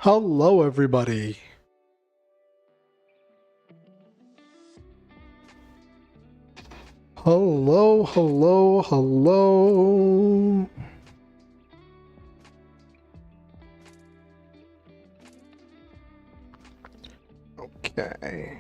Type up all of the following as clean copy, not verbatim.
Hello, everybody. Hello, hello, hello. Okay.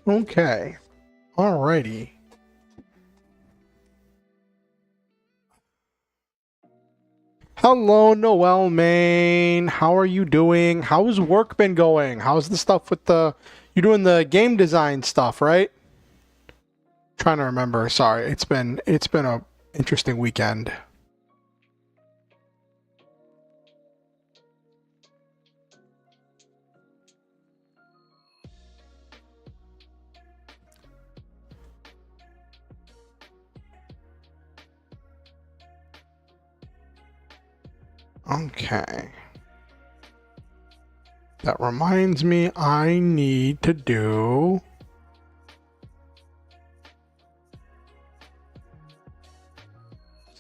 Okay. Alrighty. Hello, Noel Main. How are you doing? How's work been going? How's the stuff with the... You're doing the game design stuff, right? Trying to remember. Sorry. It's been a interesting weekend. Okay. That reminds me, I need to do...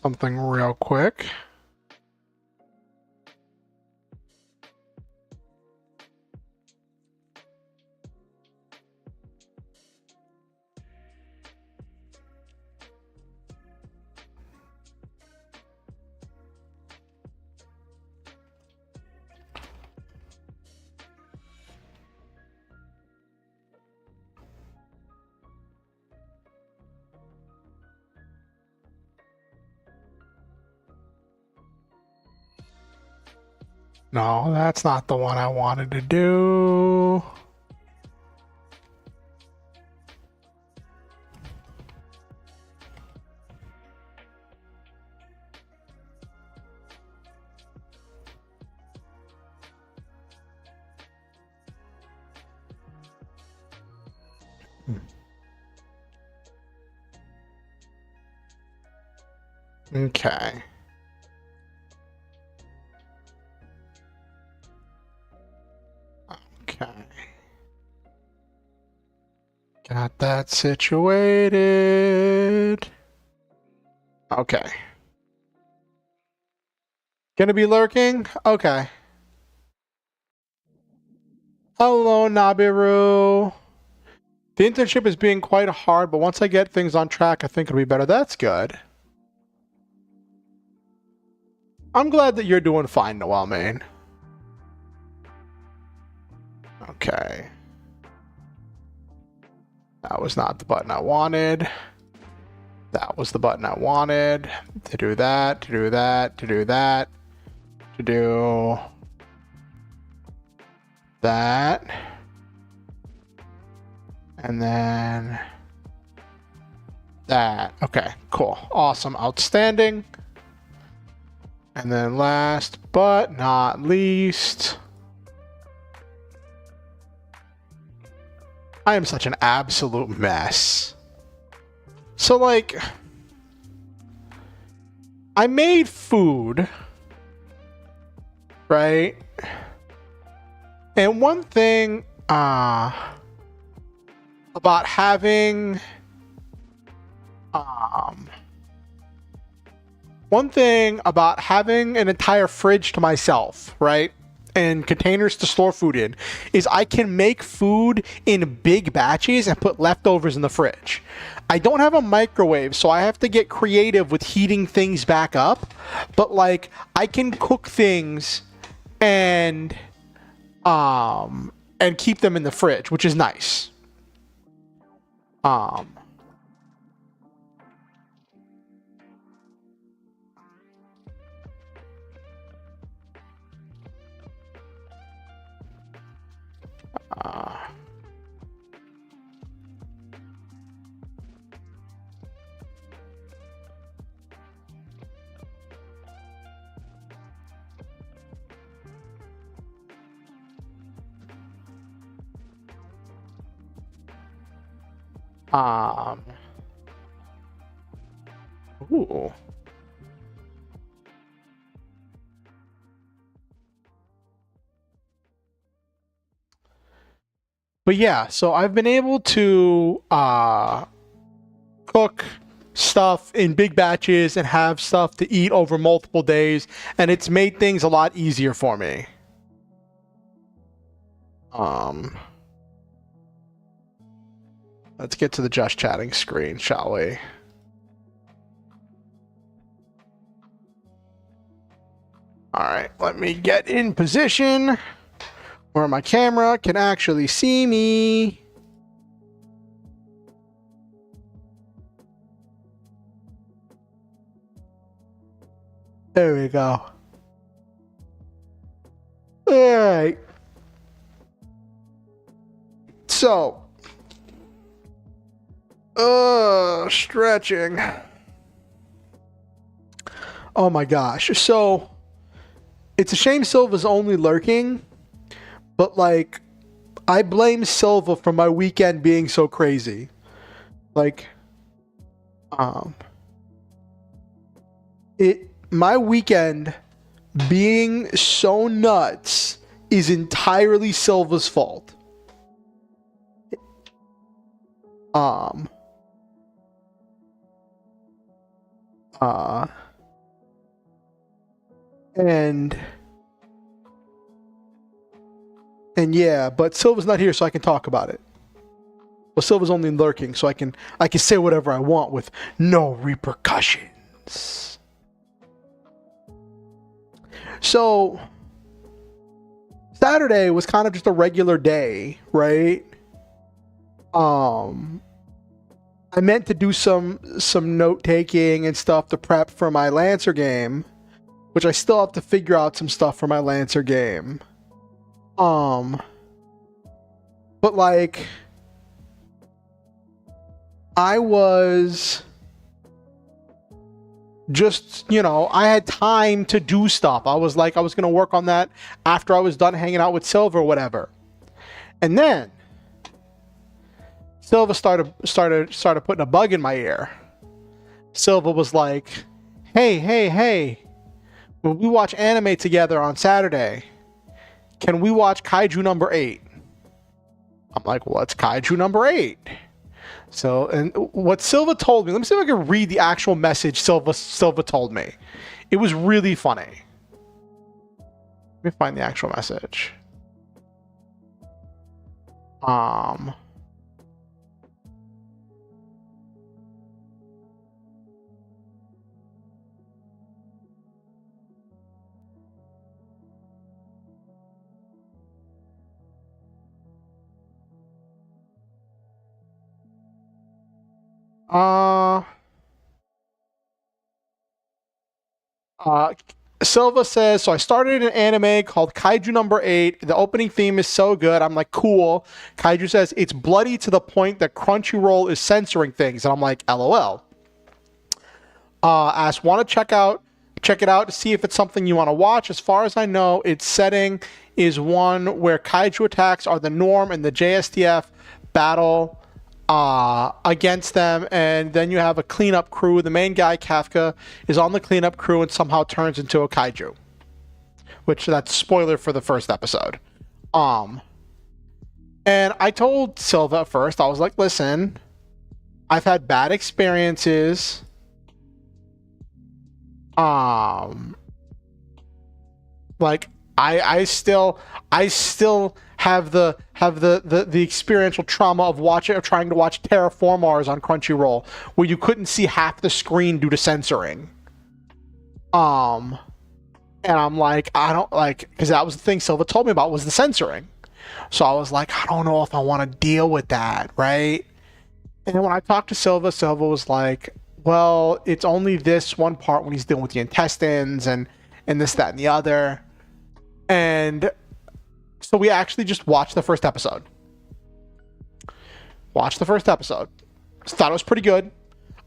something real quick. No, that's not the one I wanted to do. Okay. Okay. Got that situated. Okay. Gonna be lurking? Okay. Hello, Nabiru. The internship is being quite hard, but once I get things on track, I think it'll be better. That's good. I'm glad that you're doing fine, Noel Main. Okay. That was not the button I wanted. That was the button I wanted. To do that, to do that, to do that, to do that. And then that. Okay, cool. Awesome. Outstanding. And then last but not least, I am such an absolute mess. So like, I made food, right? And one thing about having an entire fridge to myself, right? And containers to store food in, is I can make food in big batches and put leftovers in the fridge. I don't have a microwave, so I have to get creative with heating things back up, but like I can cook things and keep them in the fridge, which is nice. Ooh. But yeah, so I've been able to cook stuff in big batches and have stuff to eat over multiple days, and it's made things a lot easier for me. Let's get to the just chatting screen, shall we? All right, let me get in position where my camera can actually see me. There we go. All right. So, stretching. Oh my gosh. So, it's a shame Silva's only lurking, but like, I blame Silva for my weekend being so crazy. Like, my weekend being so nuts is entirely Silva's fault. And yeah, but Silva's not here, so I can talk about it. Well, Silva's only lurking, so I can say whatever I want with no repercussions. So Saturday was kind of just a regular day, right? I meant to do some note taking and stuff to prep for my Lancer game, which I still have to figure out some stuff for my Lancer game. But like, I was just, I had time to do stuff. I was going to work on that after I was done hanging out with Silva or whatever. And then Silva started putting a bug in my ear. Silva was like, hey, when we watch anime together on Saturday, can we watch Kaiju number 8? I'm like, what's Kaiju number 8? So, and what Silva told me, let me see if I can read the actual message Silva told me. It was really funny. Let me find the actual message. Silva says, so I started an anime called Kaiju number 8. The opening theme is so good. I'm like, cool. Kaiju says, it's bloody to the point that Crunchyroll is censoring things. And I'm like, LOL. Asked, want to check out check it out to see if it's something you want to watch. As far as I know, its setting is one where kaiju attacks are the norm and the JSTF battle against them, and then you have a cleanup crew. The main guy, Kafka, is on the cleanup crew and somehow turns into a kaiju, which that's spoiler for the first episode. And I told Silva at first, I was like, listen, I've had bad experiences. Like I still have the experiential trauma of trying to watch Terraformars on Crunchyroll, where you couldn't see half the screen due to censoring. And I'm like, I don't like, because that was the thing Silva told me about, was the censoring. So I was like, I don't know if I want to deal with that, right? And then when I talked to Silva, Silva was like, well, it's only this one part when he's dealing with the intestines and this, that, and the other. And so we actually just watched the first episode. Thought it was pretty good.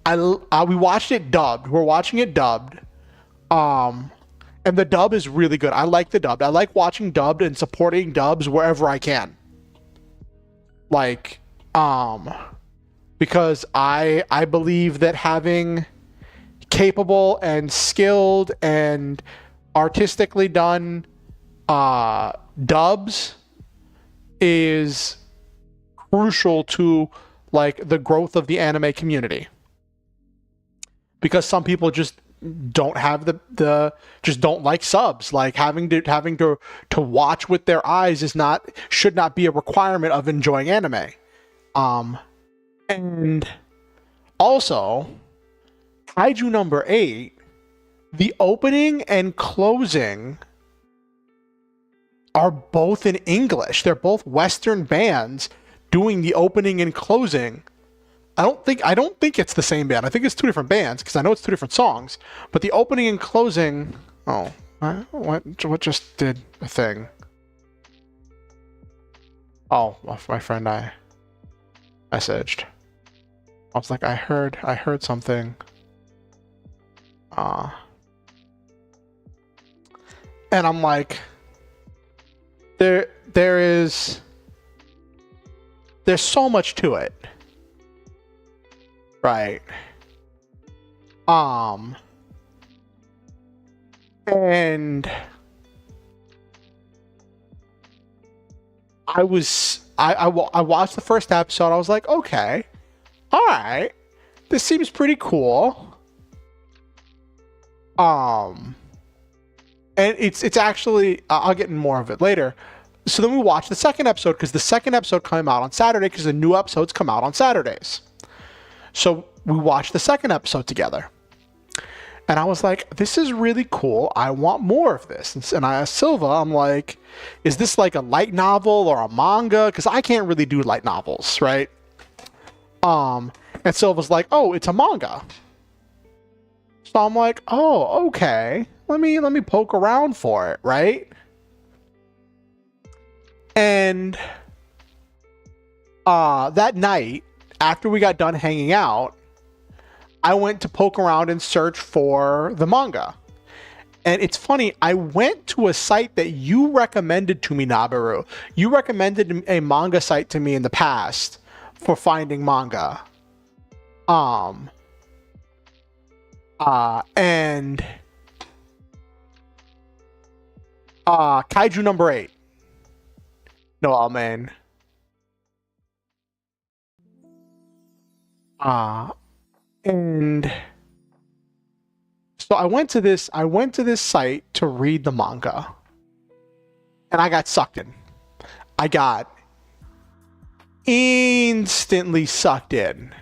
We watched it dubbed. We're watching it dubbed. And the dub is really good. I like the dubbed. I like watching dubbed and supporting dubs wherever I can. Like, because I believe that having capable and skilled and artistically done dubs is crucial to like the growth of the anime community, because some people just don't have the just don't like subs. Like having to watch with their eyes should not be a requirement of enjoying anime. And also Kaiju number 8, the opening and closing are both in English. They're both Western bands doing the opening and closing. I don't think it's the same band. I think it's two different bands, because I know it's two different songs. But the opening and closing. Oh, what just did a thing? Oh, my friend I messaged. I was like, I heard something. And I'm like, there's so much to it. Right. And I watched the first episode. I was like, okay, all right, this seems pretty cool. And it's actually, I'll get in more of it later. So then we watched the second episode, because the second episode came out on Saturday, because the new episodes come out on Saturdays. So we watched the second episode together. And I was like, this is really cool. I want more of this. And I asked Silva, I'm like, is this like a light novel or a manga? Because I can't really do light novels, right? And Silva's like, oh, it's a manga. So I'm like, oh, okay. Let me poke around for it, right? And that night, after we got done hanging out, I went to poke around and search for the manga. And it's funny, I went to a site that you recommended to me, Nabaru. You recommended a manga site to me in the past for finding manga. And Kaiju number 8. No, man. And so I went to this site to read the manga, and I got sucked in. I got instantly sucked in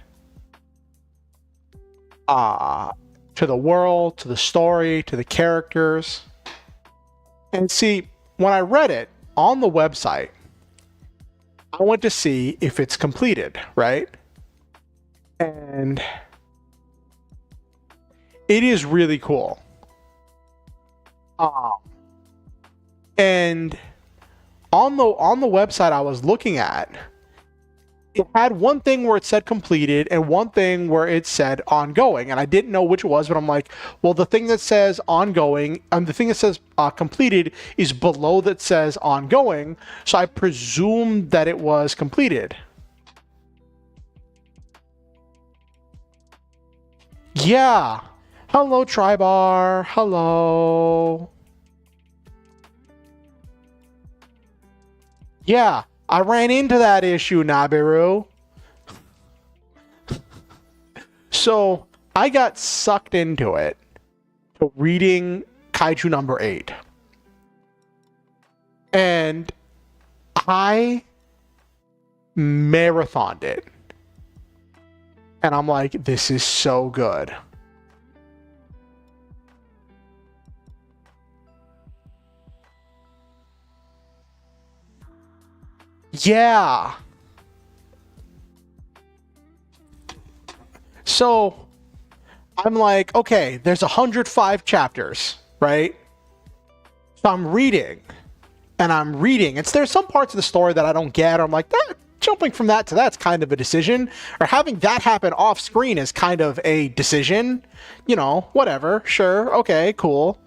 to the world, to the story, to the characters. And see, when I read it on the website, I went to see if it's completed, right? And it is really cool. And on the website I was looking at, it had one thing where it said completed and one thing where it said ongoing, and I didn't know which it was, but I'm like, well, the thing that says ongoing and the thing that says completed is below that says ongoing, so I presumed that it was completed. Yeah. Hello, Tribar. Hello. Yeah, I ran into that issue, Nabiru. So I got sucked into it, to reading Kaiju number 8. And I marathoned it. And I'm like, this is so good. Yeah. So I'm like, okay, there's 105 chapters, right? So I'm reading, and I'm reading. There's some parts of the story that I don't get. Or I'm like, that jumping from that to that's kind of a decision, or having that happen off screen is kind of a decision. You know, whatever. Sure, okay, cool.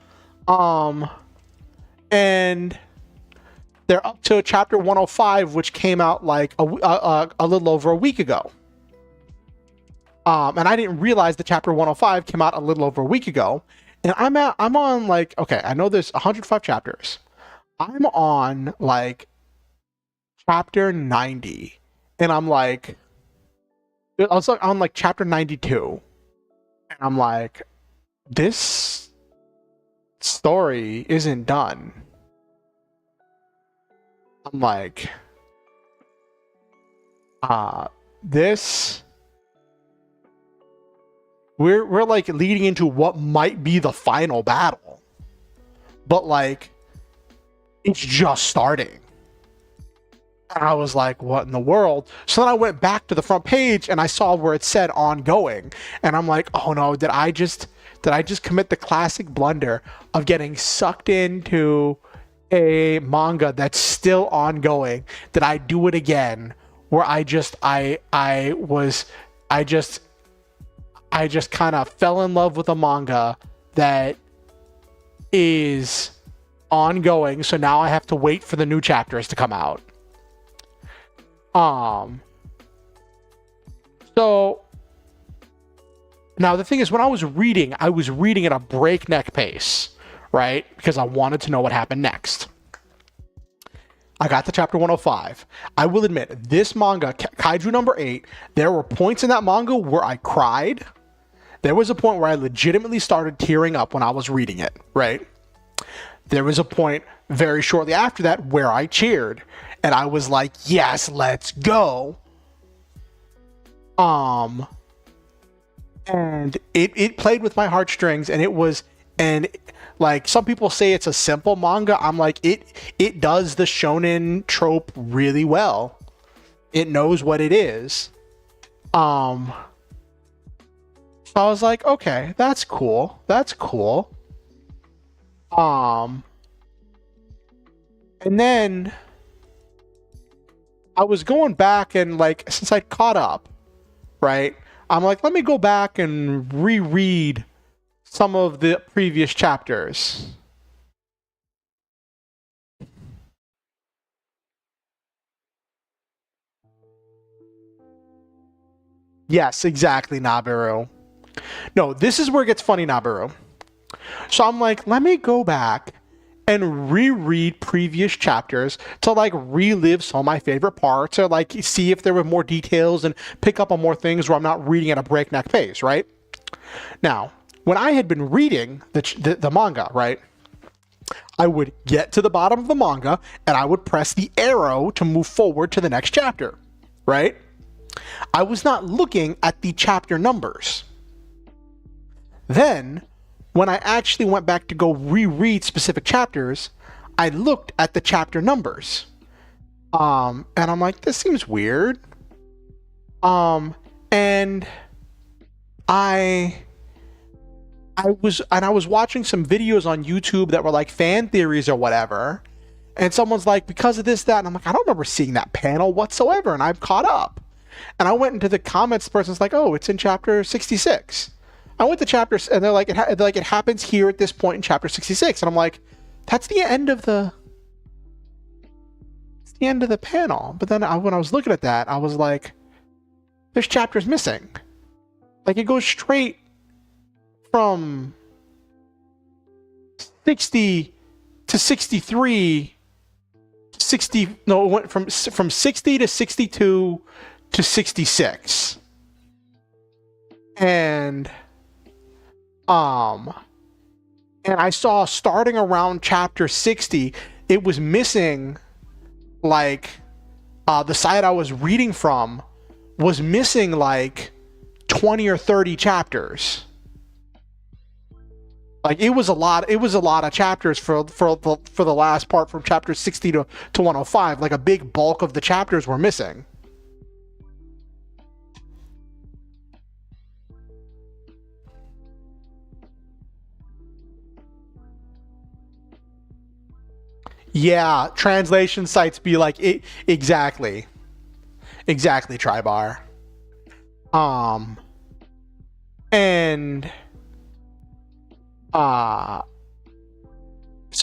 And they're up to chapter 105, which came out like a little over a week ago. And I didn't realize that chapter 105 came out a little over a week ago. And I'm on like, okay, I know there's 105 chapters. I'm on like chapter 90. And I'm like, I was on like chapter 92. And I'm like, this story isn't done. I'm like, this, we're like leading into what might be the final battle, but like, it's just starting. And I was like, what in the world? So then I went back to the front page and I saw where it said ongoing, and I'm like, oh no, did I just commit the classic blunder of getting sucked into a manga that's still ongoing? Did I do it again where I just kind of fell in love with a manga that is ongoing, so now I have to wait for the new chapters to come out? So now the thing is, when I was reading at a breakneck pace, right? Because I wanted to know what happened next. I got to chapter 105. I will admit, this manga, Kaiju number 8, there were points in that manga where I cried. There was a point where I legitimately started tearing up when I was reading it, right? There was a point very shortly after that where I cheered. And I was like, yes, let's go. And it played with my heartstrings, and like some people say it's a simple manga. I'm like, it does the shonen trope really well. It knows what it is. So I was like, okay, that's cool. That's cool. And then I was going back and like, since I'd caught up, right? I'm like, let me go back and reread some of the previous chapters. Yes, exactly, Nabiru. No, this is where it gets funny, Nabiru. So I'm like, let me go back and reread previous chapters to like relive some of my favorite parts, or like see if there were more details and pick up on more things where I'm not reading at a breakneck pace, right? Now, when I had been reading the manga, right, I would get to the bottom of the manga and I would press the arrow to move forward to the next chapter, right? I was not looking at the chapter numbers. Then, when I actually went back to go reread specific chapters, I looked at the chapter numbers. And I'm like, this seems weird. And I was watching some videos on YouTube that were like fan theories or whatever. And someone's like, because of this, that, and I'm like, I don't remember seeing that panel whatsoever, and I've caught up. And I went into the comments. The person's like, "Oh, it's in chapter 66." I went to chapters, and they're like, it happens here at this point in chapter 66." And I'm like, "That's the end of the panel." But then when I was looking at that, I was like, "There's chapters missing. Like, it goes straight from 60 to 63, 60. No, it went from 60 to 62 to 66, and I saw starting around chapter 60, it was missing, like, the site I was reading from was missing like 20 or 30 chapters. Like, it was a lot of chapters for the last part from chapter 60 to 105. Like, a big bulk of the chapters were missing. Yeah, translation sites be like, exactly, Tribar. And so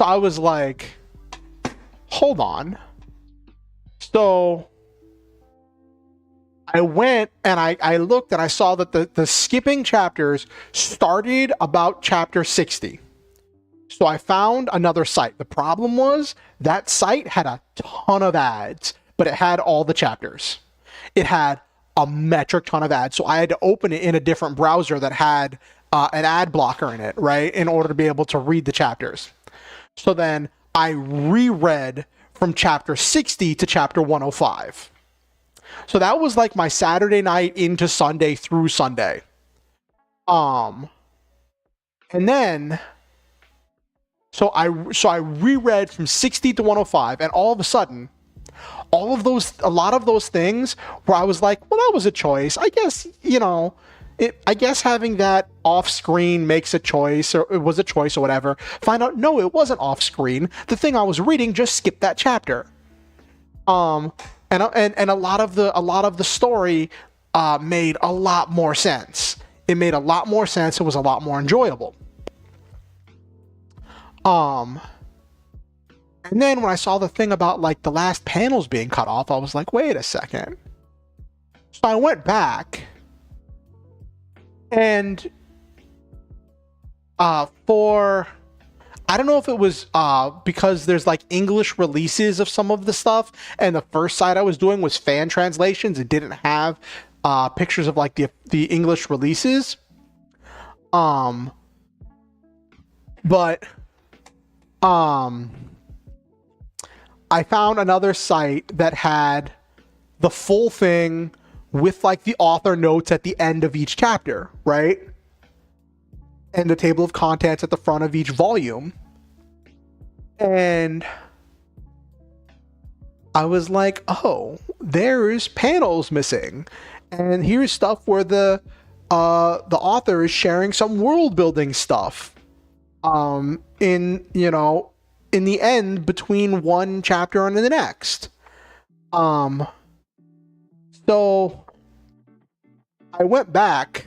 I was like, hold on. So I went and I looked and I saw that the skipping chapters started about chapter 60. So I found another site. The problem was that site had a ton of ads, but it had all the chapters. It had a metric ton of ads. So I had to open it in a different browser that had an ad blocker in it, right? In order to be able to read the chapters. So then I reread from chapter 60 to chapter 105. So that was like my Saturday night into Sunday through Sunday. And then So I reread from 60 to 105, and all of a sudden, a lot of those things where I was like, well, that was a choice. I guess, I guess having that off screen makes a choice, or it was a choice or whatever. Find out, no, it wasn't off screen. The thing I was reading just skipped that chapter. And a lot of the story made a lot more sense. It made a lot more sense. It was a lot more enjoyable. And then when I saw the thing about like the last panels being cut off, I was like, wait a second. So I went back and I don't know if it was because there's like English releases of some of the stuff, and the first site I was doing was fan translations. It didn't have pictures of like the English releases. But I found another site that had the full thing with like the author notes at the end of each chapter, right? And the table of contents at the front of each volume. And I was like, oh, there's panels missing. And here's stuff where the author is sharing some world building stuff. In the end between one chapter and the next. So I went back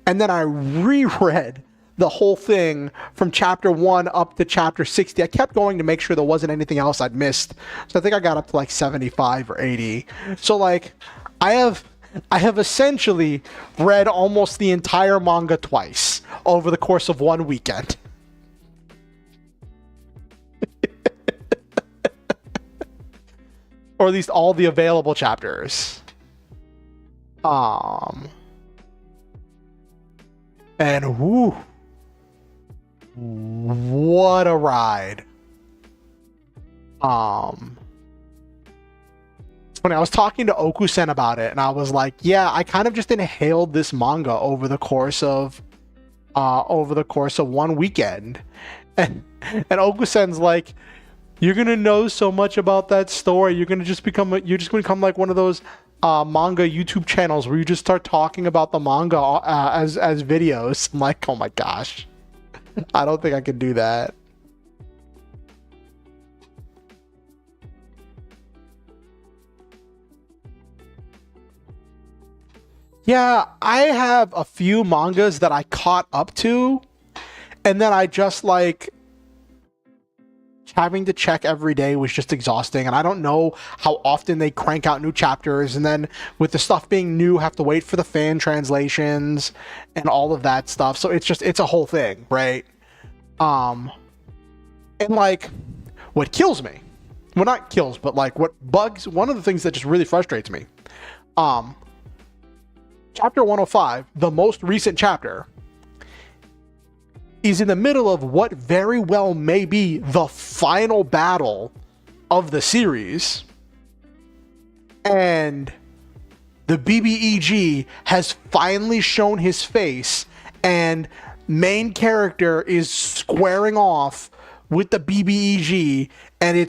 and then I reread the whole thing from chapter 1 up to chapter 60. I kept going to make sure there wasn't anything else I'd missed. So I think I got up to like 75 or 80. So like I have essentially read almost the entire manga twice over the course of one weekend. Or at least all the available chapters. And whoo, what a ride. When I was talking to Okusen about it, and I was like, yeah, I kind of just inhaled this manga over the course of one weekend. And Okusen's like, you're gonna know so much about that story. You're just gonna become like one of those manga YouTube channels where you just start talking about the manga as videos. I'm like, oh my gosh, I don't think I could do that. Yeah, I have a few mangas that I caught up to, and then I just like having to check every day was just exhausting, and I don't know how often they crank out new chapters, and then with the stuff being new have to wait for the fan translations and all of that stuff. So it's a whole thing, right? um and like what kills me, well, not kills, but like what bugs, one of the things that just really frustrates me, um chapter 105, the most recent chapter, is in the middle of what very well may be the final battle of the series. And the BBEG has finally shown his face, and main character is squaring off with the BBEG, and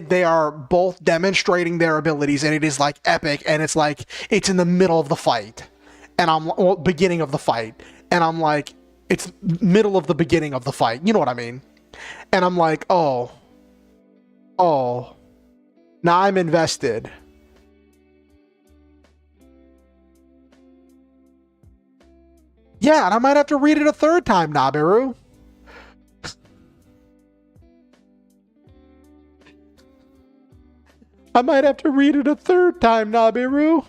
they are both demonstrating their abilities, and it is like epic, and it's like it's in the middle of the fight, and beginning of the fight, and I'm like, it's middle of the beginning of the fight, you know what I mean? And I'm like, oh, now I'm invested. Yeah, and I might have to read it a third time, Nabiru. I might have to read it a third time, Nabiru.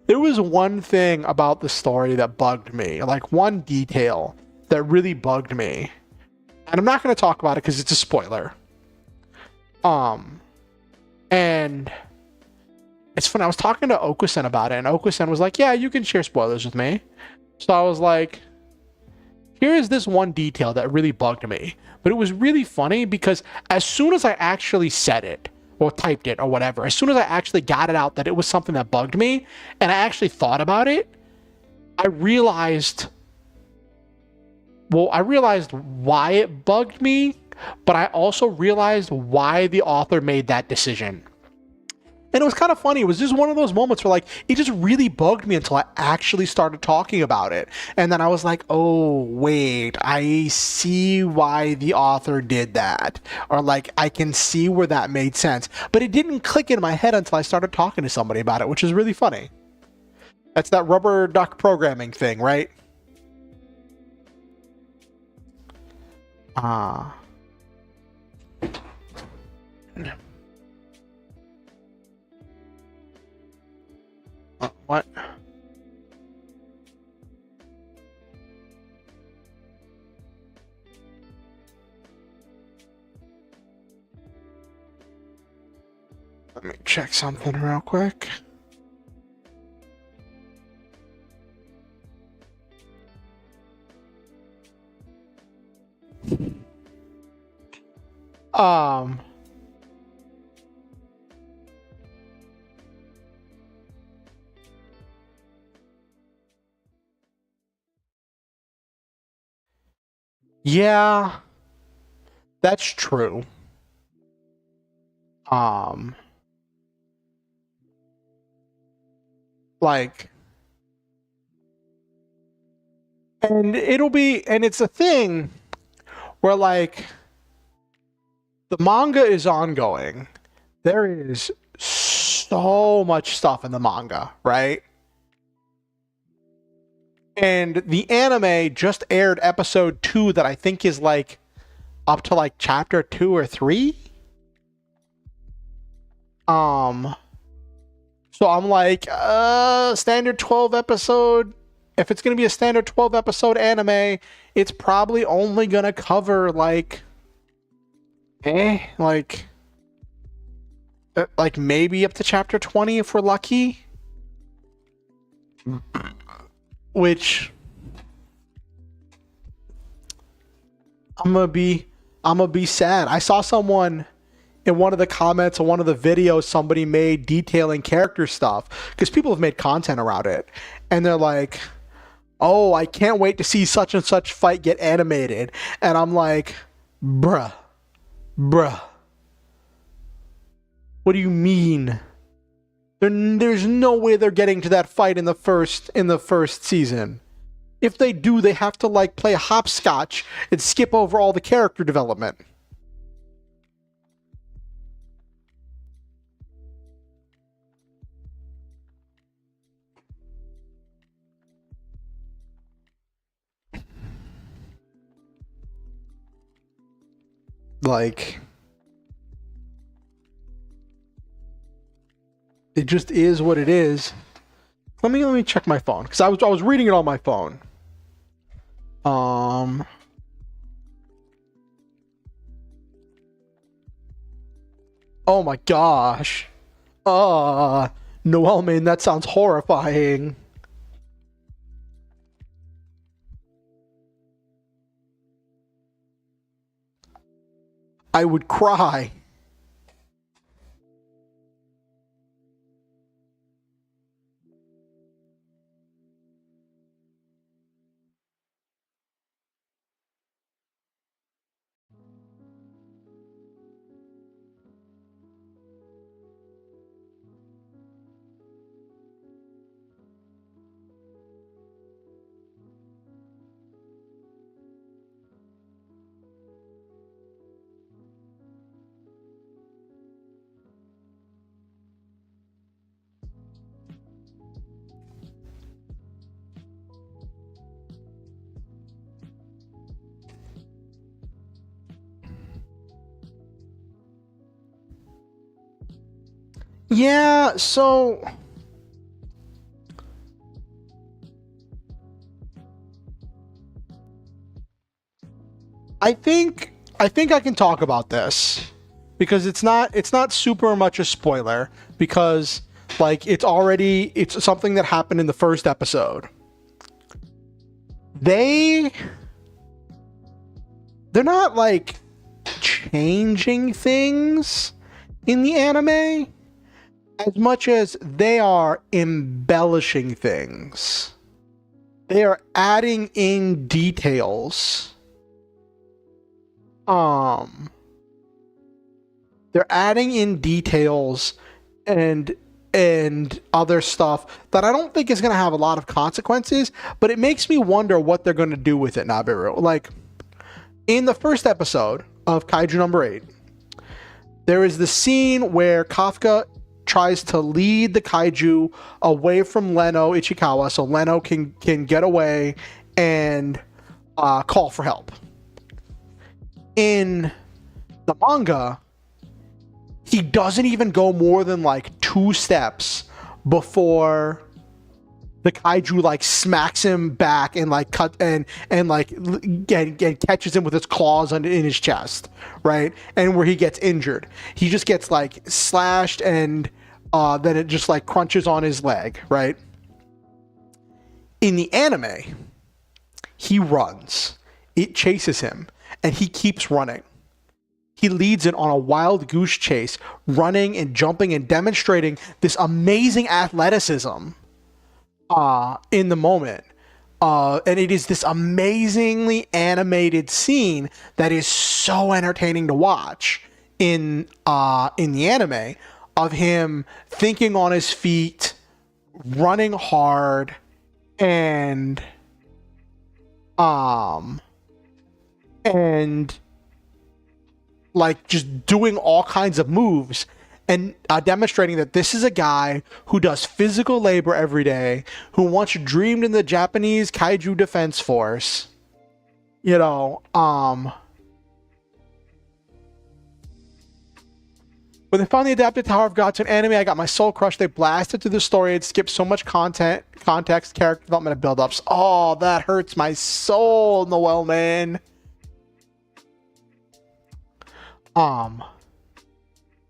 There was one thing about the story that bugged me, like one detail that really bugged me. And I'm not going to talk about it because it's a spoiler. And it's funny, I was talking to Okusen about it, and Okusen was like, yeah, you can share spoilers with me. So I was like, here is this one detail that really bugged me. But it was really funny because as soon as I actually said it, or typed it, or whatever, as soon as I actually got it out that it was something that bugged me, and I actually thought about it, I realized why it bugged me, but I also realized why the author made that decision. And it was kind of funny. It was just one of those moments where, like, it just really bugged me until I actually started talking about it. And then I was like, oh, wait, I see why the author did that. Or, like, I can see where that made sense. But it didn't click in my head until I started talking to somebody about it, which is really funny. That's that rubber duck programming thing, right? What? Let me check something real quick. Yeah, that's true. Like, and it's a thing where, like, the manga is ongoing. There is so much stuff in the manga, right? And the anime just aired episode 2 that I think is like up to like chapter 2 or 3. So I'm like, standard 12 episode. If it's gonna be a standard 12 episode anime, it's probably only gonna cover like like maybe up to chapter 20 if we're lucky. Which I'm gonna be sad. I saw someone in one of the comments on one of the videos somebody made detailing character stuff, because people have made content around it, and they're like, oh, I can't wait to see such and such fight get animated. And I'm like, bruh, what do you mean? There's no way they're getting to that fight in the first season. If they do, they have to like play hopscotch and skip over all the character development. Like, it just is what it is. Let me check my phone, because I was reading it on my phone. Oh my gosh. Noelle, man, that sounds horrifying. I would cry. Yeah, so I think I can talk about this because it's not super much a spoiler, because like it's something that happened in the first episode. They're not like changing things in the anime as much as they are embellishing things. They are adding in details. They're adding in details and other stuff that I don't think is going to have a lot of consequences, but it makes me wonder what they're going to do with it, Nabiru. Like, in the first episode of Kaiju number 8, there is the scene where Kafka tries to lead the kaiju away from Leno Ichikawa so Leno can get away and call for help. In the manga, he doesn't even go more than like 2 steps before the kaiju like smacks him back and like catches him with its claws in his chest, right? And where he gets injured, he just gets like slashed, and then it just like crunches on his leg, right? In the anime, he runs, it chases him, and he keeps running. He leads it on a wild goose chase, running and jumping and demonstrating this amazing athleticism in the moment. And it is this amazingly animated scene that is so entertaining to watch in the anime, of him thinking on his feet, running hard, and like just doing all kinds of moves, and demonstrating that this is a guy who does physical labor every day, who once dreamed in the Japanese Kaiju Defense Force. You know, when they finally adapted Tower of God to an anime, I got my soul crushed. They blasted through the story. It skipped so much content, context, character development, and build-ups. Oh, that hurts my soul, Noelle, man.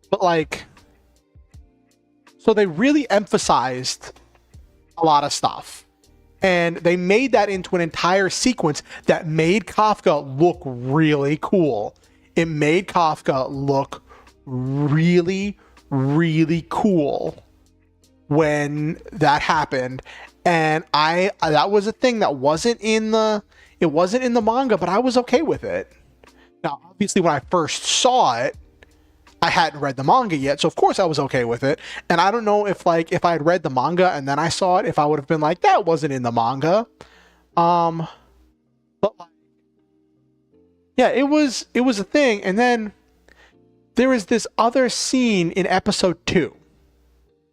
But like, so they really emphasized a lot of stuff, and they made that into an entire sequence that made Kafka look really cool. It made Kafka look really, really cool when that happened. And that was a thing that wasn't in the manga, but I was okay with it. Now, obviously, when I first saw it, I hadn't read the manga yet, so of course I was okay with it. And I don't know if I had read the manga and then I saw it, if I would have been like, that wasn't in the manga. But like, yeah, it was a thing. And then there is this other scene in episode 2,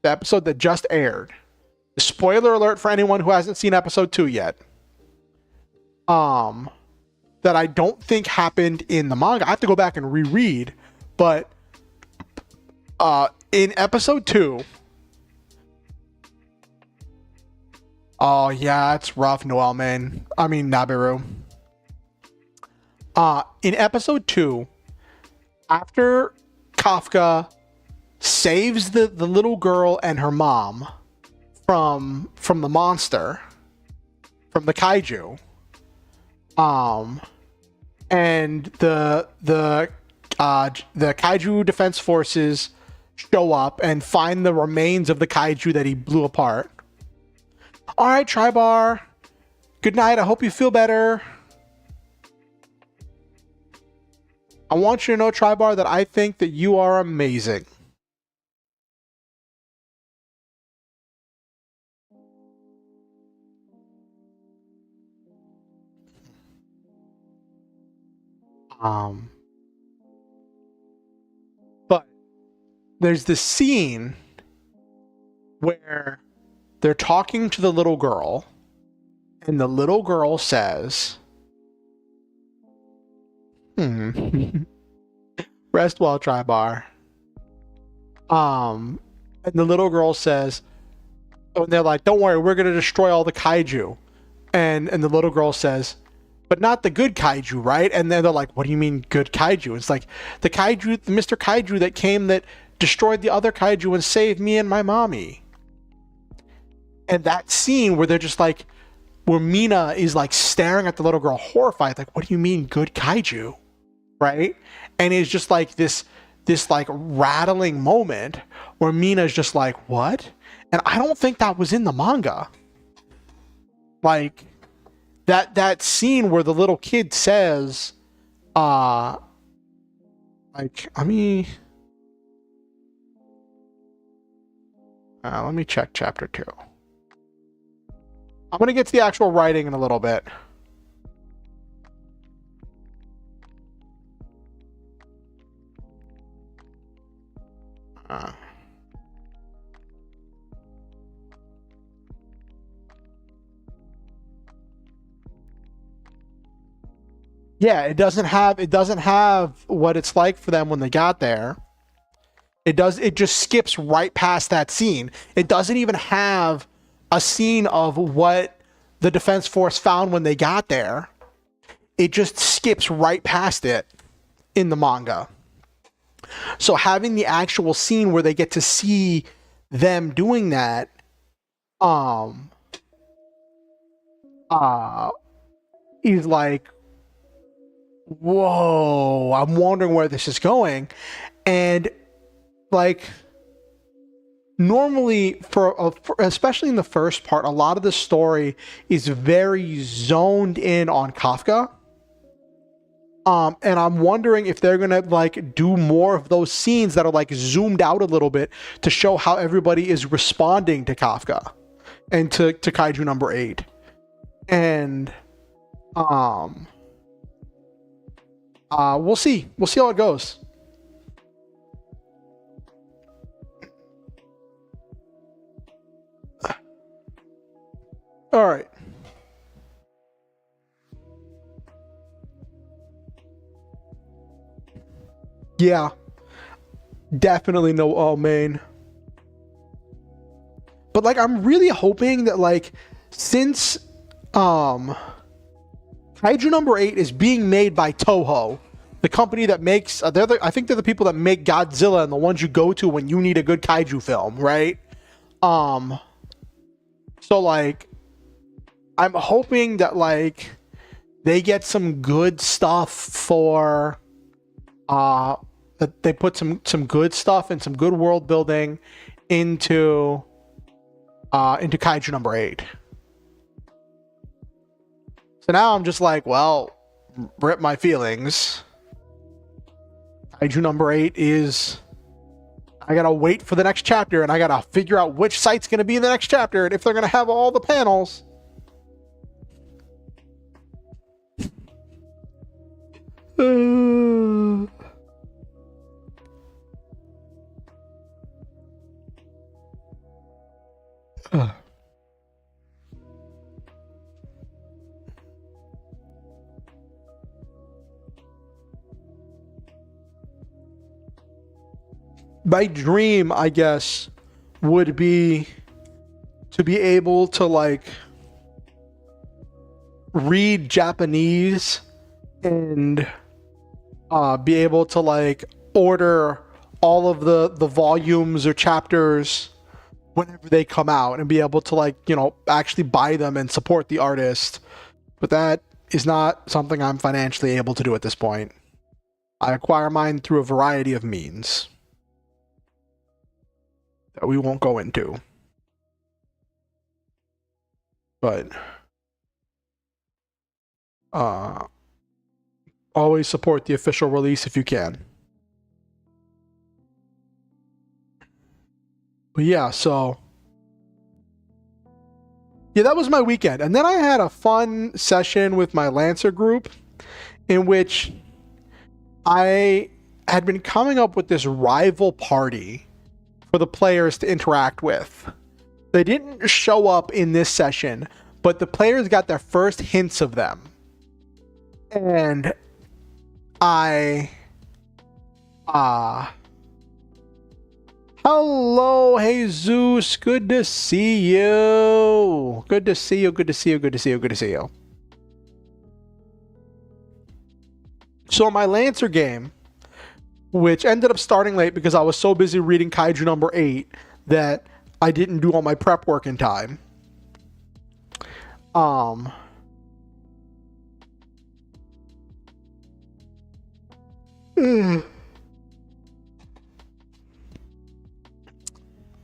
the episode that just aired. Spoiler alert for anyone who hasn't seen episode 2 yet. that I don't think happened in the manga. I have to go back and reread, but in episode 2, oh yeah, it's rough, Noel, man. I mean Nabiru. In episode 2, after Kafka saves the little girl and her mom from the monster, from the kaiju, and the kaiju defense forces show up and find the remains of the kaiju that he blew apart. All right, Tribar. Good night. I hope you feel better. I want you to know, Tribar, that I think that you are amazing. But there's this scene where they're talking to the little girl, and the little girl says, rest well, Tribar. And the little girl says, and they're like, don't worry, we're going to destroy all the kaiju. And the little girl says, but not the good kaiju, right? And then they're like, what do you mean good kaiju? It's like the kaiju, the Mr. Kaiju that came that destroyed the other kaiju and saved me and my mommy. And that scene where they're just like, where Mina is like staring at the little girl horrified, like, what do you mean good kaiju? Right? And it's just like this like rattling moment where Mina's just like, what? And I don't think that was in the manga. Like that scene where the little kid says, like, let me check chapter 2. I'm going to get to the actual writing in a little bit. Yeah, it doesn't have what it's like for them when they got there. It just skips right past that scene. It doesn't even have a scene of what the Defense Force found when they got there. It just skips right past it in the manga. So having the actual scene where they get to see them doing that, is like, whoa, I'm wondering where this is going. And like, normally for especially in the first part, a lot of the story is very zoned in on Kafka. And I'm wondering if they're gonna like do more of those scenes that are like zoomed out a little bit to show how everybody is responding to Kafka and to Kaiju number 8. And we'll see how it goes. All right. Yeah, definitely no all main. But like, I'm really hoping that like, since Kaiju number 8 is being made by Toho, the company that makes I think they're the people that make Godzilla and the ones you go to when you need a good kaiju film, right? So like, I'm hoping that like they get some good stuff for that they put some good stuff and some good world building into Kaiju number 8. So now I'm just like, well, rip my feelings. Kaiju number 8 is, I gotta wait for the next chapter, and I gotta figure out which site's gonna be in the next chapter and if they're gonna have all the panels. my dream, I guess, would be to be able to like read Japanese and be able to like order all of the volumes or chapters whenever they come out and be able to like, you know, actually buy them and support the artist. But that is not something I'm financially able to do at this point. I acquire mine through a variety of means that we won't go into. But always support the official release if you can. But yeah, so yeah, that was my weekend. And then I had a fun session with my Lancer group in which I had been coming up with this rival party for the players to interact with. They didn't show up in this session, but the players got their first hints of them. And hello, Jesus. Good to see you. Good to see you. Good to see you. Good to see you. Good to see you. So my Lancer game, which ended up starting late because I was so busy reading Kaiju number 8 that I didn't do all my prep work in time.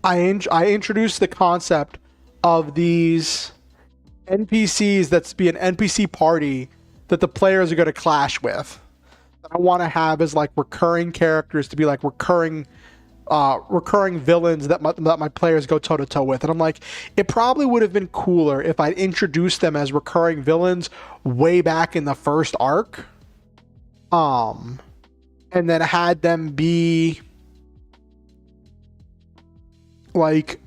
I introduced the concept of these NPCs that's be an NPC party that the players are going to clash with. That I want to have as like recurring characters to be like recurring villains that my players go toe to toe with. And I'm like, it probably would have been cooler if I'd introduced them as recurring villains way back in the first arc. And then had them be like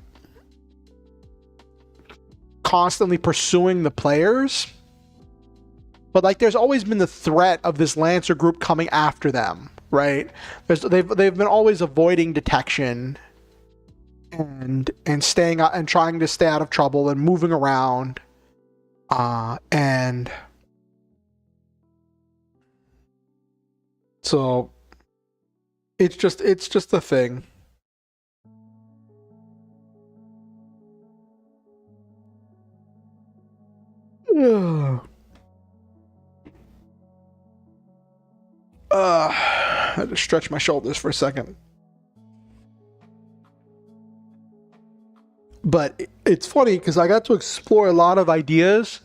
constantly pursuing the players. But like there's always been the threat of this Lancer group coming after them, right? They've been always avoiding detection and staying out and trying to stay out of trouble and moving around. And so it's just a thing. I had to stretch my shoulders for a second. But it's funny because I got to explore a lot of ideas.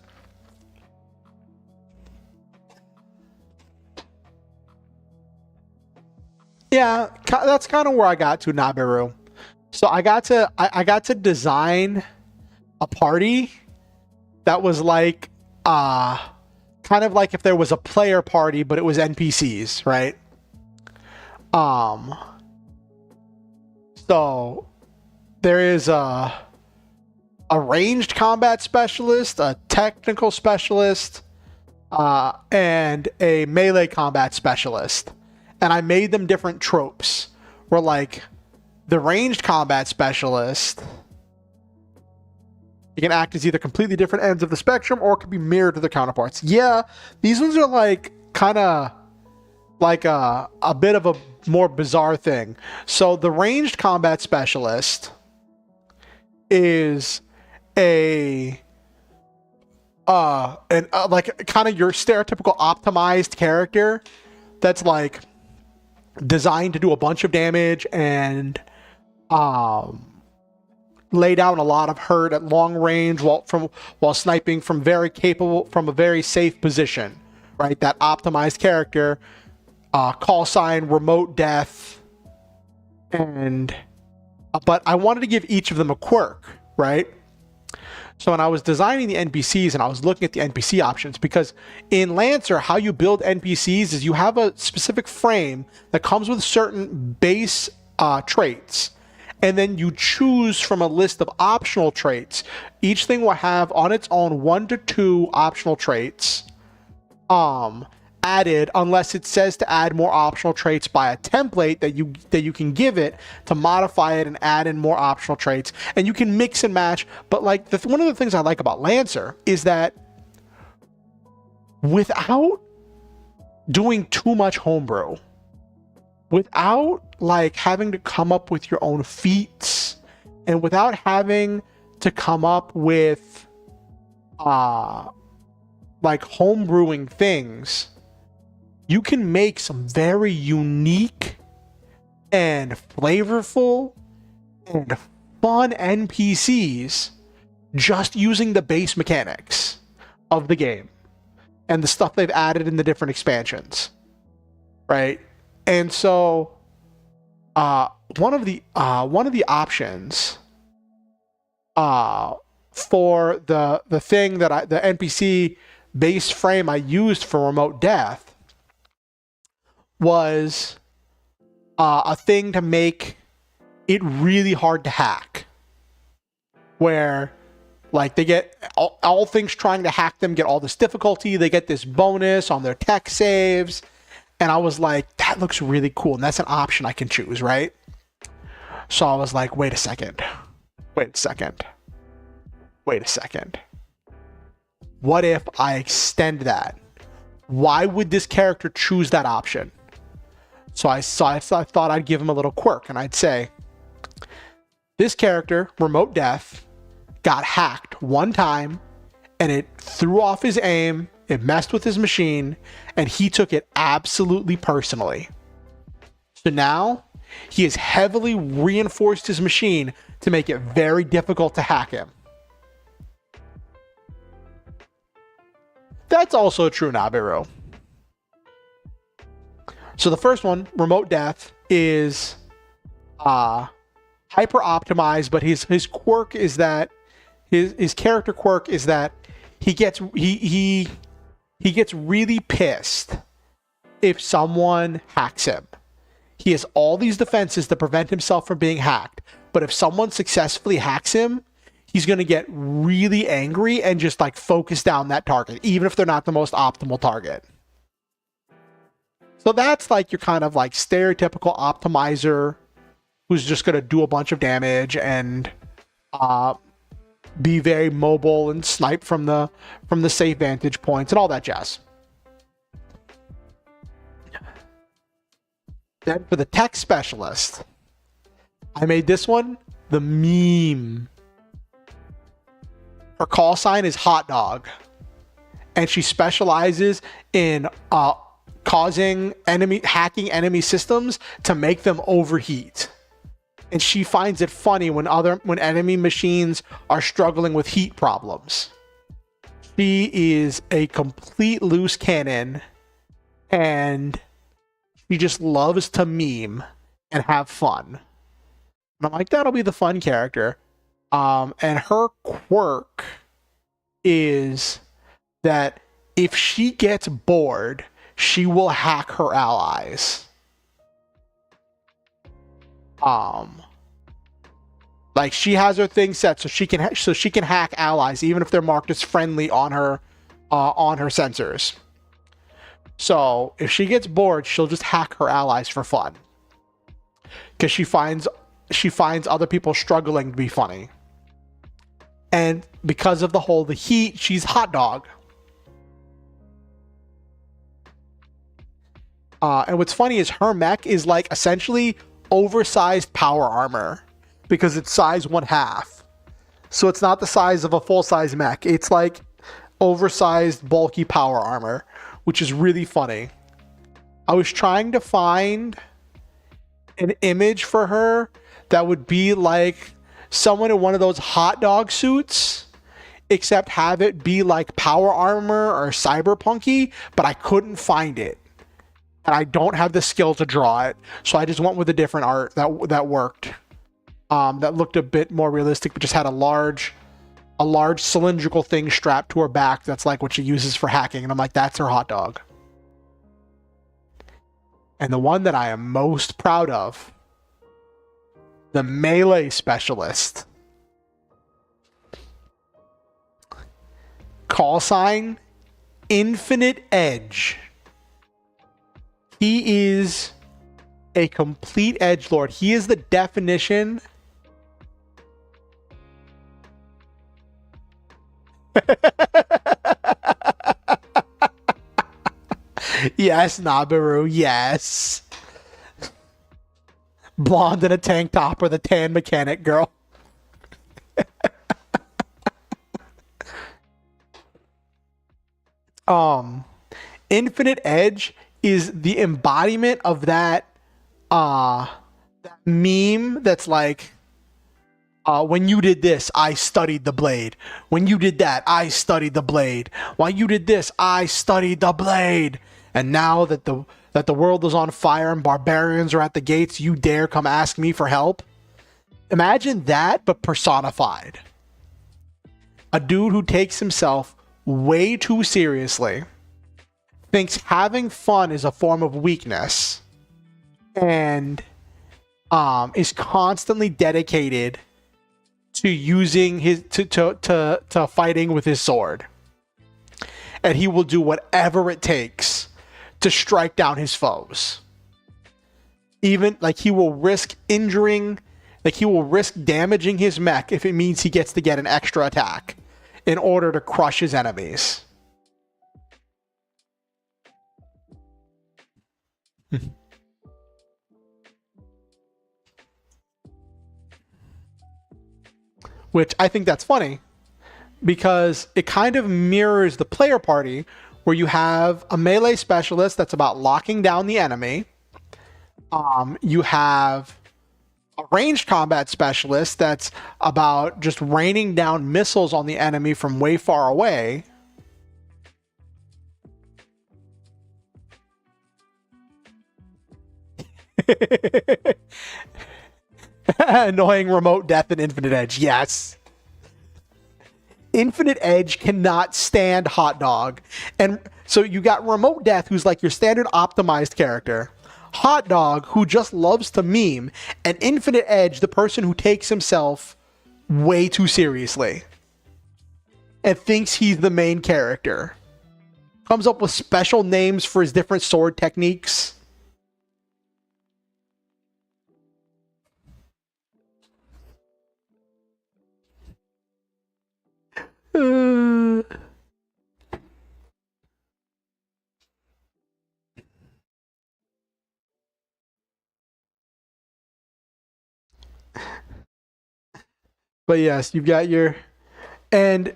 Yeah, that's kind of where I got to, Nabiru. So I got to design a party that was like kind of like if there was a player party, but it was NPCs, right? So there is a ranged combat specialist, a technical specialist, and a melee combat specialist. And I made them different tropes. Where like the ranged combat specialist, you can act as either completely different ends of the spectrum or it can be mirrored to their counterparts. Yeah, these ones are like kind of like a bit of a more bizarre thing. So the ranged combat specialist is like kind of your stereotypical optimized character that's like designed to do a bunch of damage and lay down a lot of hurt at long range while sniping from a very safe position, right? That optimized character, call sign, remote death, but I wanted to give each of them a quirk, right? So when I was designing the NPCs and I was looking at the NPC options, because in Lancer, how you build NPCs is you have a specific frame that comes with certain base traits, and then you choose from a list of optional traits. Each thing will have on its own 1 to 2 optional traits, and added unless it says to add more optional traits by a template that you can give it to modify it and add in more optional traits, and you can mix and match. But like one of the things I like about Lancer is that without doing too much homebrew, without like having to come up with your own feats, and without having to come up with like homebrewing things, you can make some very unique and flavorful and fun NPCs just using the base mechanics of the game and the stuff they've added in the different expansions, right? And so one of the options for the thing that the NPC base frame I used for remote death was a thing to make it really hard to hack, where like they get all things trying to hack them get all this difficulty, they get this bonus on their tech saves, and I was like, that looks really cool, and that's an option I can choose, right? So I was like, wait a second, what if I extend that? Why would this character choose that option? So I thought I'd give him a little quirk, and I'd say, this character, remote death, got hacked one time, and it threw off his aim, it messed with his machine, and he took it absolutely personally. So now, he has heavily reinforced his machine to make it very difficult to hack him. That's also true in Abiru. So the first one, remote death, is hyper optimized, but his quirk is that his character quirk is that he gets really pissed if someone hacks him. He has all these defenses to prevent himself from being hacked, but if someone successfully hacks him, he's going to get really angry and just like focus down that target, even if they're not the most optimal target. So that's like your kind of like stereotypical optimizer who's just going to do a bunch of damage and be very mobile and snipe from the safe vantage points and all that jazz. Then for the tech specialist, I made this one the meme. Her call sign is hot dog, and she specializes in hacking enemy systems to make them overheat. And she finds it funny when enemy machines are struggling with heat problems. She is a complete loose cannon, and she just loves to meme and have fun. And I'm like, that'll be the fun character. And her quirk is that if she gets bored, she will hack her allies. Like she has her thing set so she can hack allies even if they're marked as friendly on her sensors. So if she gets bored, she'll just hack her allies for fun, because she finds other people struggling to be funny. And because of the heat, she's hot dog. And what's funny is her mech is like essentially oversized power armor, because it's size 1/2. So it's not the size of a full-size mech. It's like oversized, bulky power armor, which is really funny. I was trying to find an image for her that would be like someone in one of those hot dog suits, except have it be like power armor or cyberpunky, but I couldn't find it. And I don't have the skill to draw it, so I just went with a different art that worked. That looked a bit more realistic, but just had a large cylindrical thing strapped to her back. That's like what she uses for hacking, and I'm like, that's her hot dog. And the one that I am most proud of, the melee specialist. Call sign, Infinite Edge. He is a complete edgelord. He is the definition. Yes, Nabaru, yes. Blonde in a tank top or the tan mechanic girl. Infinite Edge is the embodiment of that that meme that's like, when you did this, I studied the blade. When you did that, I studied the blade. While you did this, I studied the blade. And now that the world is on fire and barbarians are at the gates, you dare come ask me for help? Imagine that, but personified. A dude who takes himself way too seriously, thinks having fun is a form of weakness, and is constantly dedicated to using his to fighting with his sword. And he will do whatever it takes to strike down his foes. Even like he will risk injuring, like he will risk damaging his mech if it means he gets to get an extra attack in order to crush his enemies. Which I think that's funny because it kind of mirrors the player party where you have a melee specialist that's about locking down the enemy. You have a ranged combat specialist that's about just raining down missiles on the enemy from way far away. Annoying remote death and Infinite Edge. Yes. Infinite Edge cannot stand Hot Dog. And so you got Remote Death, who's like your standard optimized character. Hot Dog, who just loves to meme. And Infinite Edge, the person who takes himself way too seriously and thinks he's the main character. Comes up with special names for his different sword techniques. But yes, you've got your... And...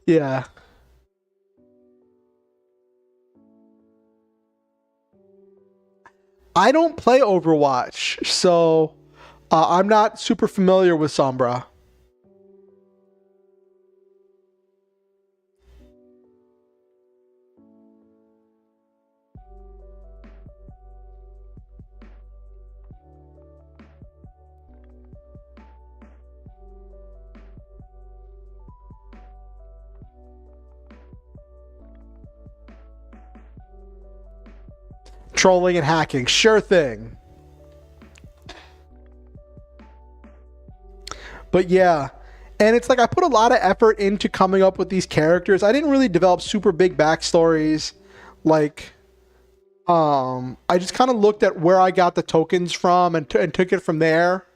Yeah. I don't play Overwatch, so I'm not super familiar with Sombra. Trolling and hacking, sure thing. But yeah, and it's like I put a lot of effort into coming up with these characters. I didn't really develop super big backstories. Like, I just kind of looked at where I got the tokens from and took it from there.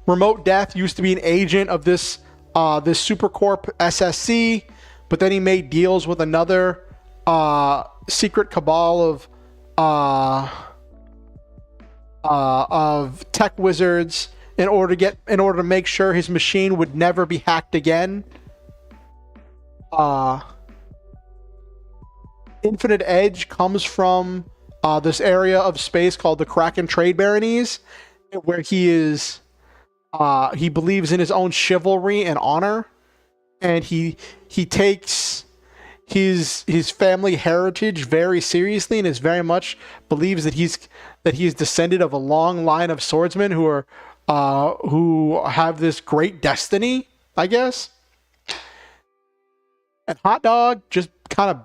Remote Death used to be an agent of this Supercorp SSC, but then he made deals with another secret cabal of tech wizards in order to make sure his machine would never be hacked again. Infinite Edge comes from this area of space called the Kraken Trade Baronies, where he is. He believes in his own chivalry and honor, and he takes his family heritage very seriously, and is very much believes that he is descended of a long line of swordsmen who have this great destiny, I guess. And Hot Dog just kind of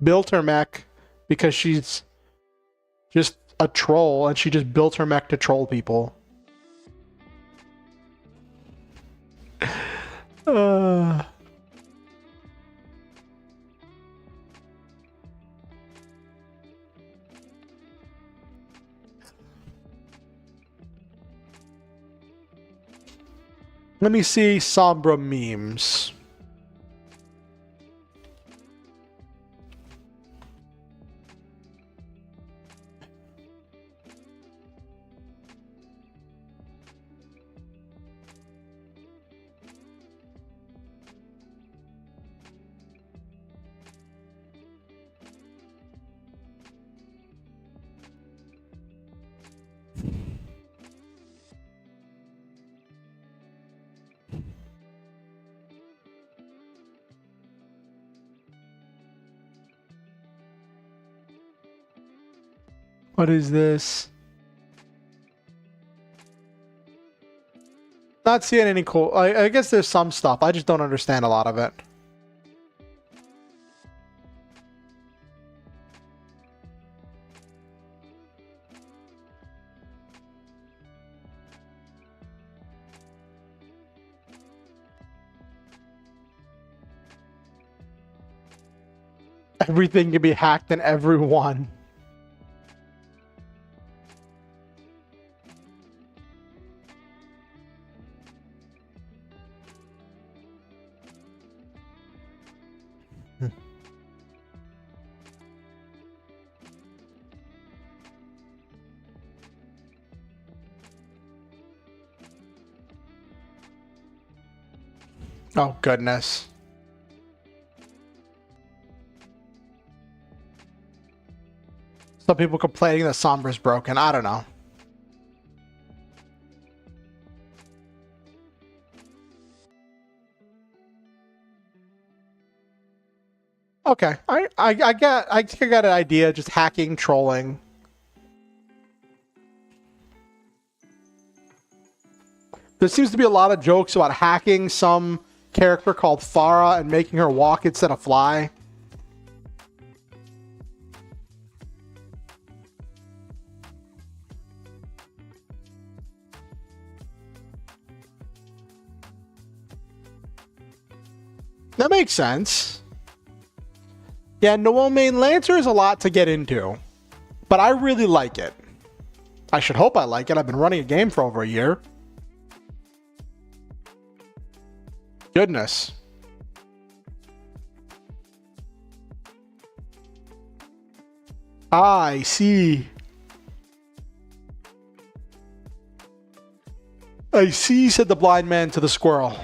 built her mech because she's just a troll, and she just built her mech to troll people. Let me see Sombra memes. What is this? Not seeing any cool... I guess there's some stuff. I just don't understand a lot of it. Everything can be hacked and everyone. Oh, goodness. Some people complaining that Sombra's broken. I don't know. Okay, I think I got an idea. Just hacking, trolling. There seems to be a lot of jokes about hacking some character called Farah and making her walk instead of fly. That makes sense. Yeah, Noel Main Lancer is a lot to get into, but I really like it. I should hope I like it. I've been running a game for over a year. Goodness. Ah, I see. I see, said the blind man to the squirrel.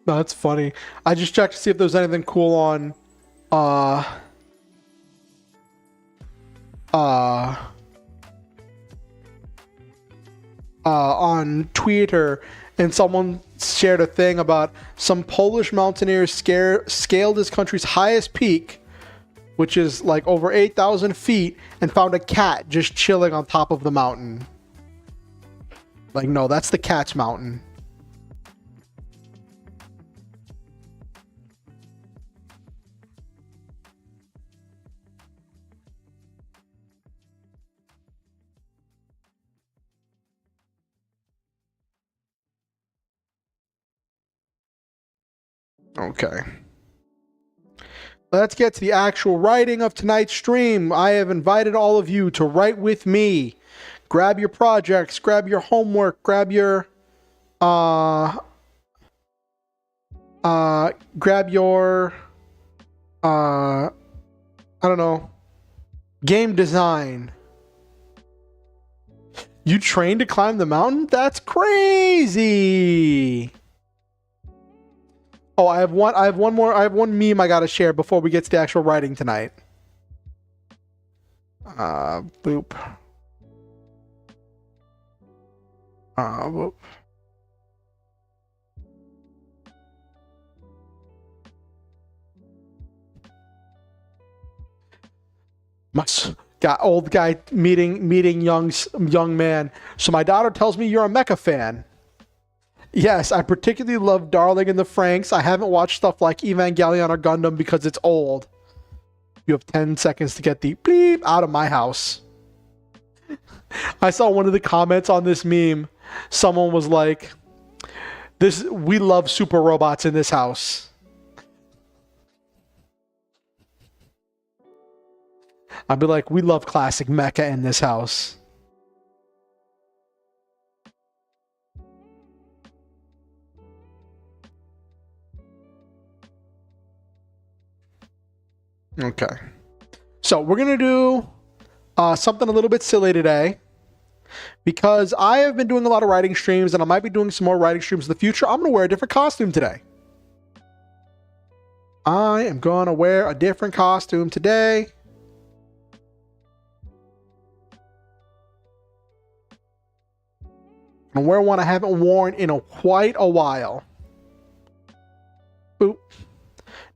That's funny. I just checked to see if there's anything cool on on Twitter, and someone shared a thing about some Polish mountaineers scaled his country's highest peak, which is like over 8,000 feet, and found a cat just chilling on top of the mountain. Like, no, that's the cat's mountain. Okay. Let's get to the actual writing of tonight's stream. I have invited all of you to write with me. Grab your projects, grab your homework, grab your grab your I don't know, game design. You trained to climb the mountain? That's crazy. Oh, I have one meme I gotta share before we get to the actual writing tonight. Boop. Whoop. Got old guy meeting young man. So my daughter tells me you're a mecha fan. Yes, I particularly love Darling in the Franxx. I haven't watched stuff like Evangelion or Gundam because it's old. You have 10 seconds to get the bleep out of my house. I saw one of the comments on this meme. Someone was like, we love super robots in this house. I'd be like, we love classic mecha in this house. Okay. So we're going to do something a little bit silly today. Because I have been doing a lot of writing streams, and I might be doing some more writing streams in the future. I'm going to wear a different costume today. I am going to wear a different costume today. I'm wearing one I haven't worn in quite a while. Oop.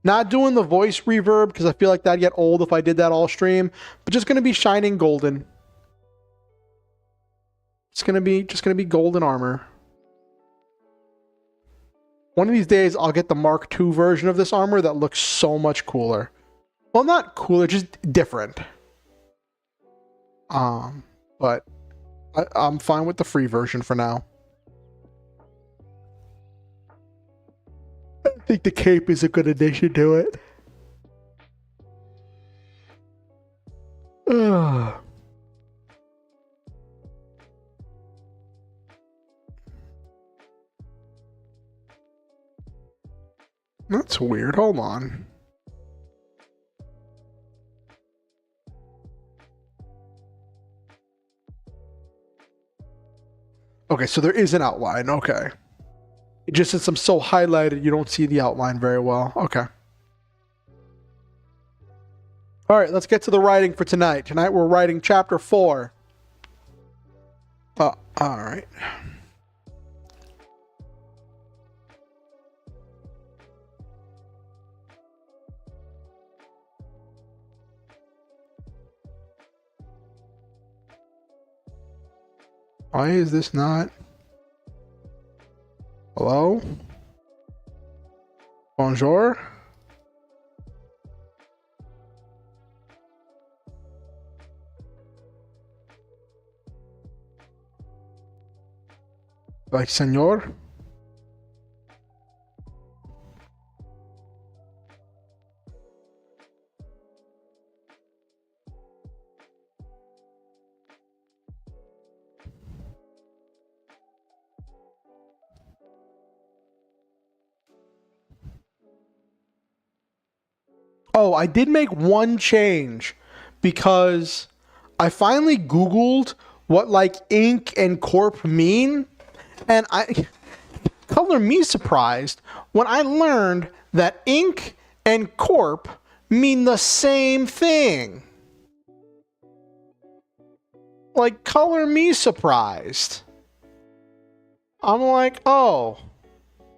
Not doing the voice reverb because I feel like that'd get old if I did that all stream, but just going to be shining golden. It's just gonna be golden armor. One of these days, I'll get the Mark II version of this armor that looks so much cooler. Well, not cooler, just different. But I'm fine with the free version for now. I think the cape is a good addition to it. Ugh. That's weird. Hold on. Okay, so there is an outline. Okay. Just since I'm so highlighted, you don't see the outline very well. Okay. All right, let's get to the writing for tonight. Tonight we're writing chapter 4. All right. Why is this not? Hello? Bonjour? Like, senor? Oh, I did make one change because I finally Googled what like ink and corp mean, and color me surprised when I learned that ink and corp mean the same thing. Like, color me surprised. I'm like, oh.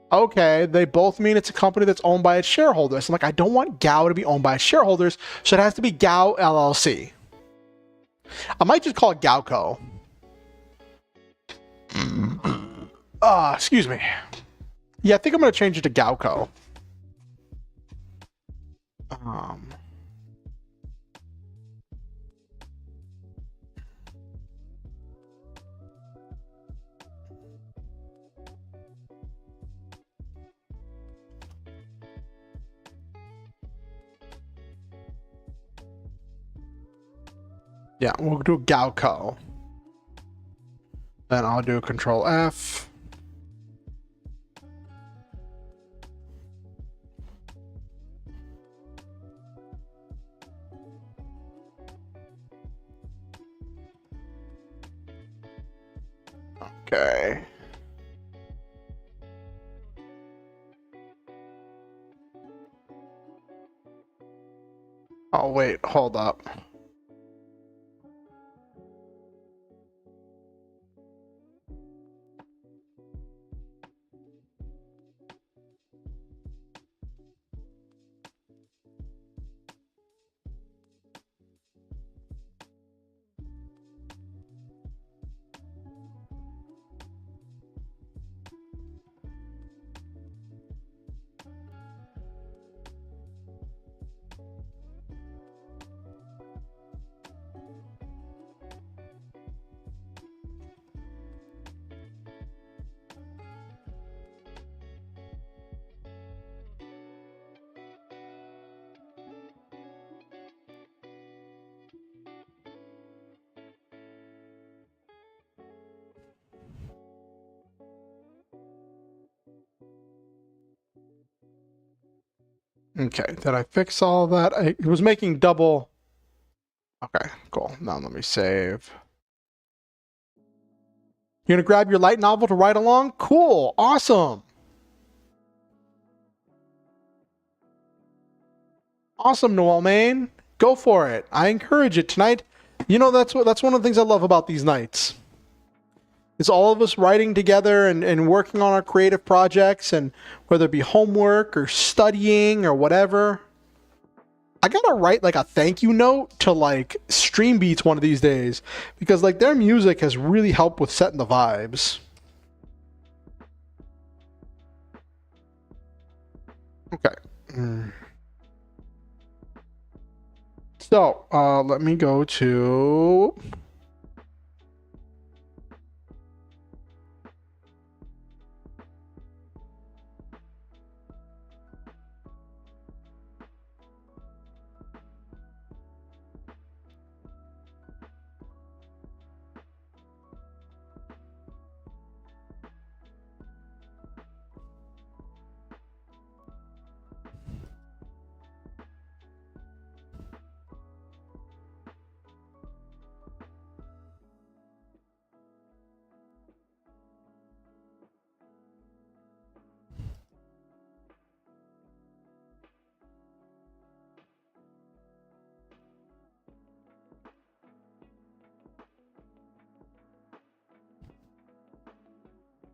Okay, they both mean it's a company that's owned by its shareholders. I'm like, I don't want GAO to be owned by its shareholders, so it has to be GAO LLC. I might just call it GAOCO. Excuse me. Yeah, I think I'm going to change it to GAOCO. Yeah, we'll do GAOCO. Then I'll do Control F. Okay. Oh, wait, hold up. Okay, did I fix all of that? It was making double. Okay, cool. Now let me save. You're gonna grab your light novel to ride along? Cool, awesome. Awesome, Noel Main. Go for it. I encourage it tonight. You know, that's one of the things I love about these nights. It's all of us writing together and working on our creative projects, and whether it be homework or studying or whatever. I gotta write like a thank you note to like Stream Beats one of these days, because like their music has really helped with setting the vibes. Okay. So, let me go to...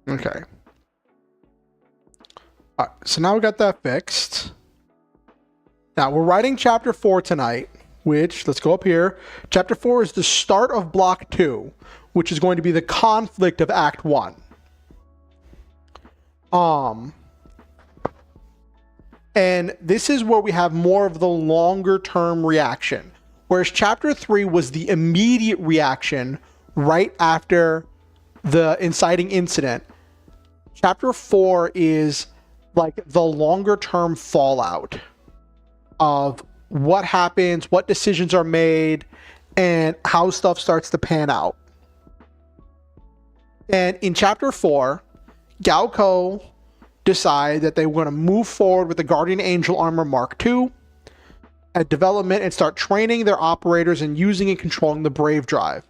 Okay. All right, so now we got that fixed. Now we're writing chapter 4 tonight, which, let's go up here. Chapter 4 is the start of block 2, which is going to be the conflict of Act 1. And this is where we have more of the longer term reaction. Whereas chapter 3 was the immediate reaction right after the inciting incident. Chapter 4 is like the longer term fallout of what happens, what decisions are made, and how stuff starts to pan out. And in chapter 4, Gaoko decide that they want to move forward with the Guardian Angel Armor Mark II at development and start training their operators and using and controlling the Brave Drive.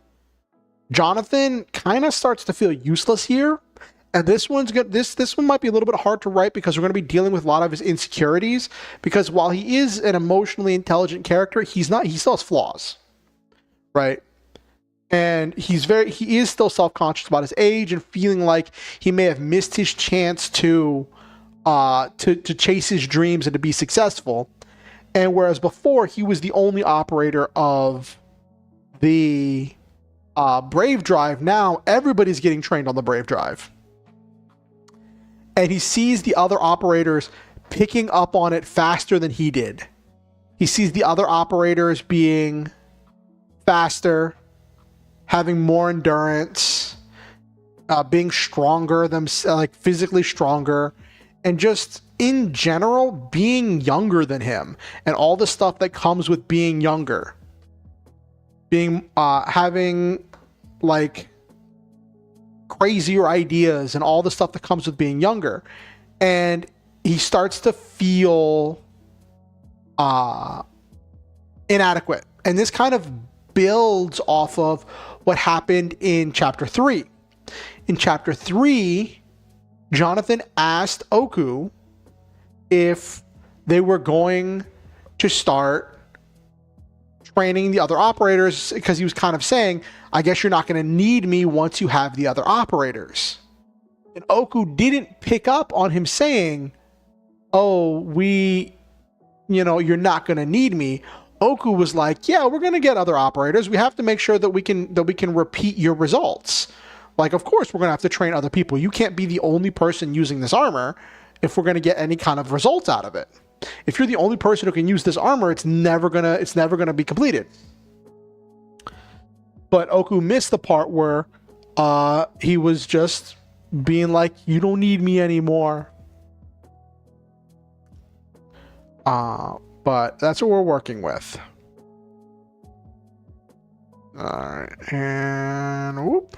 Jonathan kind of starts to feel useless here, and this one's good. This one might be a little bit hard to write because we're going to be dealing with a lot of his insecurities. Because while he is an emotionally intelligent character, he's not. He still has flaws, right? And he is still self-conscious about his age and feeling like he may have missed his chance to chase his dreams and to be successful. And whereas before he was the only operator of the Brave Drive, now everybody's getting trained on the Brave Drive. And he sees the other operators picking up on it faster than he did. He sees the other operators being faster, having more endurance, being stronger, like physically stronger, and just in general being younger than him, and all the stuff that comes with being younger, having like crazier ideas and all the stuff that comes with being younger. And he starts to feel inadequate, and this kind of builds off of what happened in chapter 3. In chapter 3, Jonathan asked Oku if they were going to start training the other operators, because he was kind of saying, I guess you're not going to need me once you have the other operators. And Oku didn't pick up on him saying, oh, you're not going to need me. Oku was like, yeah, we're going to get other operators. We have to make sure that we can repeat your results. Like, of course, we're going to have to train other people. You can't be the only person using this armor if we're going to get any kind of results out of it. If you're the only person who can use this armor, it's never gonna be completed. But Oku missed the part where he was just being like, you don't need me anymore. But that's what we're working with. Alright, and whoop.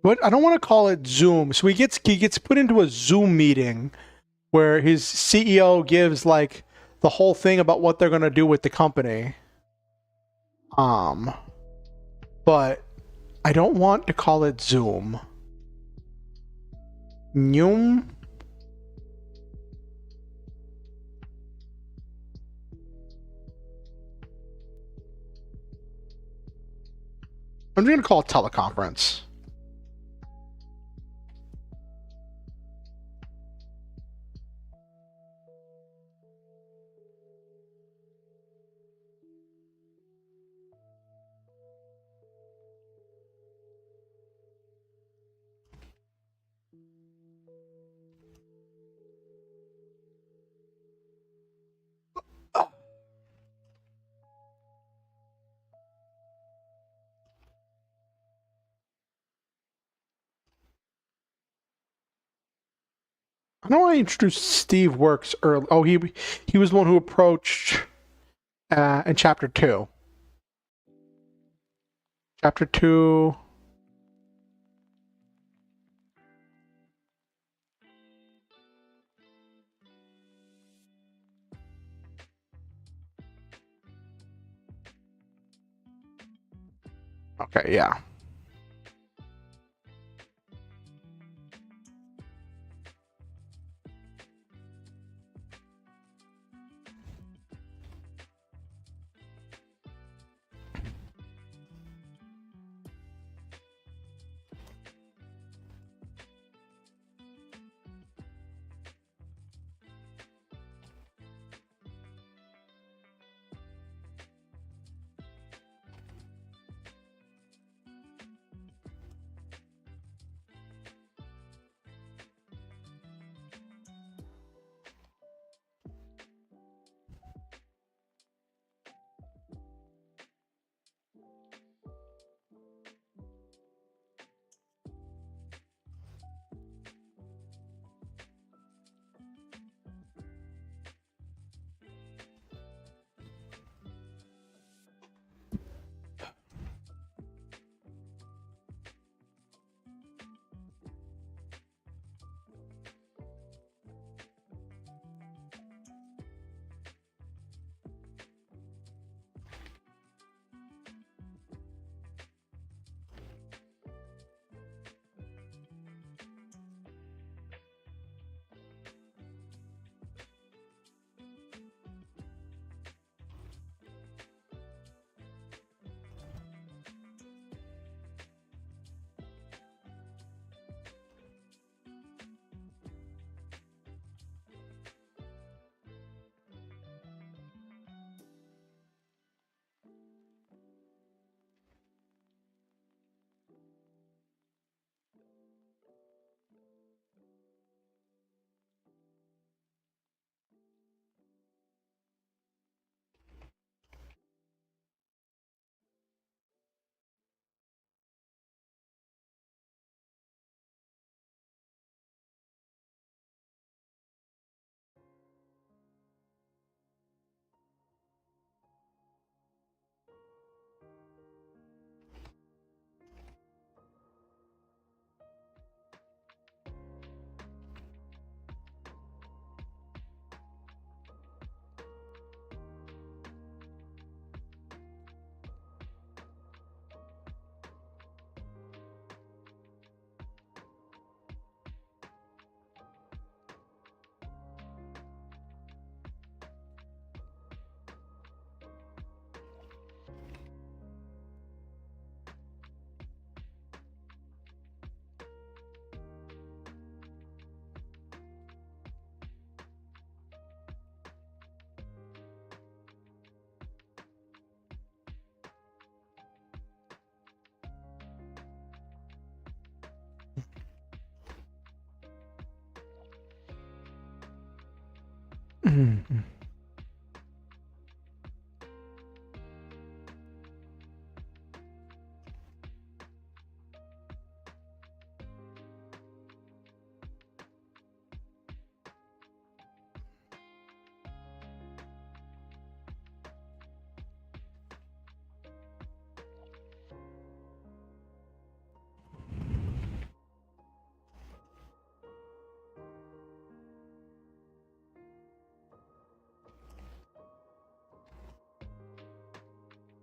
But I don't want to call it Zoom. So he gets put into a Zoom meeting where his CEO gives like the whole thing about what they're gonna do with the company. Um, but I don't want to call it Zoom. Noom. I'm gonna call it teleconference. I know I introduced Steve Works early. Oh, he was the one who approached in chapter 2. Chapter 2. Okay, yeah.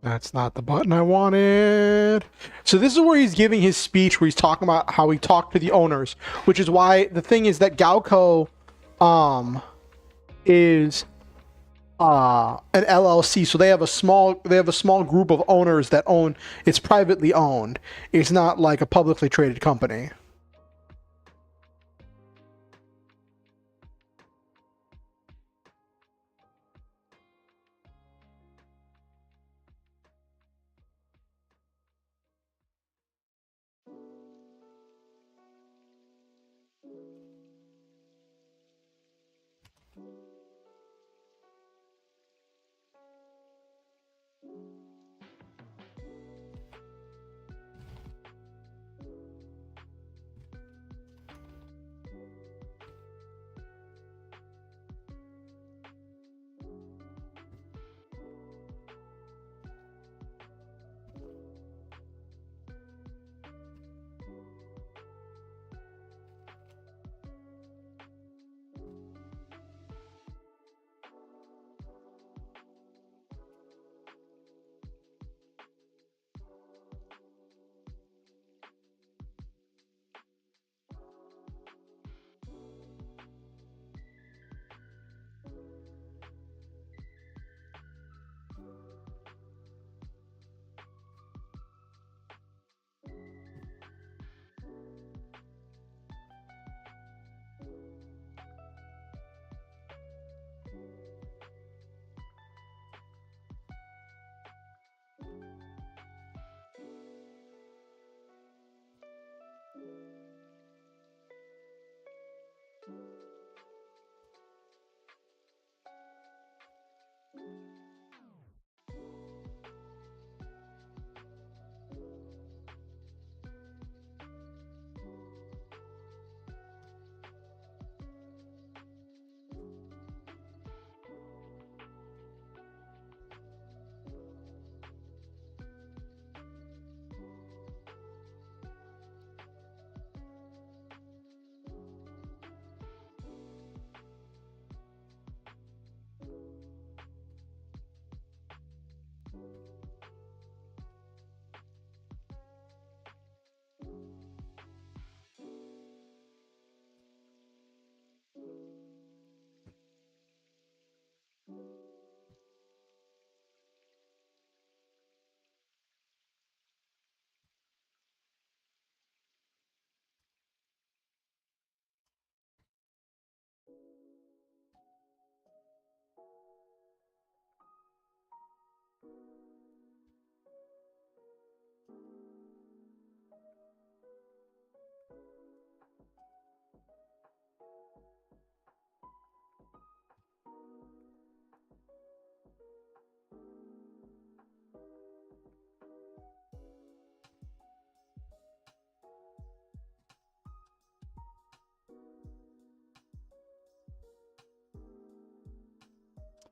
That's not the button I wanted. So this is where he's giving his speech where he's talking about how he talked to the owners, which is why the thing is that Galco is an LLC. So they have a small group of owners that own, it's privately owned. It's not like a publicly traded company.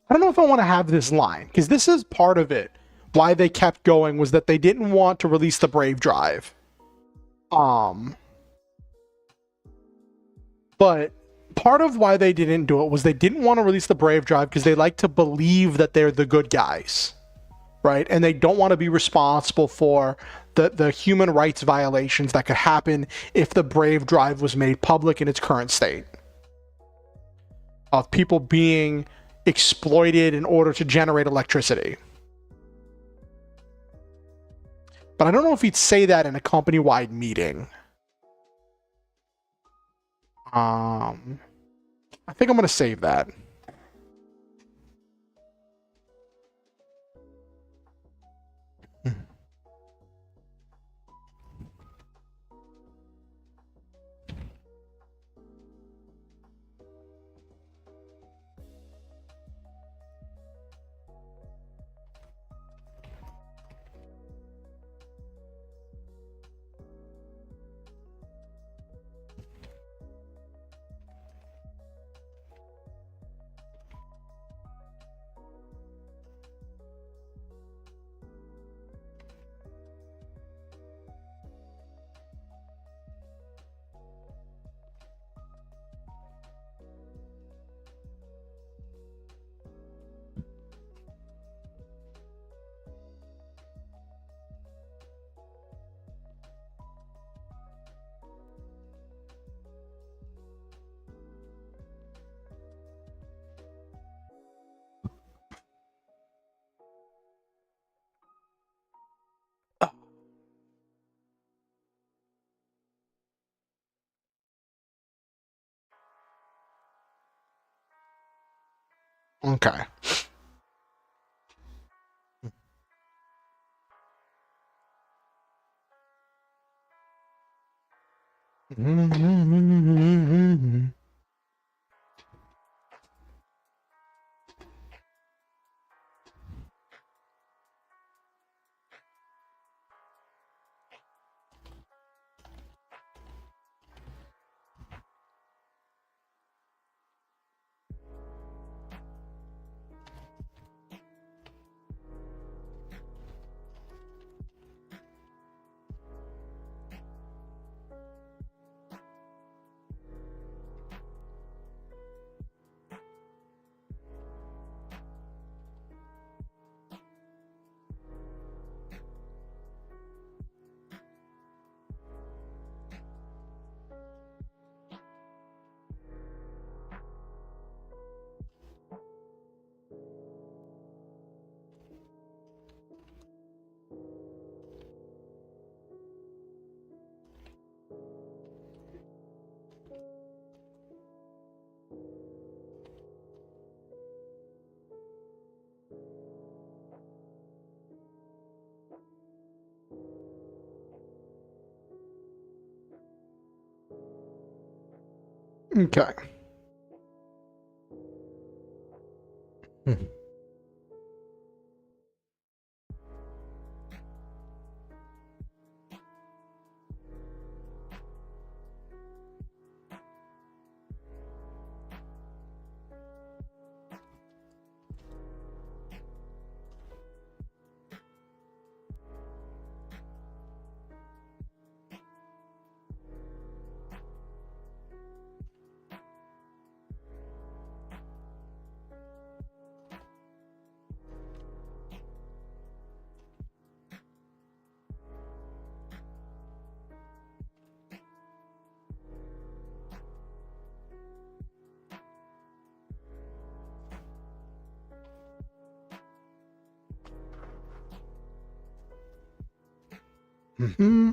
I don't know if I want to have this line, because this is part of it. Why they kept going was that they didn't want to release the Brave drive. But part of why they didn't do it was they didn't want to release the Brave drive because they like to believe that they're the good guys, right? And they don't want to be responsible for the human rights violations that could happen if the Brave drive was made public in its current state. Of people being exploited in order to generate electricity. But I don't know if he'd say that in a company-wide meeting. I think I'm going to save that. Okay. Okay. Mm-hmm.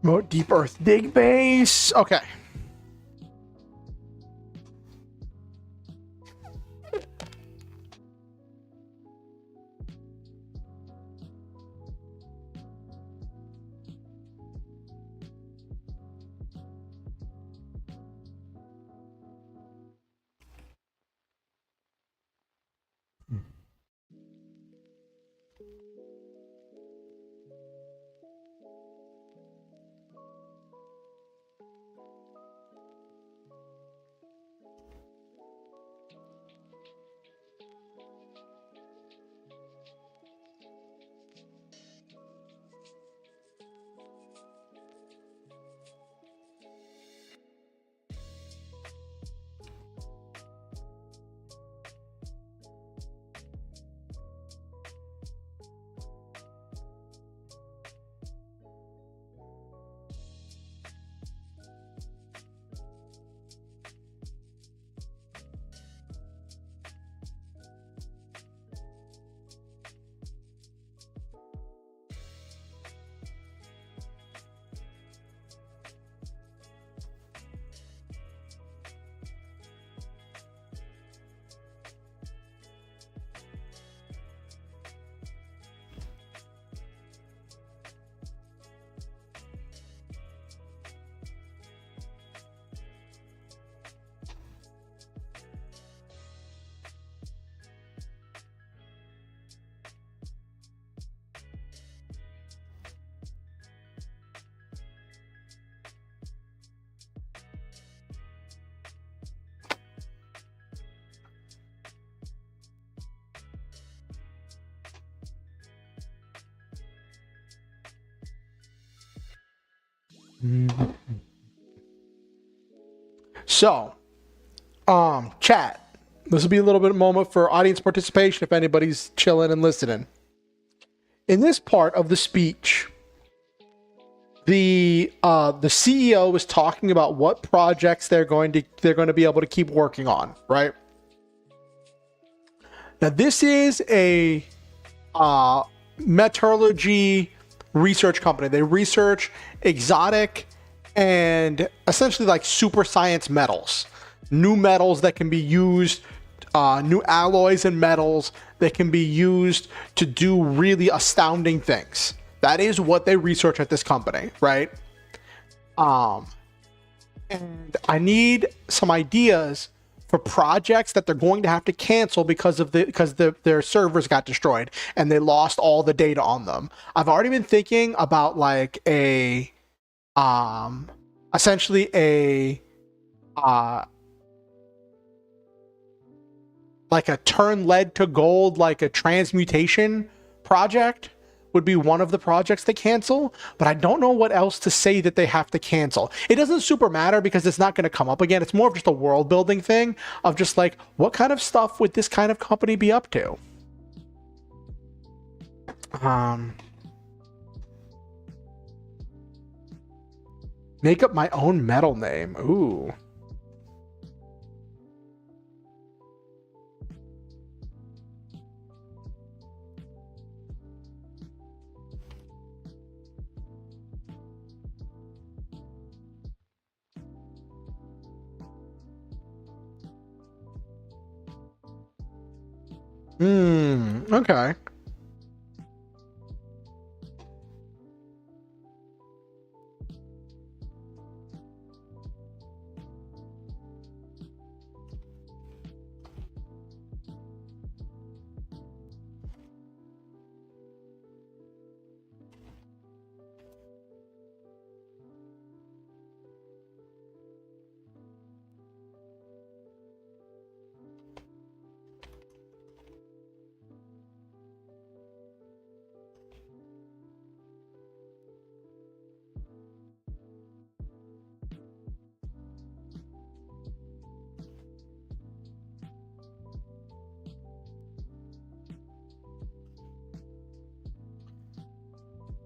Remote deep earth dig base. Okay. So, chat. This will be a little bit of a moment for audience participation if anybody's chilling and listening. In this part of the speech, the CEO was talking about what projects they're going to be able to keep working on, right? Now, this is a metallurgy research company. They research exotic and essentially like super science metals, new metals that can be used, new alloys and metals that can be used to do really astounding things. That is what they research at this company, right? And I need some ideas for projects that they're going to have to cancel because their servers got destroyed and they lost all the data on them. I've already been thinking about like essentially like a turn lead to gold, like a transmutation project would be one of the projects they cancel, but I don't know what else to say that they have to cancel. It doesn't super matter because it's not going to come up again. It's more of just a world building thing of just like, what kind of stuff would this kind of company be up to? Make up my own metal name. Ooh. Okay.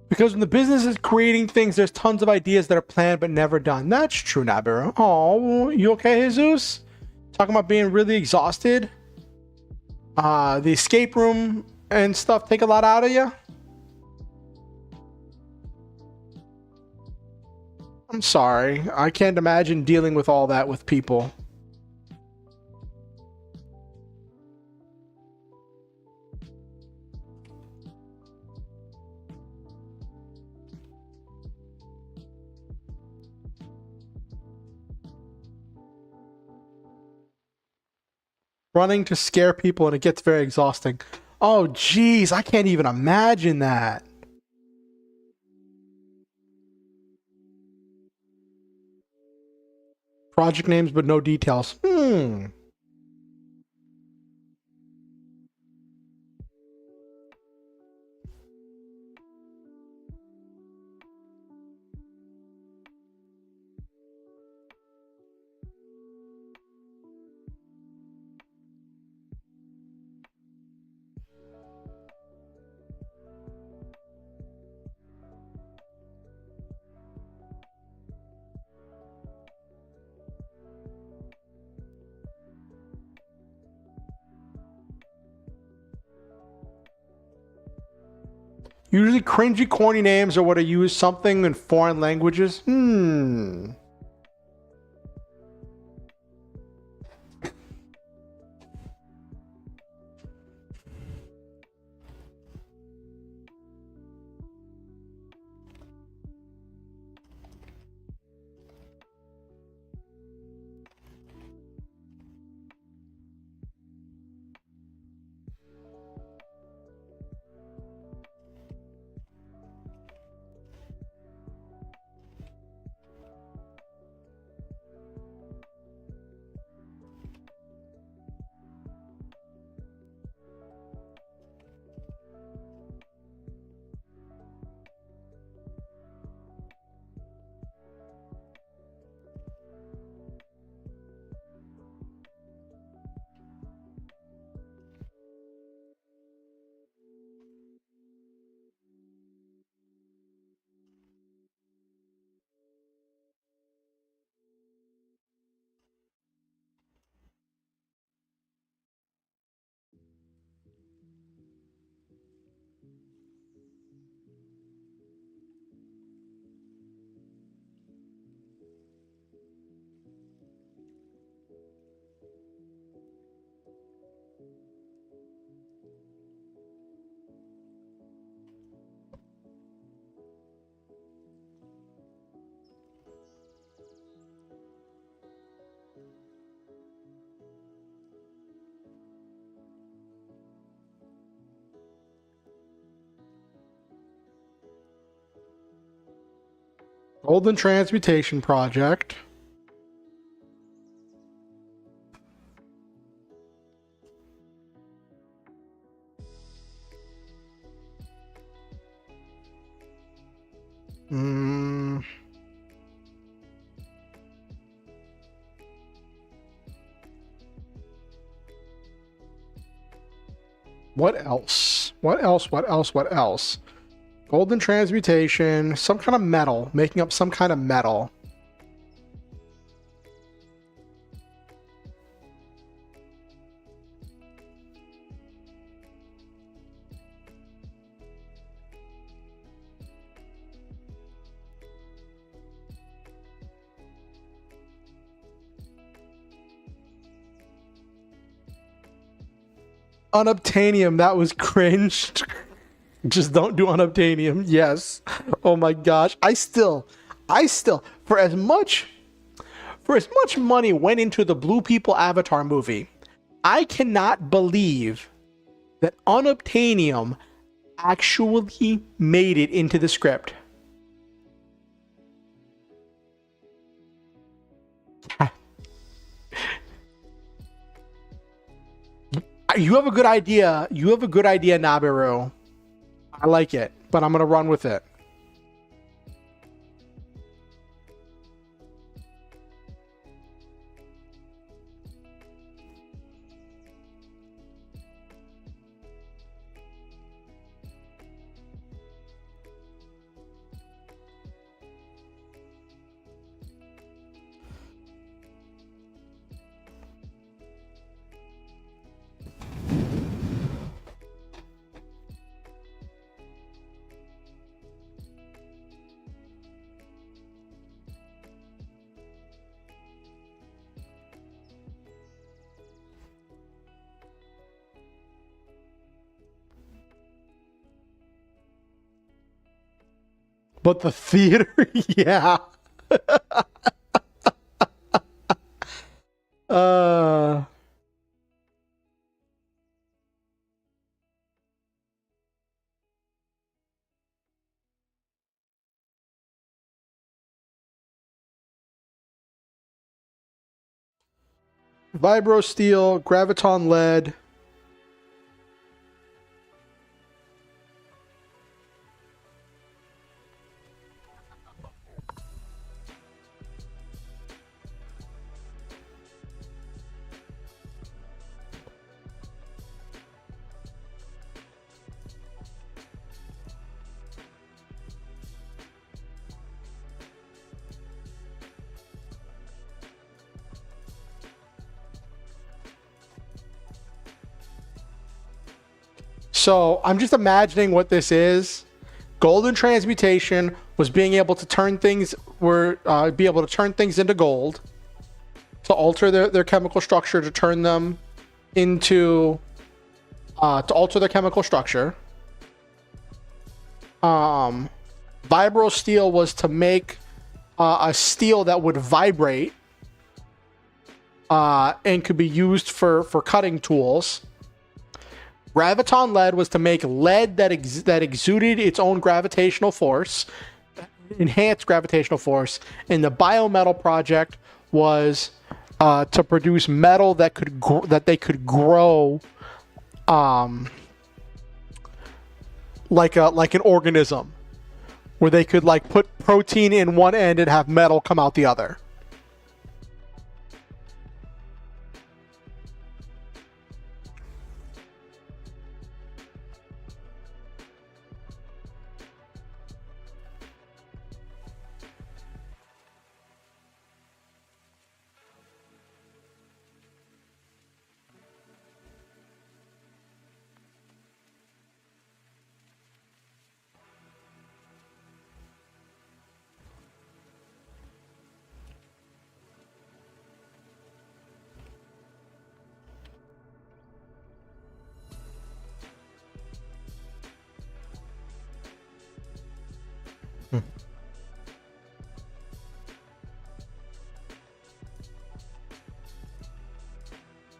Because when the business is creating things, there's tons of ideas that are planned but never done. That's true, Nabiru. Oh, you okay, Jesus? Talking about being really exhausted? The escape room and stuff take a lot out of you? I'm sorry. I can't imagine dealing with all that with people. Running to scare people and it gets very exhausting. Oh, geez, I can't even imagine that. Project names, but no details. Usually cringy, corny names are what I use something in foreign languages. Golden Transmutation Project. What else? What else? What else? What else? Golden Transmutation, some kind of metal, making up some kind of metal. Unobtainium, that was cringed. Just don't do unobtainium. Yes. Oh my gosh. I still, for as much money went into the Blue People Avatar movie, I cannot believe that unobtainium actually made it into the script. You have a good idea. You have a good idea, Nabiru. I like it, but I'm going to run with it. But the theater, yeah. uh Vibro steel, graviton lead. So I'm just imagining what this is. Golden transmutation was being able to turn things be able to turn things into gold, to alter their chemical structure, to turn them into to alter their chemical structure. Vibro steel was to make a steel that would vibrate and could be used for cutting tools. Graviton lead was to make lead that exuded its own gravitational force, enhanced gravitational force. And the biometal project was to produce metal that they could grow, like an organism, where they could like put protein in one end and have metal come out the other.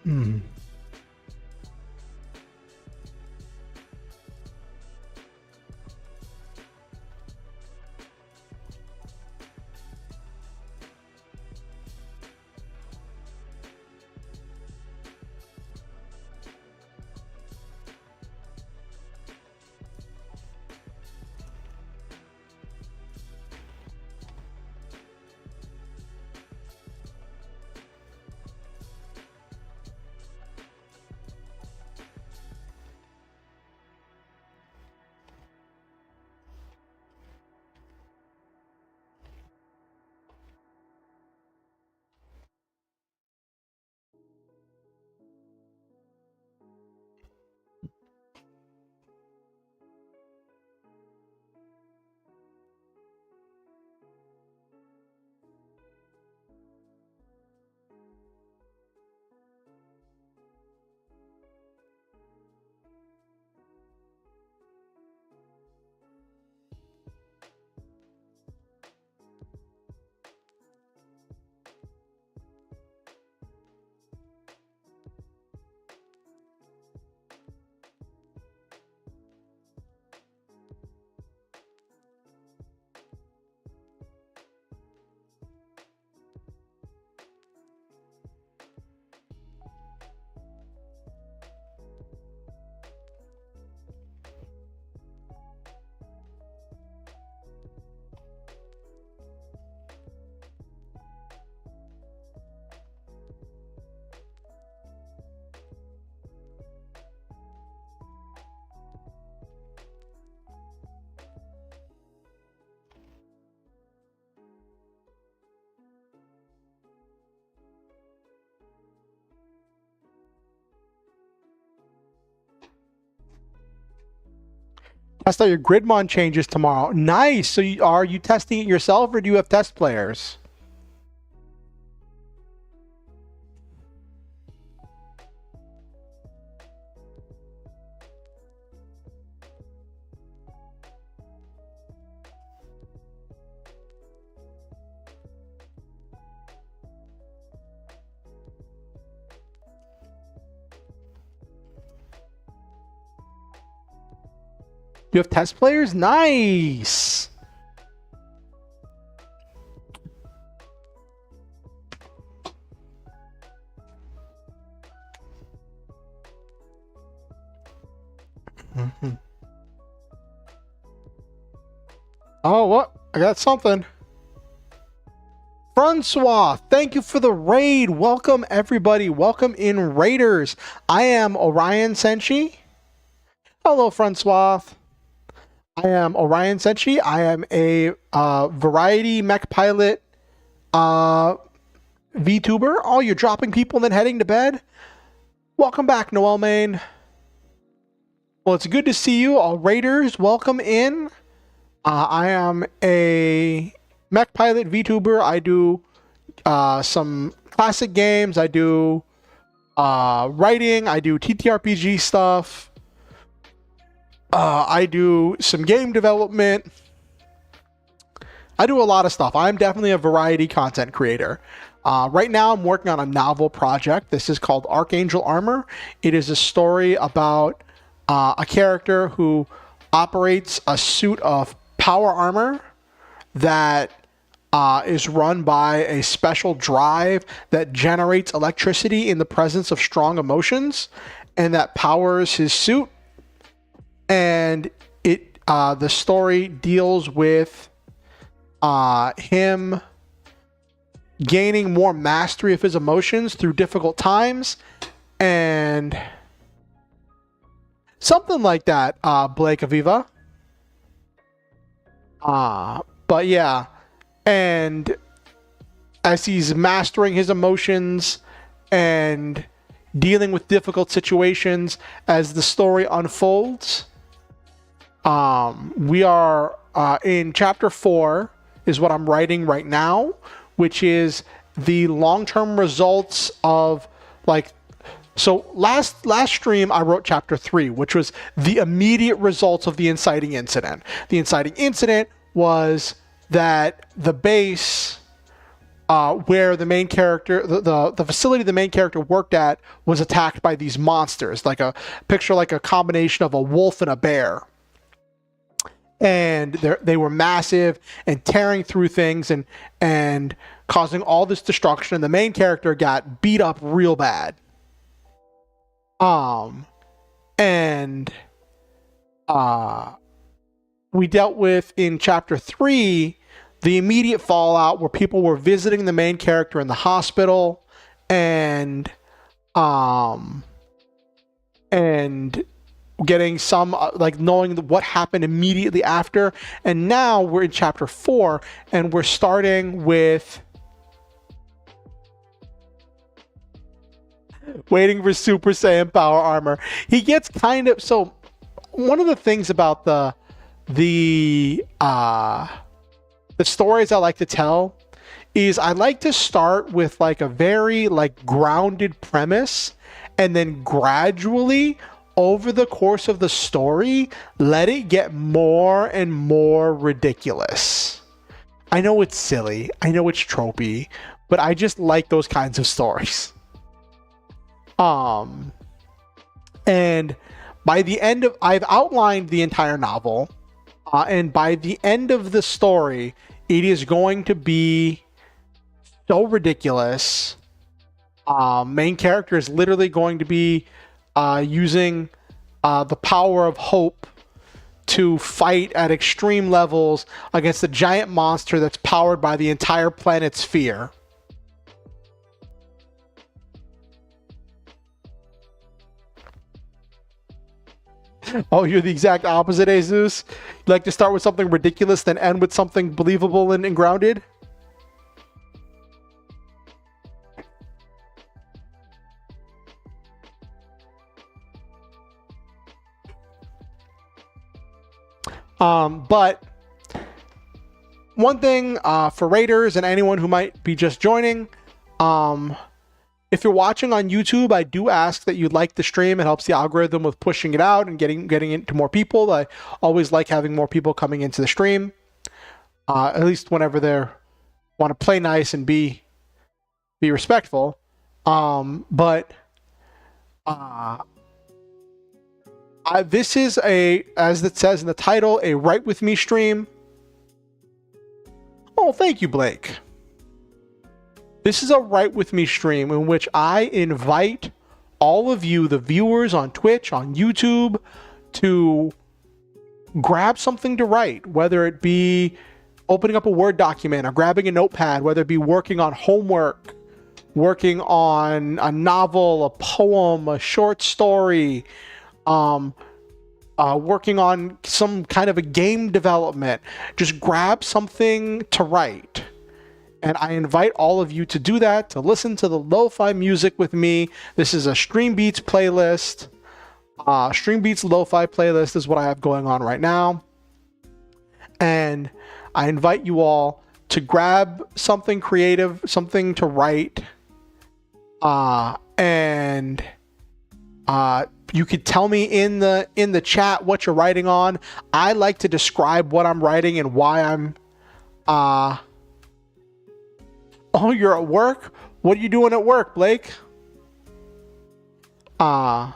Hmm. Test out your Gridmon changes tomorrow. Nice. So are you testing it yourself, or do you have test players? You have test players? Nice! Oh, what? I got something. Francois, thank you for the raid. Welcome, everybody. Welcome in, Raiders. I am Oriansenshi. Hello, Francois. I am Oriansenshi. I am a variety mech pilot vtuber. Oh, you're dropping people and then heading to bed? Welcome back, Noel Main. Well, it's good to see you, all Raiders. Welcome in. I am a mech pilot VTuber. I do some classic games. I do writing. I do TTRPG stuff. I do some game development. I do a lot of stuff. I'm definitely a variety content creator. Right now, I'm working on a novel project. This is called Archangel Armor. It is a story about a character who operates a suit of power armor that is run by a special drive that generates electricity in the presence of strong emotions, and that powers his suit. And it the story deals with him gaining more mastery of his emotions through difficult times, and something like that, Blake Aviva. But yeah, and as he's mastering his emotions and dealing with difficult situations as the story unfolds, we are in chapter 4 is what I'm writing right now, which is the long-term results of, like, so last stream I wrote chapter 3, which was the immediate results of the inciting incident. The inciting incident was that the base where the main character, the facility the main character worked at, was attacked by these monsters, like a combination of a wolf and a bear. And they were massive and tearing through things and causing all this destruction. And the main character got beat up real bad. We dealt with in chapter 3 the immediate fallout where people were visiting the main character in the hospital and getting some like knowing what happened immediately after. And now we're in chapter 4 and we're starting with waiting for Super Saiyan power armor. He gets kind of, so one of the things about the stories I like to tell is I like to start with like a very like grounded premise, and then gradually over the course of the story let it get more and more ridiculous. I know it's silly, I know it's tropey, but I just like those kinds of stories. And by the end of, I've outlined the entire novel, and by the end of the story, it is going to be so ridiculous. Main character is literally going to be using the power of hope to fight at extreme levels against a giant monster that's powered by the entire planet's fear. Oh, you're the exact opposite, Jesus. You like to start with something ridiculous, then end with something believable and grounded? But one thing for Raiders and anyone who might be just joining, if you're watching on YouTube, I do ask that you like the stream. It helps the algorithm with pushing it out and getting it to more people. I always like having more people coming into the stream, at least whenever they want to play nice and be respectful. But This is as it says in the title, a Write With Me stream. Oh, thank you, Blake. This is a Write With Me stream in which I invite all of you, the viewers on Twitch, on YouTube, to grab something to write, whether it be opening up a Word document or grabbing a notepad, whether it be working on homework, working on a novel, a poem, a short story, working on some kind of a game development. Just grab something to write. And I invite all of you to do that, to listen to the lo-fi music with me. This is a Stream Beats playlist. Stream Beats lo-fi playlist is what I have going on right now. And I invite you all to grab something creative, something to write. And you could tell me in the chat what you're writing on. I like to describe what I'm writing and why I'm oh, you're at work? What are you doing at work, Blake? I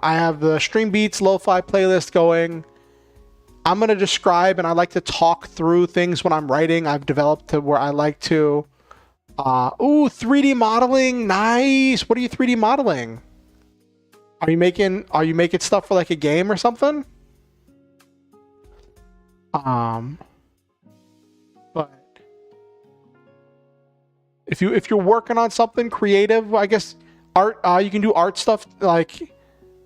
have the Stream Beats lo-fi playlist going. I'm going to describe, and I like to talk through things when I'm writing. I've developed to where I like to, 3D modeling. Nice. What are you 3D modeling? Are you making stuff for like a game or something? But if you're working on something creative, I guess art, you can do art stuff, like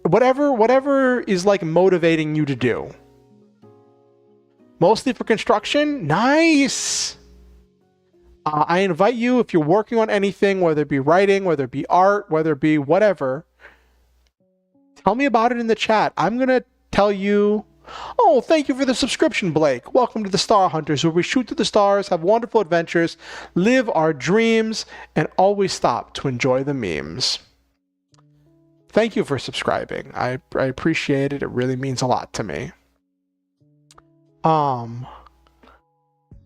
whatever is like motivating you to do. Mostly for construction. Nice. I invite you, if you're working on anything, whether it be writing, whether it be art, whether it be whatever, tell me about it in the chat. I'm going to tell you. Oh, thank you for the subscription, Blake. Welcome to the Star Hunters, where we shoot to the stars, have wonderful adventures, live our dreams, and always stop to enjoy the memes. Thank you for subscribing. I appreciate it. It really means a lot to me.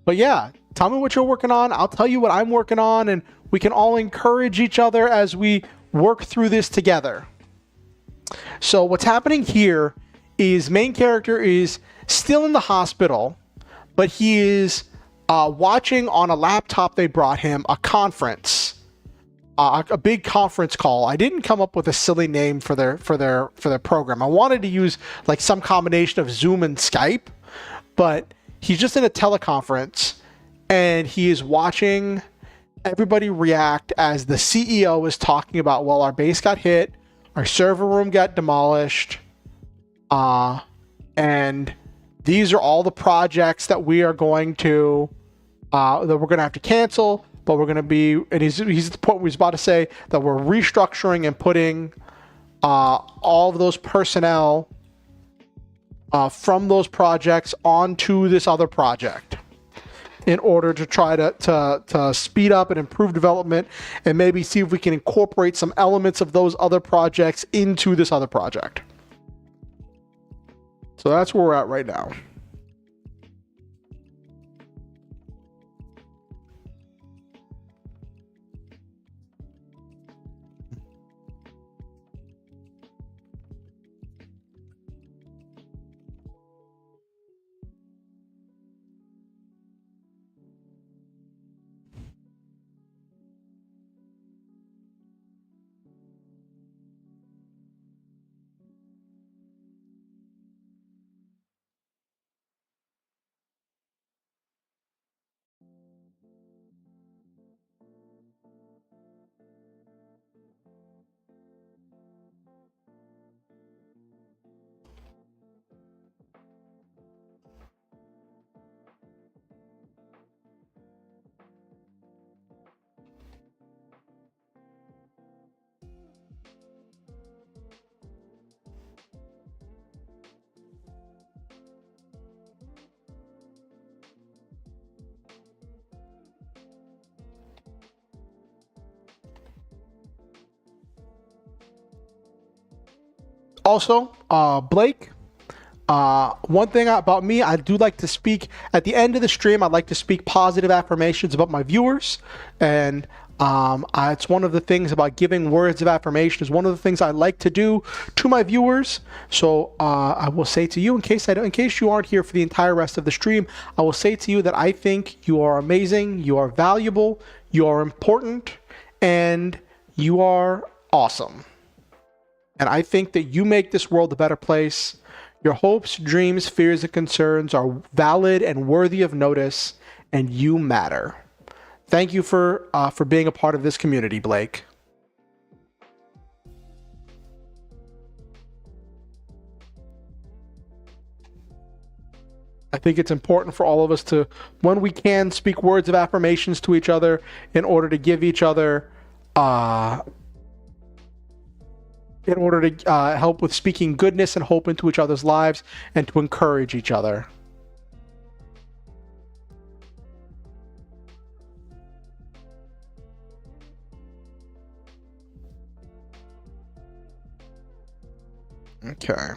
But yeah, tell me what you're working on. I'll tell you what I'm working on, and we can all encourage each other as we work through this together. So what's happening here is main character is still in the hospital, but he is watching on a laptop they brought him a conference, a big conference call. I didn't come up with a silly name for their program. I wanted to use like some combination of Zoom and Skype, but he's just in a teleconference and he is watching everybody react as the CEO is talking about, well, our base got hit, our server room got demolished, and these are all the projects that we are going to that we're going to have to cancel, but we're going to be, and he's at the point where he's about to say that we're restructuring and putting all of those personnel from those projects onto this other project in order to try to speed up and improve development and maybe see if we can incorporate some elements of those other projects into this other project. So that's where we're at right now. Also, Blake, One thing about me, I do like to speak at the end of the stream. I'd like to speak positive affirmations about my viewers, and it's one of the things about giving words of affirmation is one of the things I like to do to my viewers. So I will say to you, in case you aren't here for the entire rest of the stream, I will say to you that I think you are amazing, you are valuable, you are important, and you are awesome. And I think that you make this world a better place. Your hopes, dreams, fears, and concerns are valid and worthy of notice, and you matter. Thank you for being a part of this community, Blake. I think it's important for all of us to, when we can, speak words of affirmations to each other in order to give each other, in order to help with speaking goodness and hope into each other's lives and to encourage each other. Okay.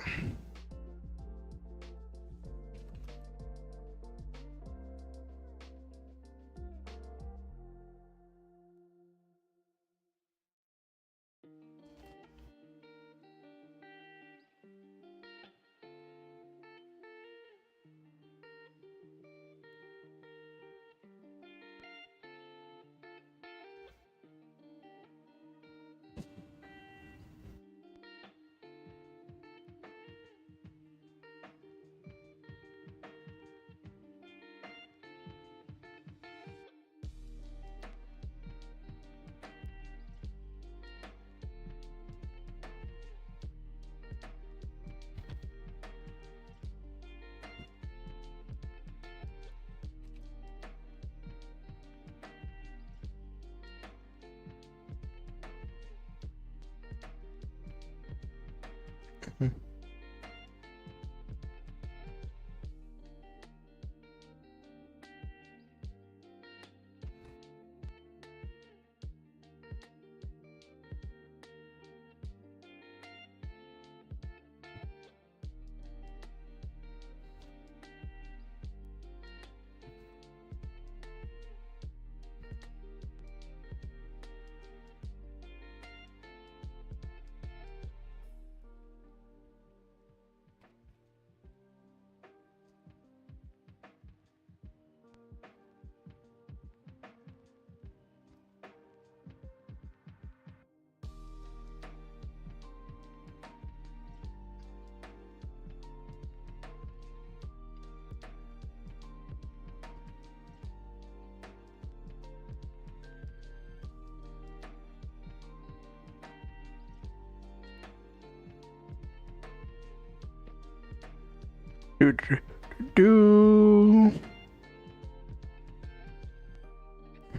Do.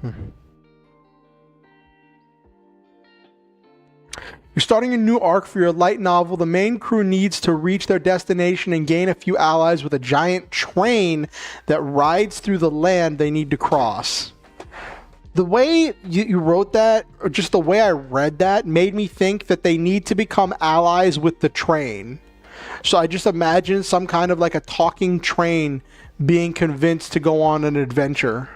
You're starting a new arc for your light novel. The main crew needs to reach their destination and gain a few allies with a giant train that rides through the land they need to cross. The way you wrote that, or just the way I read that, made me think that they need to become allies with the train. So I just imagine some kind of like a talking train being convinced to go on an adventure.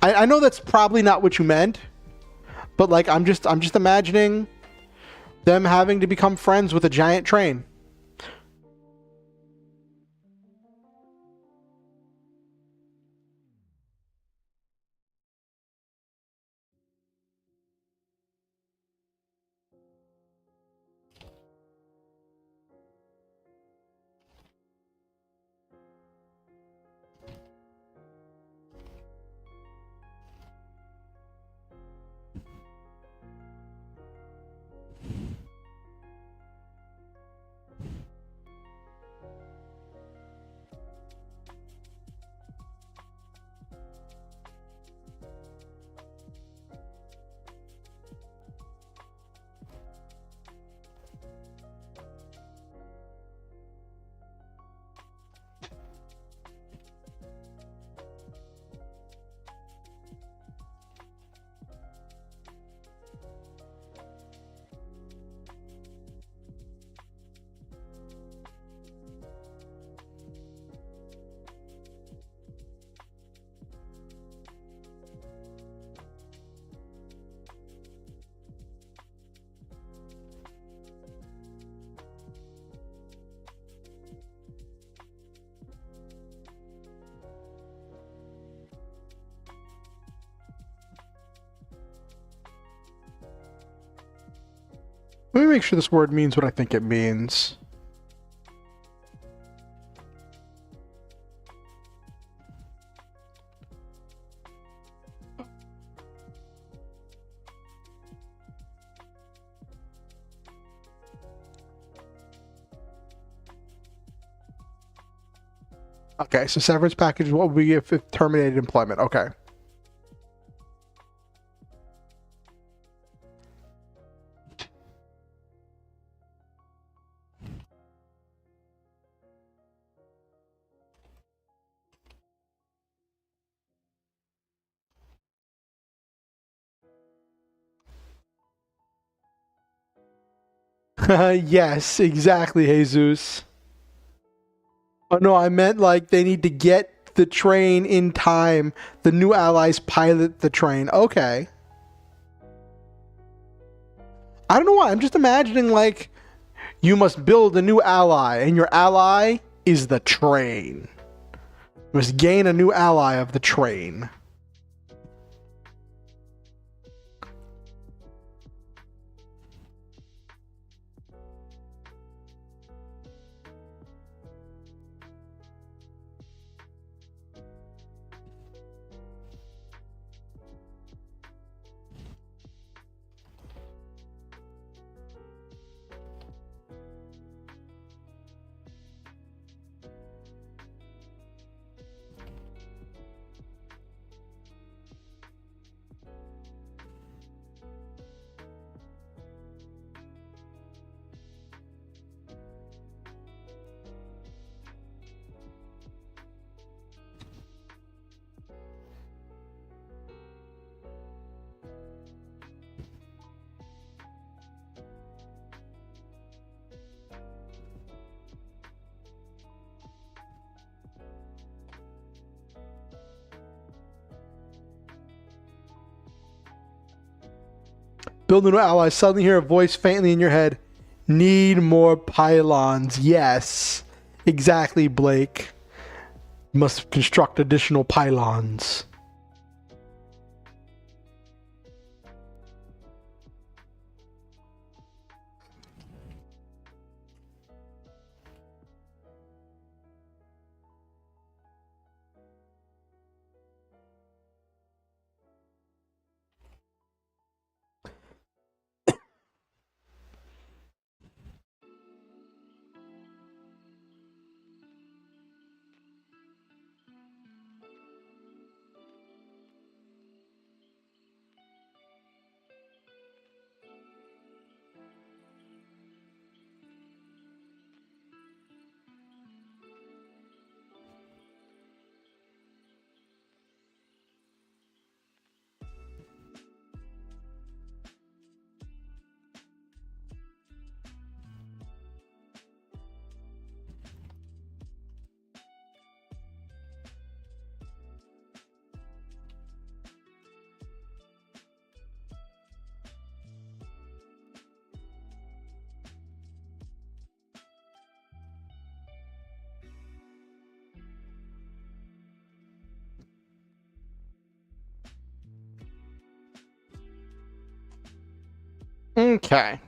I know that's probably not what you meant, but like I'm just imagining them having to become friends with a giant train. Let me make sure this word means what I think it means. Okay, so severance package, what would we get if terminated employment? Okay. Yes, exactly, Jesus. Oh no, I meant like they need to get the train in time. The new allies pilot the train. Okay. I don't know why. I'm just imagining like you must build a new ally, and your ally is the train. You must gain a new ally of the train. Build a new ally. Suddenly hear a voice faintly in your head. Need more pylons. Yes. Exactly, Blake. Must construct additional pylons. Okay.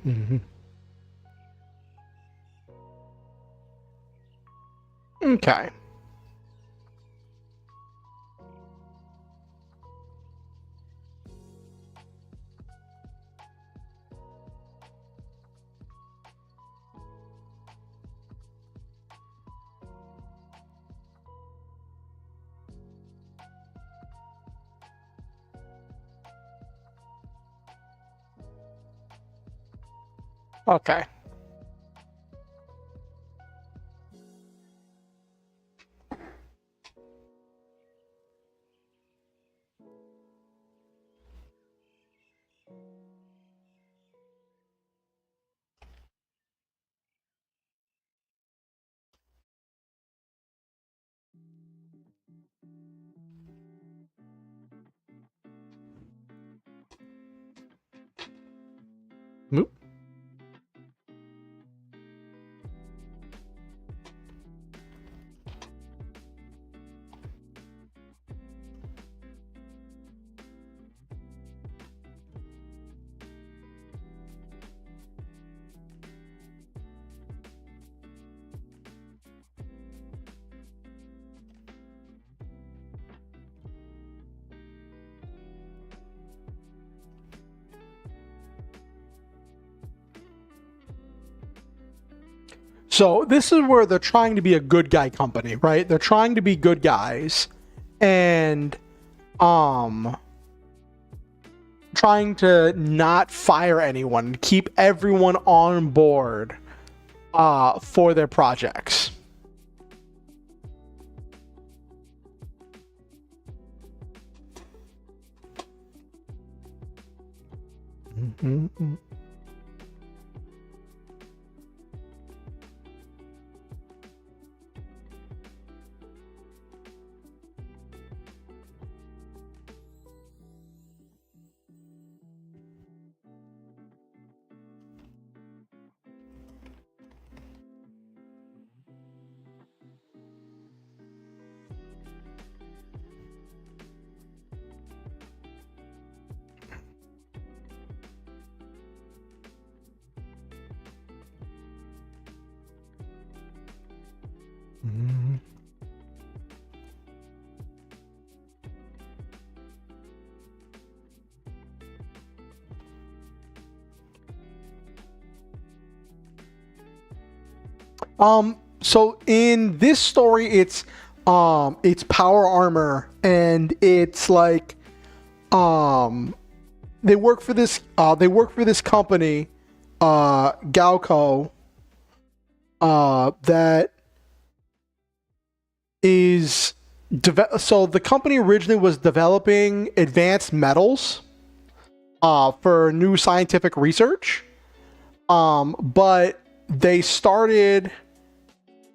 Mm-hmm. Okay. Okay. Moop. So this is where they're trying to be a good guy company, right? They're trying to be good guys and trying to not fire anyone, keep everyone on board for their projects. Mm-hmm. Mm-hmm. So in this story, it's power armor, and it's like, they work for this company, Galco, that is, so the company originally was developing advanced metals, for new scientific research, but they started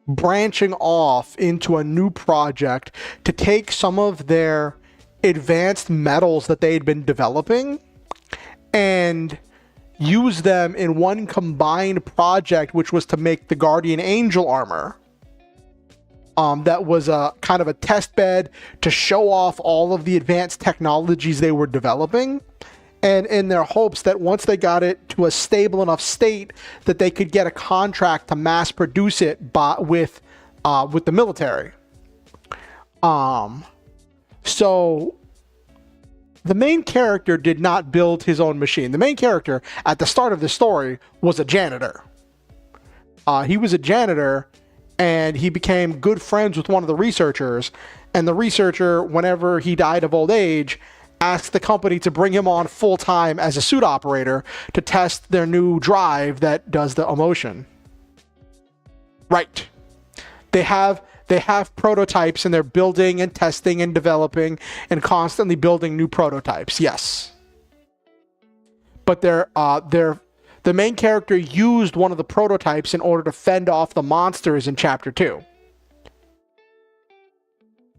branching off into a new project to take some of their advanced metals that they had been developing and use them in one combined project, which was to make the Guardian Angel armor. That was a kind of a test bed to show off all of the advanced technologies they were developing, and in their hopes that once they got it to a stable enough state that they could get a contract to mass produce it with the military. So the main character did not build his own machine. The main character at the start of the story was a janitor. He was a janitor, and he became good friends with one of the researchers. And the researcher, whenever he died of old age, asked the company to bring him on full-time as a suit operator to test their new drive that does the emotion. Right. They have prototypes, and they're building and testing and developing and constantly building new prototypes. Yes. But the main character used one of the prototypes in order to fend off the monsters in Chapter 2.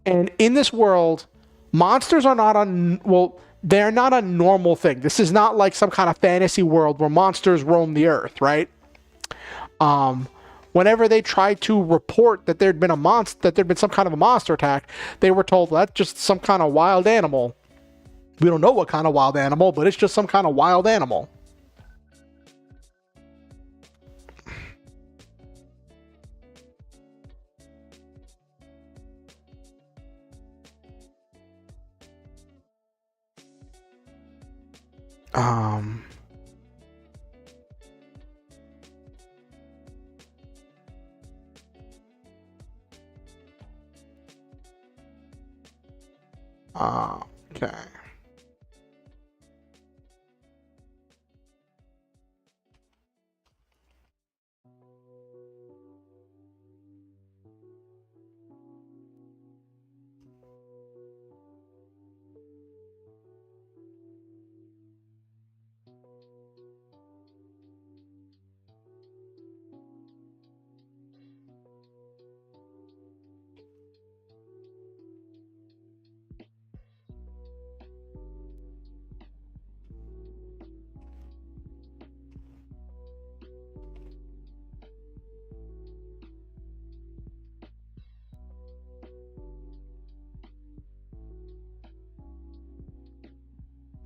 And in this world, monsters are not they're not a normal thing. This is not like some kind of fantasy world where monsters roam the earth, right? Whenever they tried to report that there'd been some kind of a monster attack, they were told, well, that's just some kind of wild animal. We don't know what kind of wild animal, but it's just some kind of wild animal. Okay.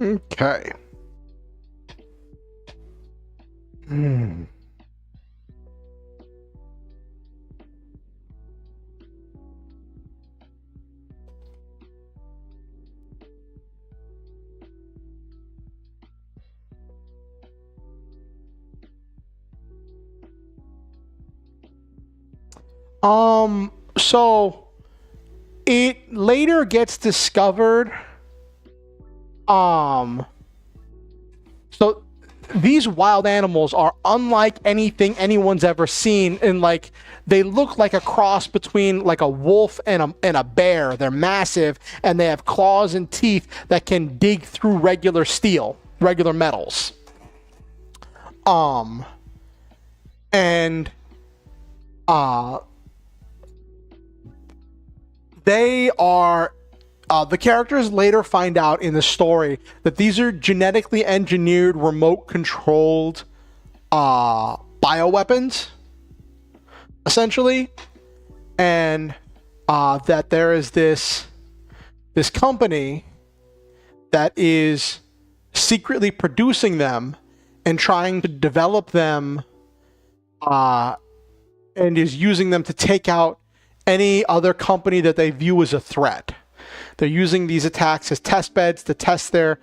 Okay. So it later gets discovered. So these wild animals are unlike anything anyone's ever seen, and like they look like a cross between like a wolf and a bear. They're massive, and they have claws and teeth that can dig through regular steel, regular metals. They are, the characters later find out in the story that these are genetically engineered, remote-controlled bioweapons, essentially, and that there is this company that is secretly producing them and trying to develop them, and is using them to take out any other company that they view as a threat. They're using these attacks as test beds to test their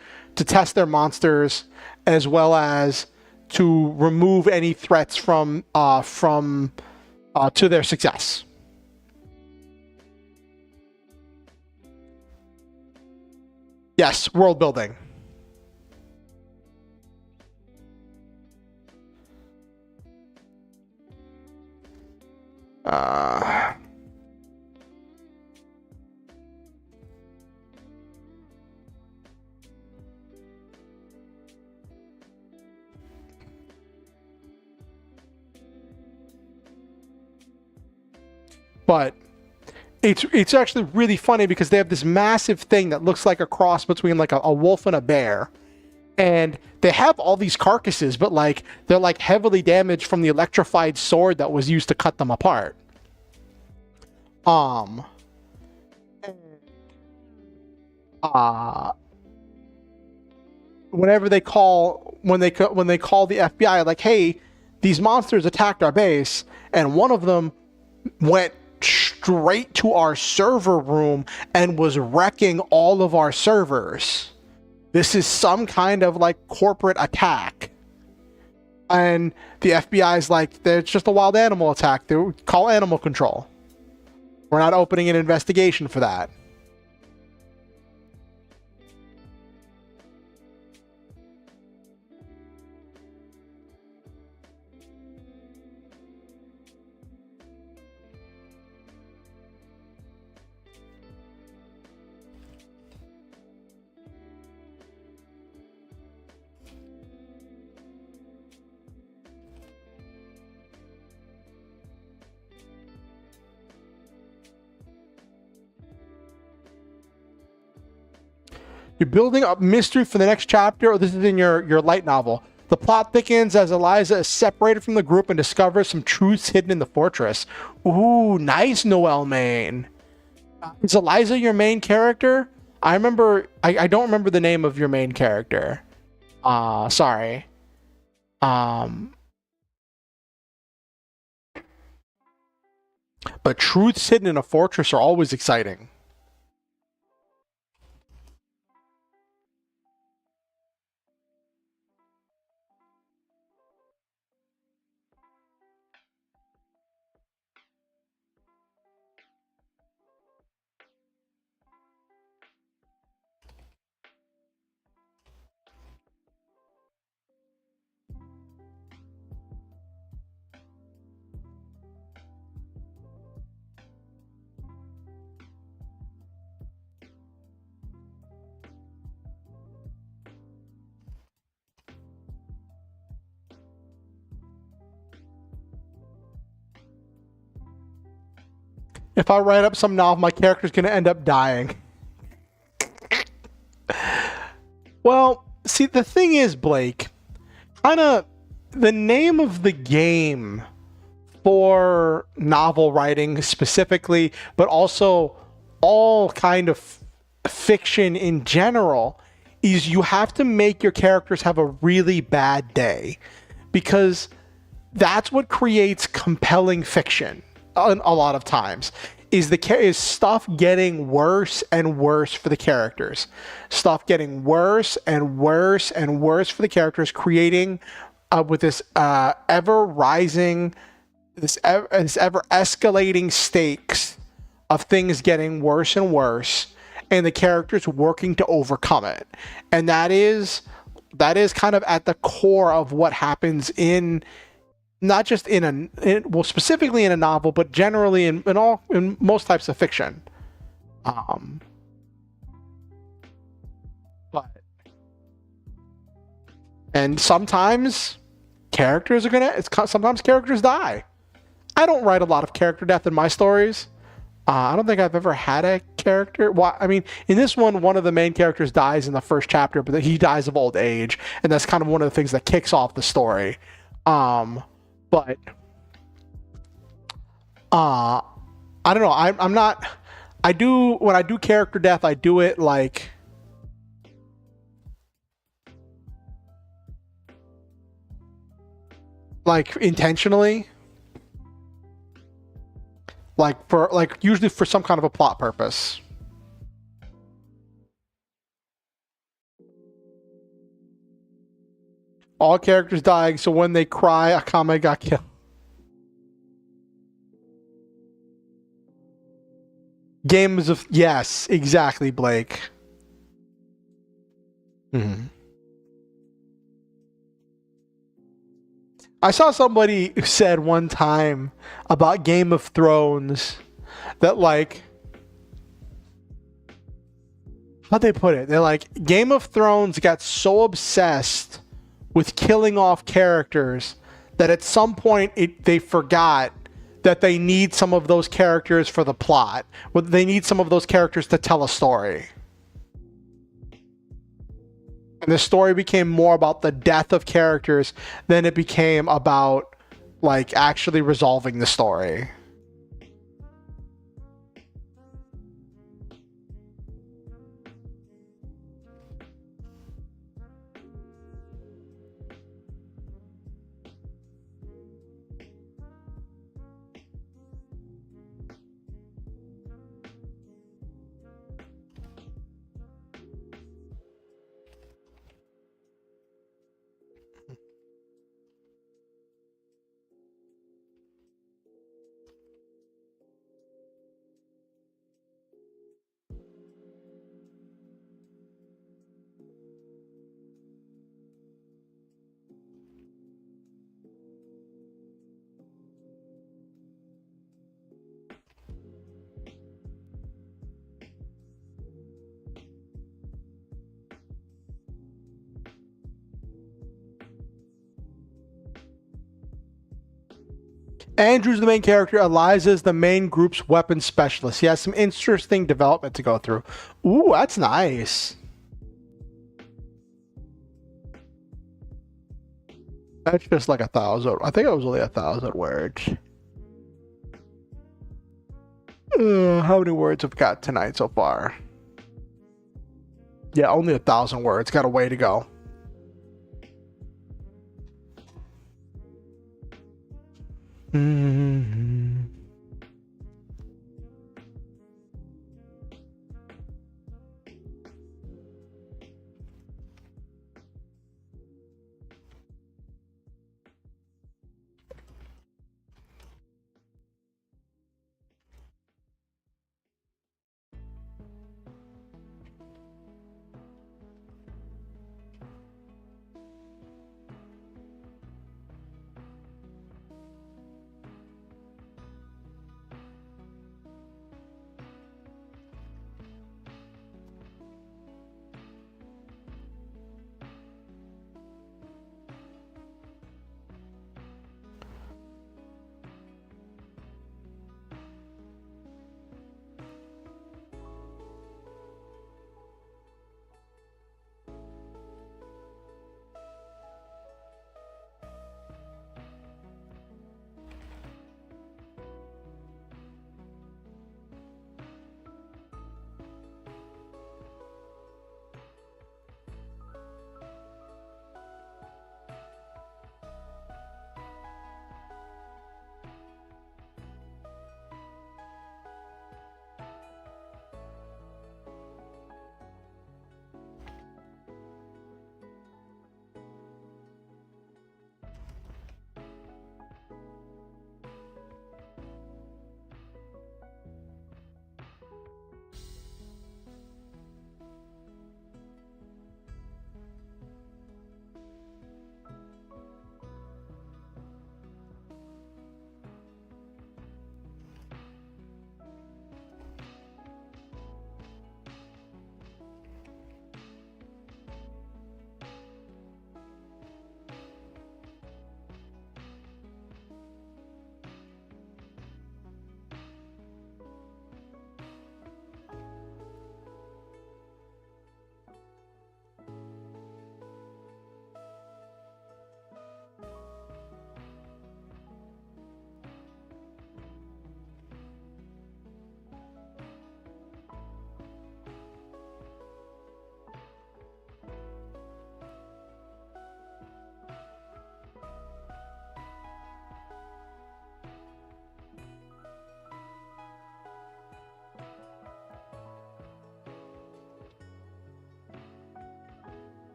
monsters, as well as to remove any threats from to their success. Yes, world building. But it's actually really funny because they have this massive thing that looks like a cross between like a wolf and a bear. And they have all these carcasses, but like they're like heavily damaged from the electrified sword that was used to cut them apart. Whenever they call the FBI, like, hey, these monsters attacked our base, and one of them went straight to our server room and was wrecking all of our servers. this is some kind of like corporate attack. And the FBI's like, it's just a wild animal attack. They call animal control. We're not opening an investigation for that. You're building up mystery for the next chapter, or this is in your light novel. The plot thickens as Eliza is separated from the group and discovers some truths hidden in the fortress. Ooh, nice, Noel Main. Is Eliza your main character? I don't remember the name of your main character. Sorry. But truths hidden in a fortress are always exciting. If I write up some novel, my character's going to end up dying. Well, see, the thing is, Blake, kind of the name of the game for novel writing specifically, but also all kind of fiction in general, is you have to make your characters have a really bad day, because that's what creates compelling fiction. A lot of times is stuff getting worse and worse for the characters, stuff getting worse and worse and worse for the characters, creating with this ever rising, this ever escalating stakes of things getting worse and worse, and the characters working to overcome it. And that is kind of at the core of what happens in, not just specifically in a novel, but generally in most types of fiction. And sometimes sometimes characters die. I don't write a lot of character death in my stories. I don't think I've ever had a character. Well, I mean, in this one of the main characters dies in the first chapter, but he dies of old age, and that's kind of one of the things that kicks off the story. But I don't know. I'm not. When I do character death, I do it like intentionally, usually for some kind of a plot purpose. All characters dying, so when they cry, Akame got killed. Games of... Yes, exactly, Blake. Mm-hmm. I saw somebody said one time about Game of Thrones that, like... How'd they put it? They're like, Game of Thrones got so obsessed with killing off characters that at some point they forgot that they need some of those characters for the plot. They need some of those characters to tell a story. And the story became more about the death of characters than it became about like actually resolving the story. Andrew's the main character. Eliza's the main group's weapons specialist. He has some interesting development to go through. Ooh, that's nice. That's just like 1,000. I think it was only 1,000 words. How many words have we got tonight so far? Yeah, only 1,000 words. Got a way to go. Mm-hmm.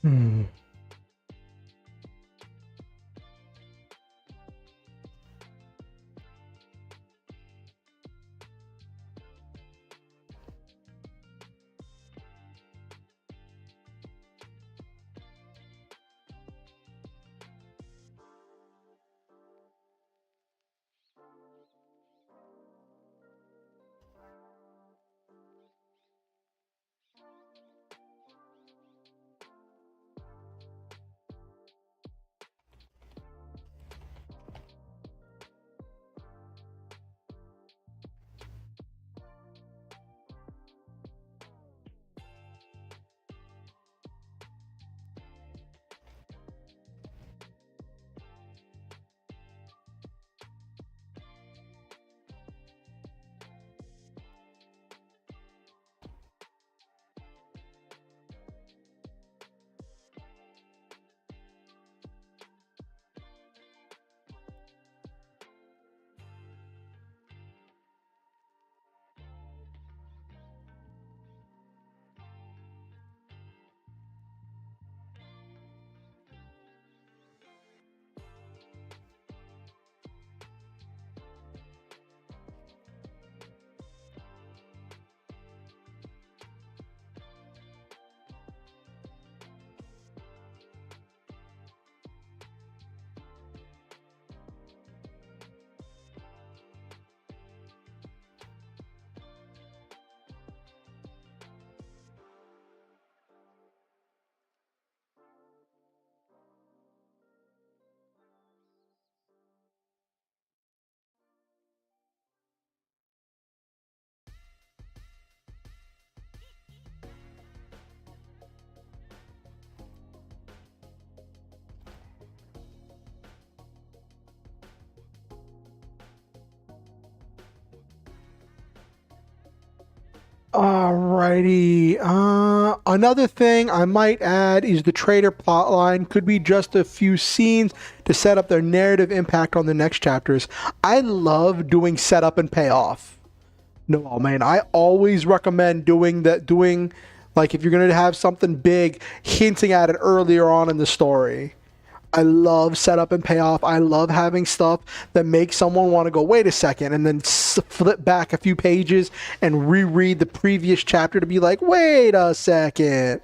Hmm. Alrighty. Another thing I might add is the traitor plotline could be just a few scenes to set up their narrative impact on the next chapters. I love doing setup and payoff. No, man, I always recommend doing that. Doing like if you're gonna have something big, hinting at it earlier on in the story. I love setup and payoff. I love having stuff that makes someone want to go, wait a second, and then flip back a few pages and reread the previous chapter to be like, wait a second.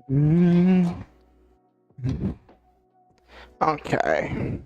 Mm. Okay.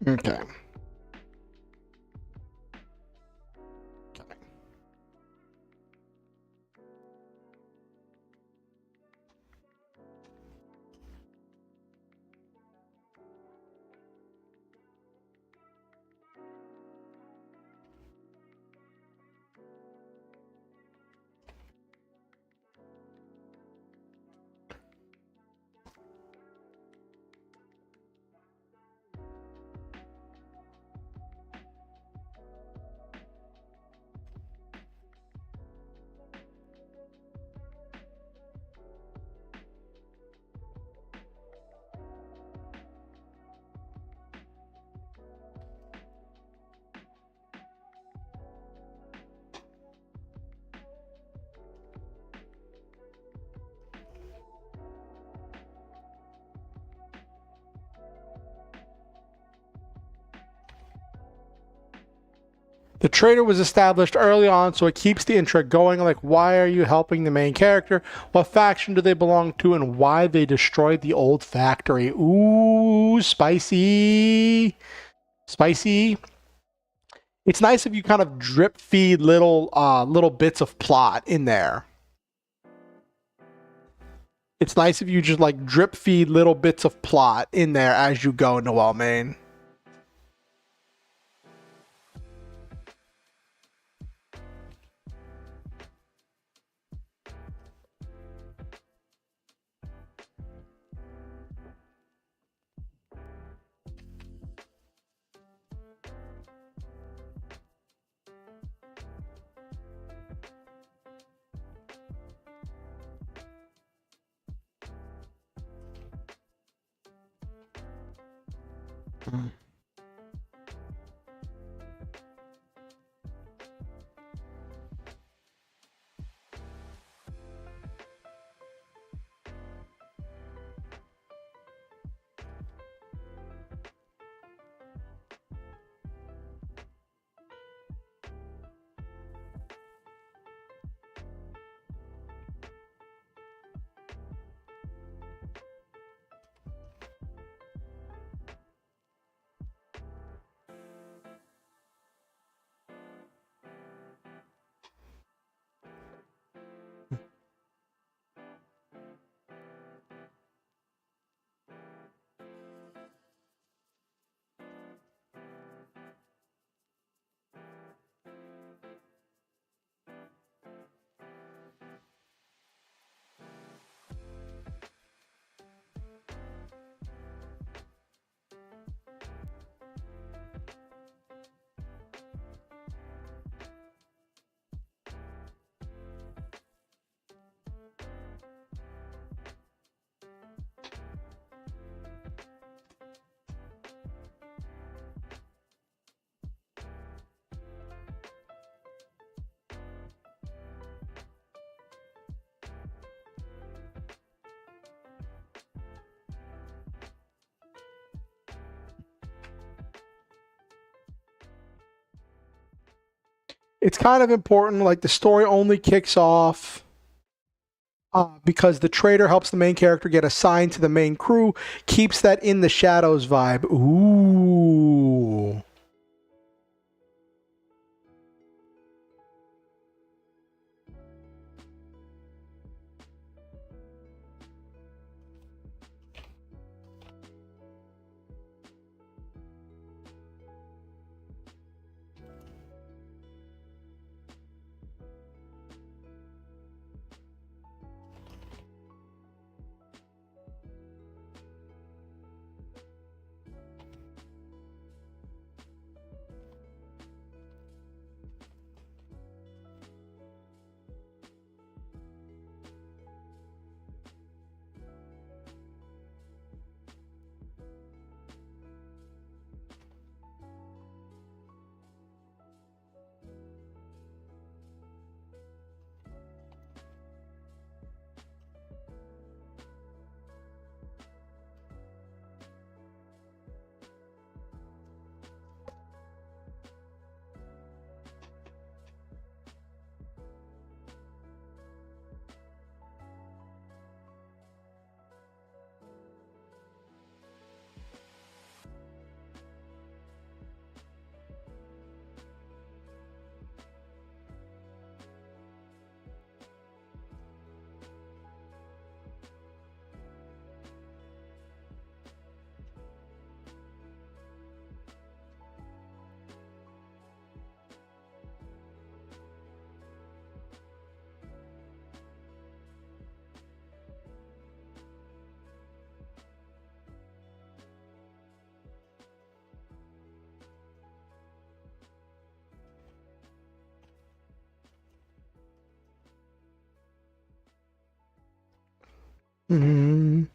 Okay. The traitor was established early on, so it keeps the intro going. Like, why are you helping the main character? What faction do they belong to? And why they destroyed the old factory? Ooh, spicy. Spicy. It's nice if you kind of drip feed little bits of plot in there. It's nice if you just like drip feed little bits of plot in there as you go, Noel Main. It's kind of important. Like the story only kicks off because the traitor helps the main character get assigned to the main crew, keeps that in the shadows vibe. Ooh. Mm.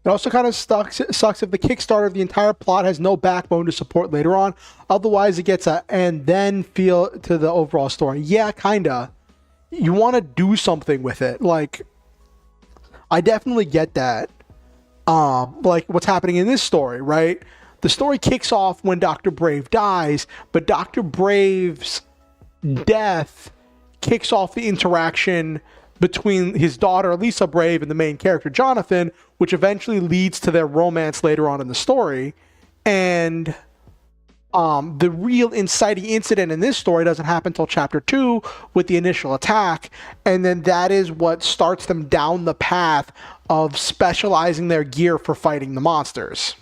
It also kind of sucks if the Kickstarter of the entire plot has no backbone to support later on. Otherwise, it gets a and then feel to the overall story. Yeah, kinda. You want to do something with it. Like, I definitely get that. Like what's happening in this story, right? The story kicks off when Dr. Brave dies, but Dr. Brave's death kicks off the interaction between his daughter Lisa Brave and the main character Jonathan, which eventually leads to their romance later on in the story. And the real inciting incident in this story doesn't happen until chapter 2 with the initial attack, and then that is what starts them down the path of specializing their gear for fighting the monsters.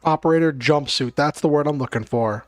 Operator jumpsuit, that's the word I'm looking for.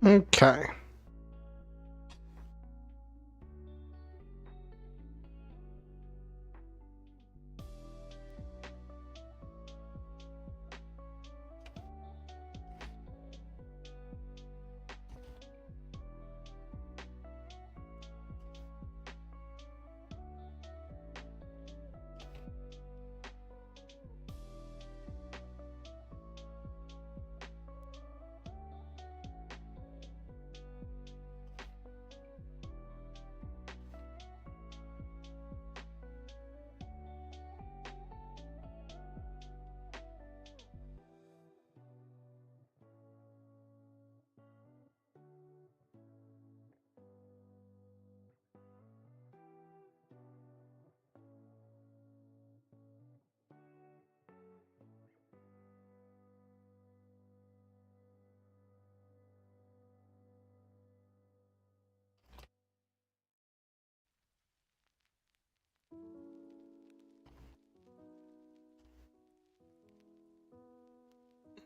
Okay.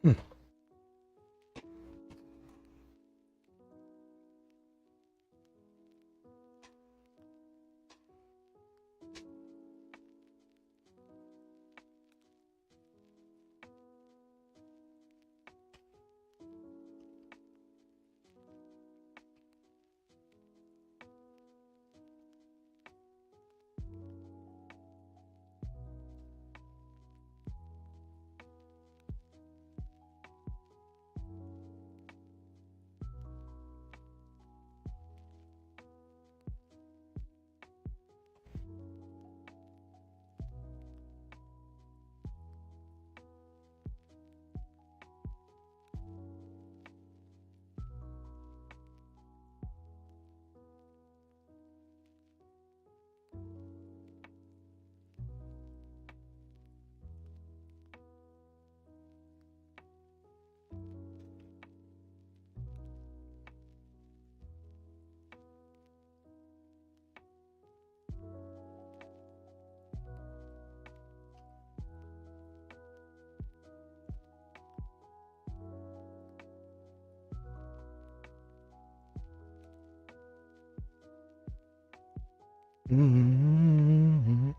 Hmm. Mm-hmm.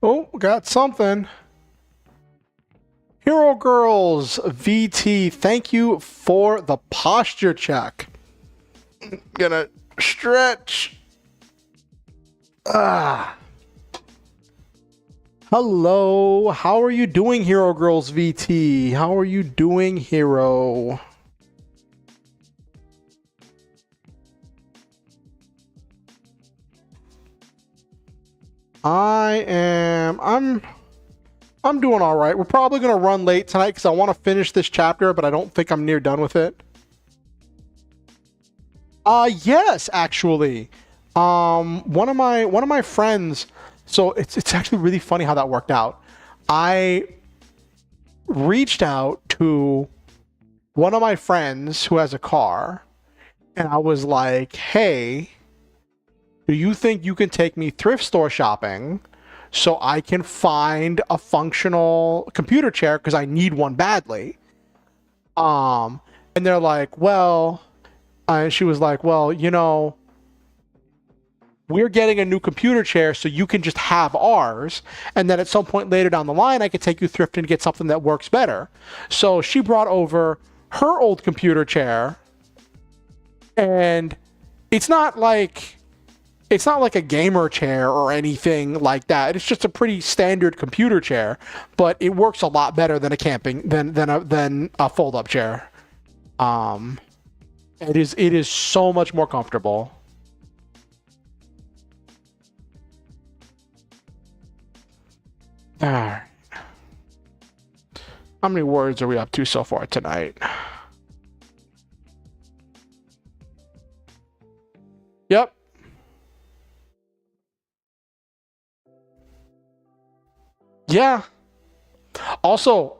Oh, got something. Hero Girls VT, thank you for the posture check. Gonna stretch. Ah. Hello, how are you doing, Hero Girls VT? How are you doing, Hero? I'm doing all right. We're probably gonna run late tonight because I want to finish this chapter, but I don't think I'm near done with it. Yes, actually. One of my friends. So it's actually really funny how that worked out. I reached out to one of my friends who has a car, and I was like, "Hey, do you think you can take me thrift store shopping so I can find a functional computer chair because I need one badly?" And they're like, "Well," and she was like, "Well, we're getting a new computer chair, so you can just have ours, and then at some point later down the line, I could take you thrifting to get something that works better." So she brought over her old computer chair, and it's not like a gamer chair or anything like that. It's just a pretty standard computer chair, but it works a lot better than a camping than a fold-up chair. It is so much more comfortable. Alright. How many words are we up to so far tonight? Yep. Yeah. Also,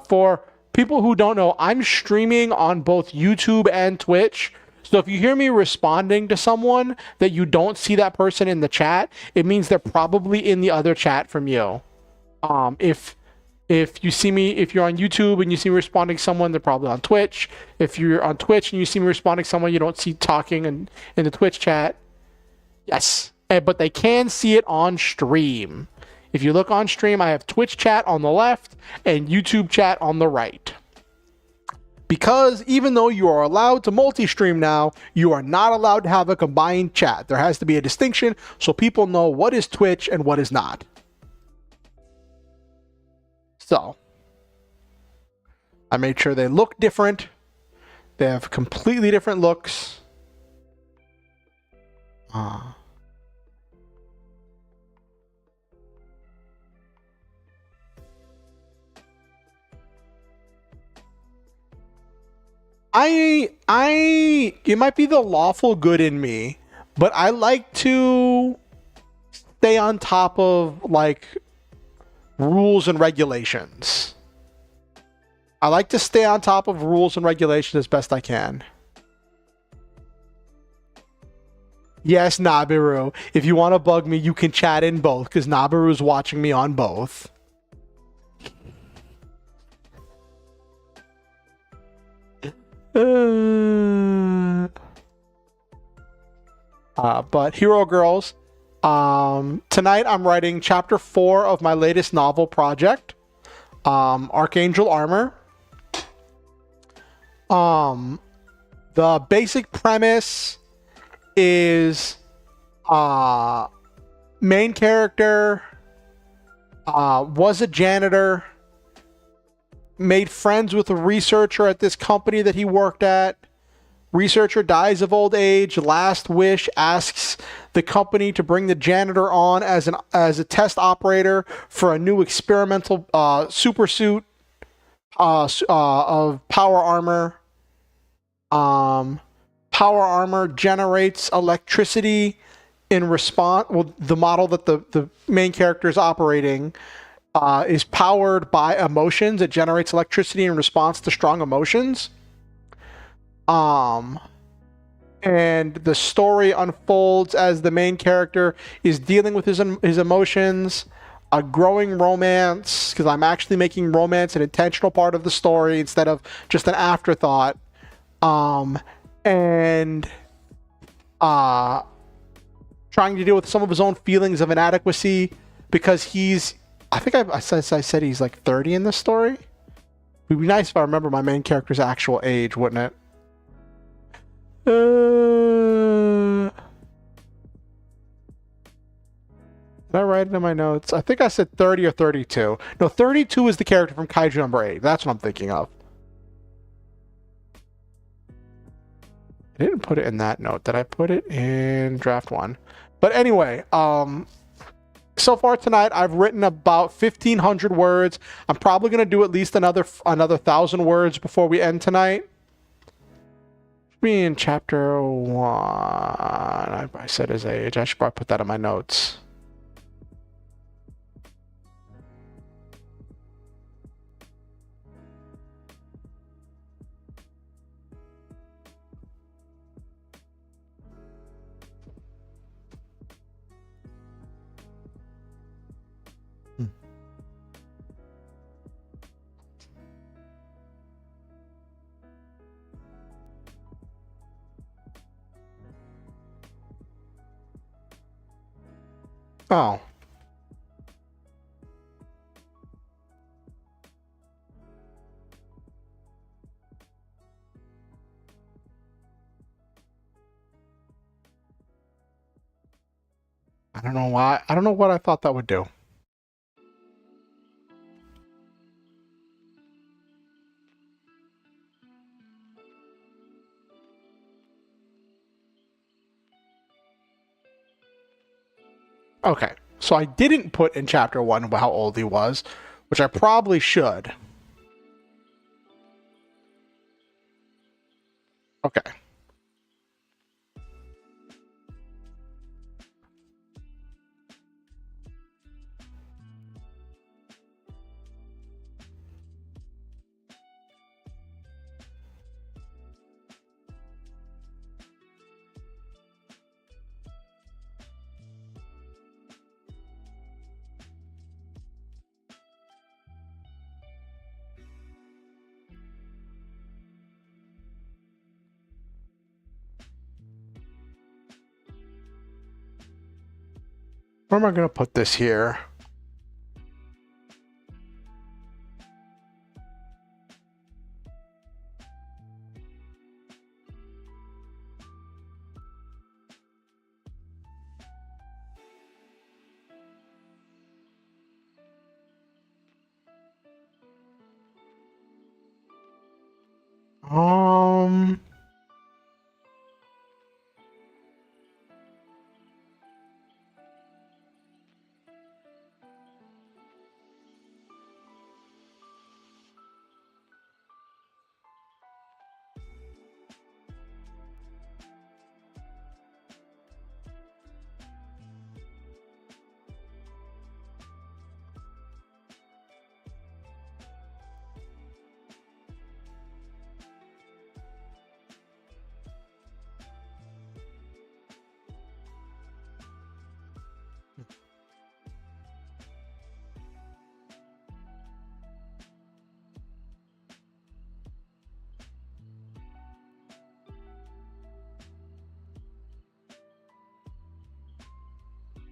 for people who don't know, I'm streaming on both YouTube and Twitch. So if you hear me responding to someone that you don't see that person in the chat, it means they're probably in the other chat from you. If you see me, if you're on YouTube and you see me responding to someone, they're probably on Twitch. If you're on Twitch and you see me responding to someone you don't see talking in the Twitch chat, yes. But they can see it on stream. If you look on stream, I have Twitch chat on the left and YouTube chat on the right. Because even though you are allowed to multi-stream now, you are not allowed to have a combined chat. There has to be a distinction so people know what is Twitch and what is not. So, I made sure they look different. They have completely different looks. It might be the lawful good in me, but I like to stay on top of like rules and regulations. I like to stay on top of rules and regulations as best I can. Yes, Nabiru. If you want to bug me, you can chat in both, because Nabiru's watching me on both. But Hero Girls, tonight I'm writing chapter 4 of my latest novel project, Archangel Armor. The basic premise is main character was a janitor, made friends with a researcher at this company that he worked at. Researcher dies of old age. Last wish asks the company to bring the janitor on as a test operator for a new experimental super suit of power armor. Power power armor generates electricity in response. Well, the model that the main character is operating is powered by emotions. It generates electricity in response to strong emotions. And the story unfolds as the main character is dealing with his emotions, a growing romance, because I'm actually making romance an intentional part of the story instead of just an afterthought. And trying to deal with some of his own feelings of inadequacy because he's, I think I said he's like 30 in this story. It would be nice if I remember my main character's actual age, wouldn't it? Did I write it in my notes? I think I said 30 or 32. No, 32 is the character from Kaiju number 8. That's what I'm thinking of. I didn't put it in that note. Did I put it in draft 1? But anyway, so far tonight, I've written about 1,500 words. I'm probably going to do at least another 1,000 words before we end tonight. Be in chapter 1. I said his age. I should probably put that in my notes. Oh. I don't know why. I don't know what I thought that would do. Okay, so I didn't put in chapter 1 how old he was, which I probably should. Okay. Where am I going to put this here? Um...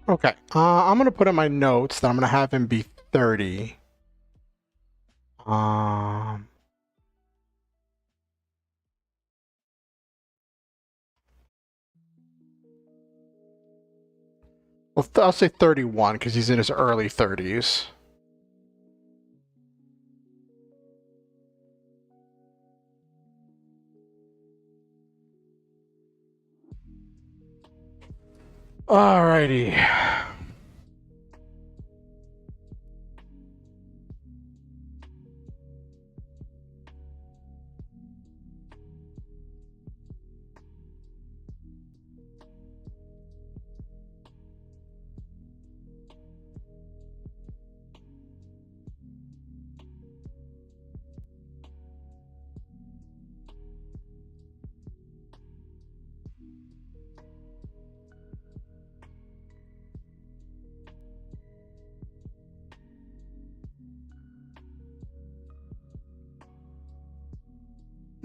Okay, I'm going to put in my notes that I'm going to have him be 30. Well, I'll say 31 because he's in his early 30s. Alrighty.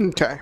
Okay.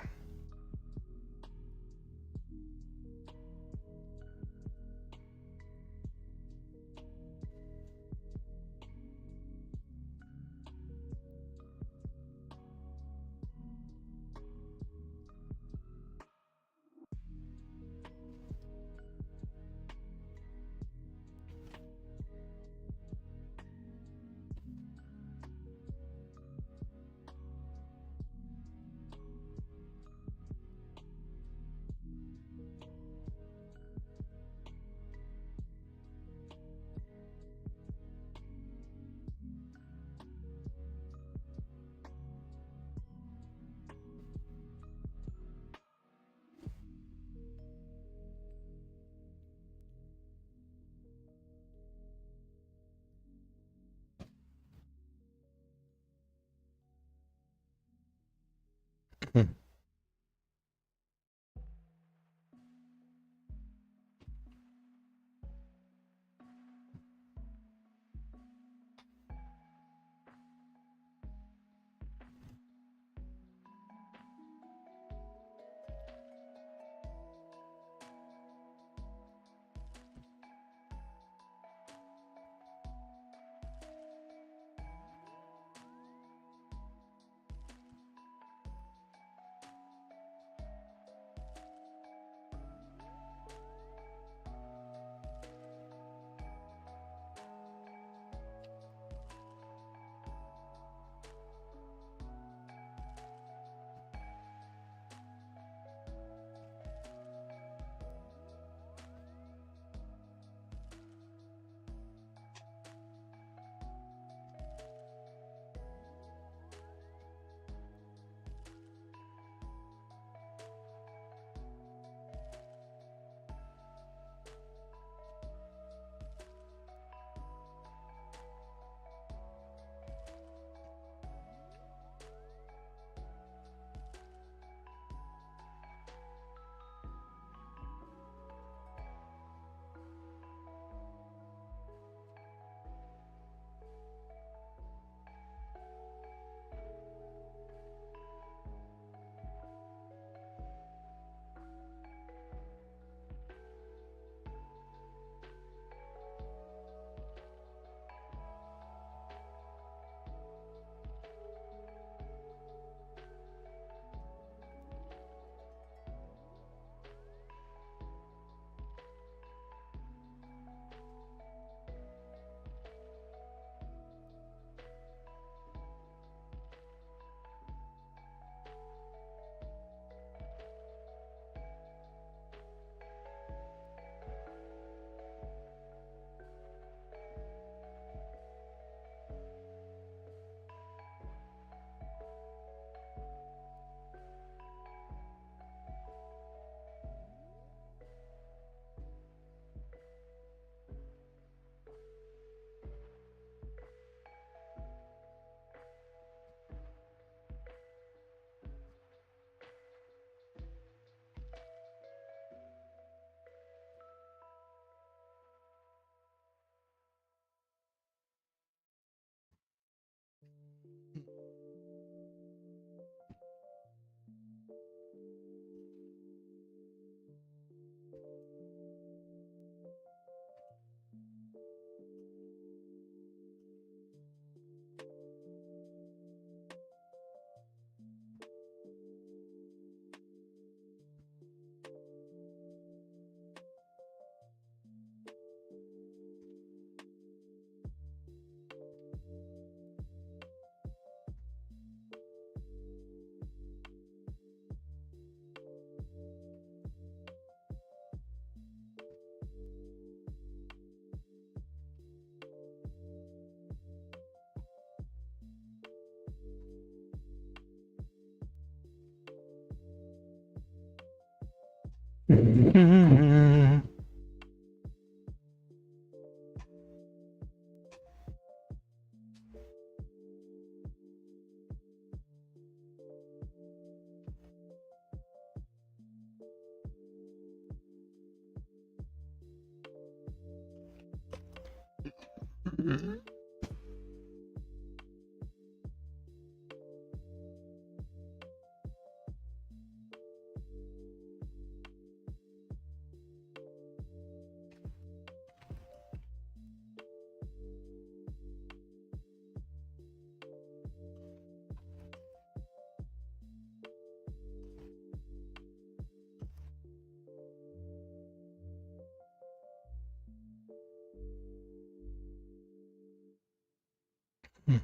Hmm.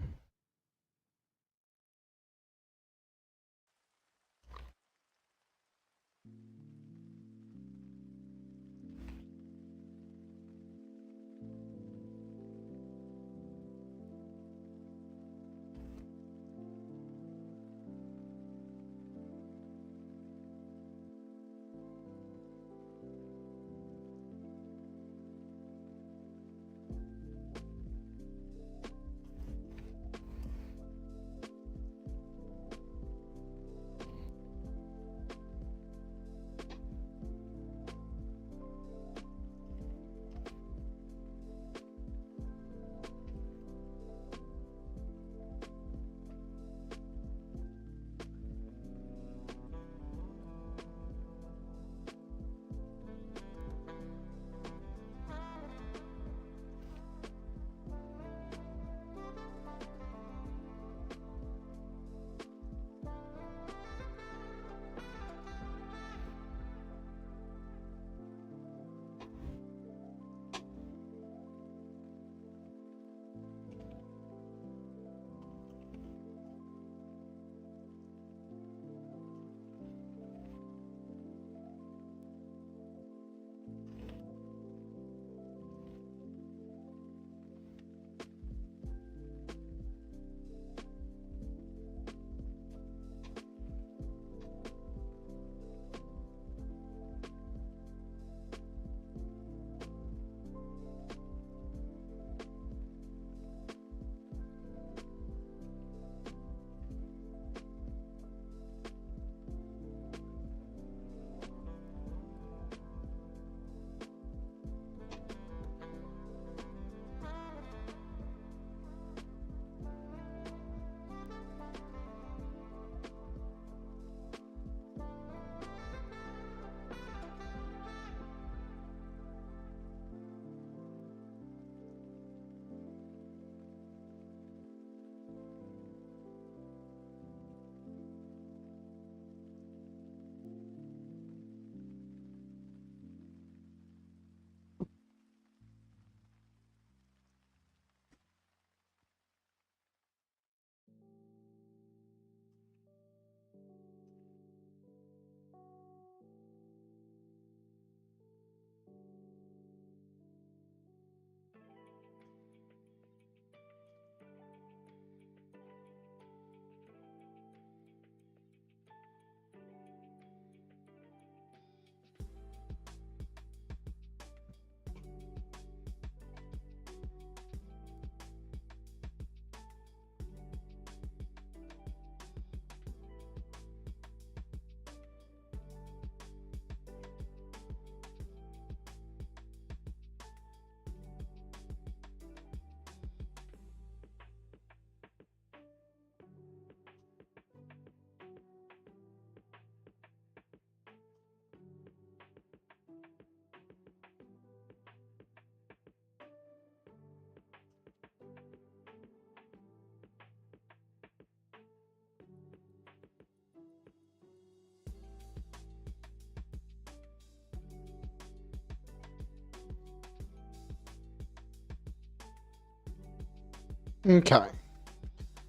Okay.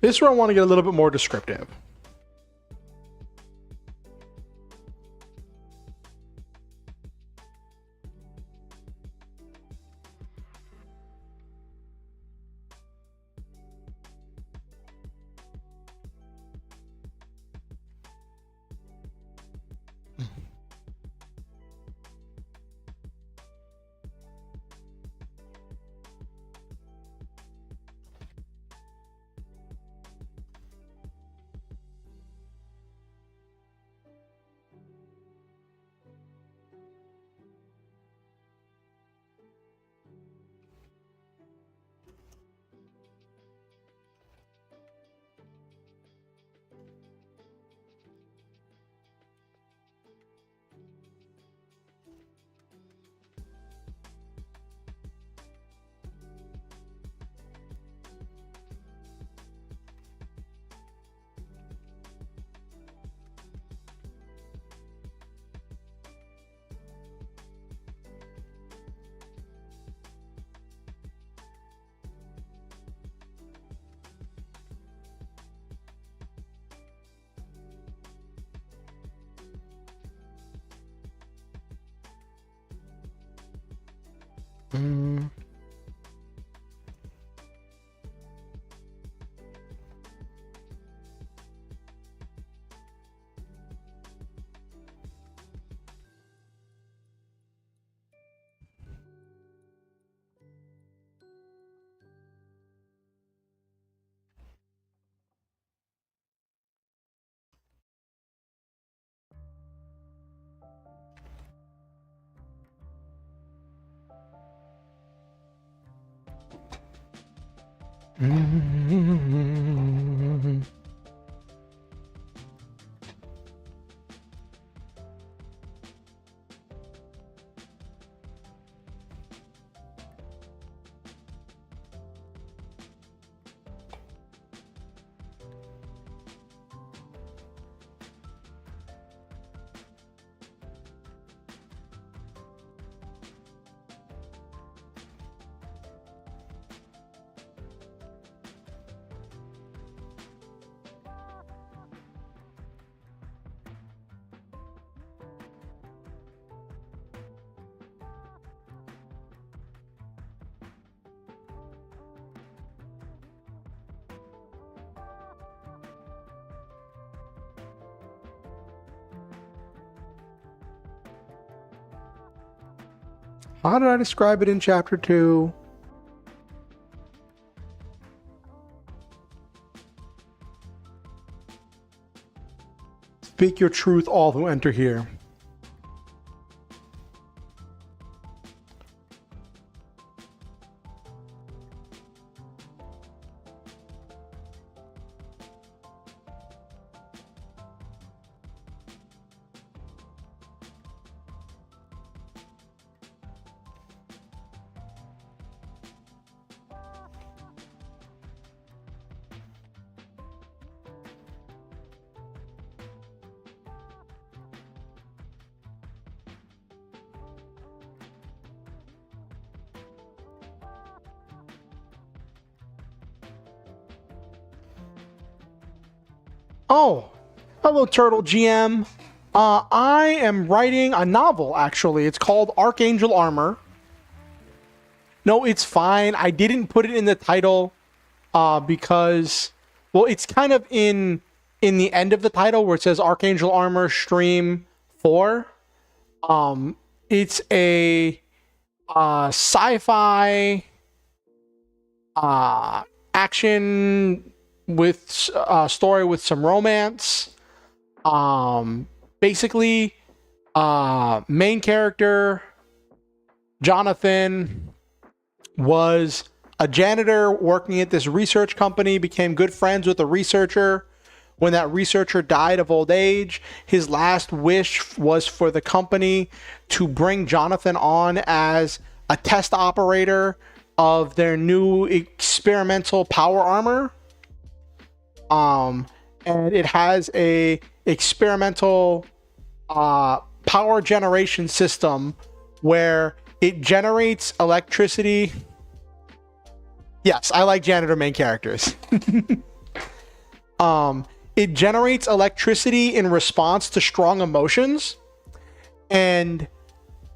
This is where I want to get a little bit more descriptive. Mm. Mm. How did I describe it in chapter 2? Speak your truth, all who enter here. Oh, hello, Turtle GM. I am writing a novel, actually. It's called Archangel Armor. No, it's fine. I didn't put it in the title because, well, it's kind of in the end of the title where it says Archangel Armor Stream 4. It's a sci-fi action with story with some romance. Basically, main character Jonathan was a janitor working at this research company, became good friends with a researcher. When that researcher died of old age, his last wish was for the company to bring Jonathan on as a test operator of their new experimental power armor. And it has a experimental power generation system where it generates electricity. Yes, I like janitor main characters. It generates electricity in response to strong emotions, and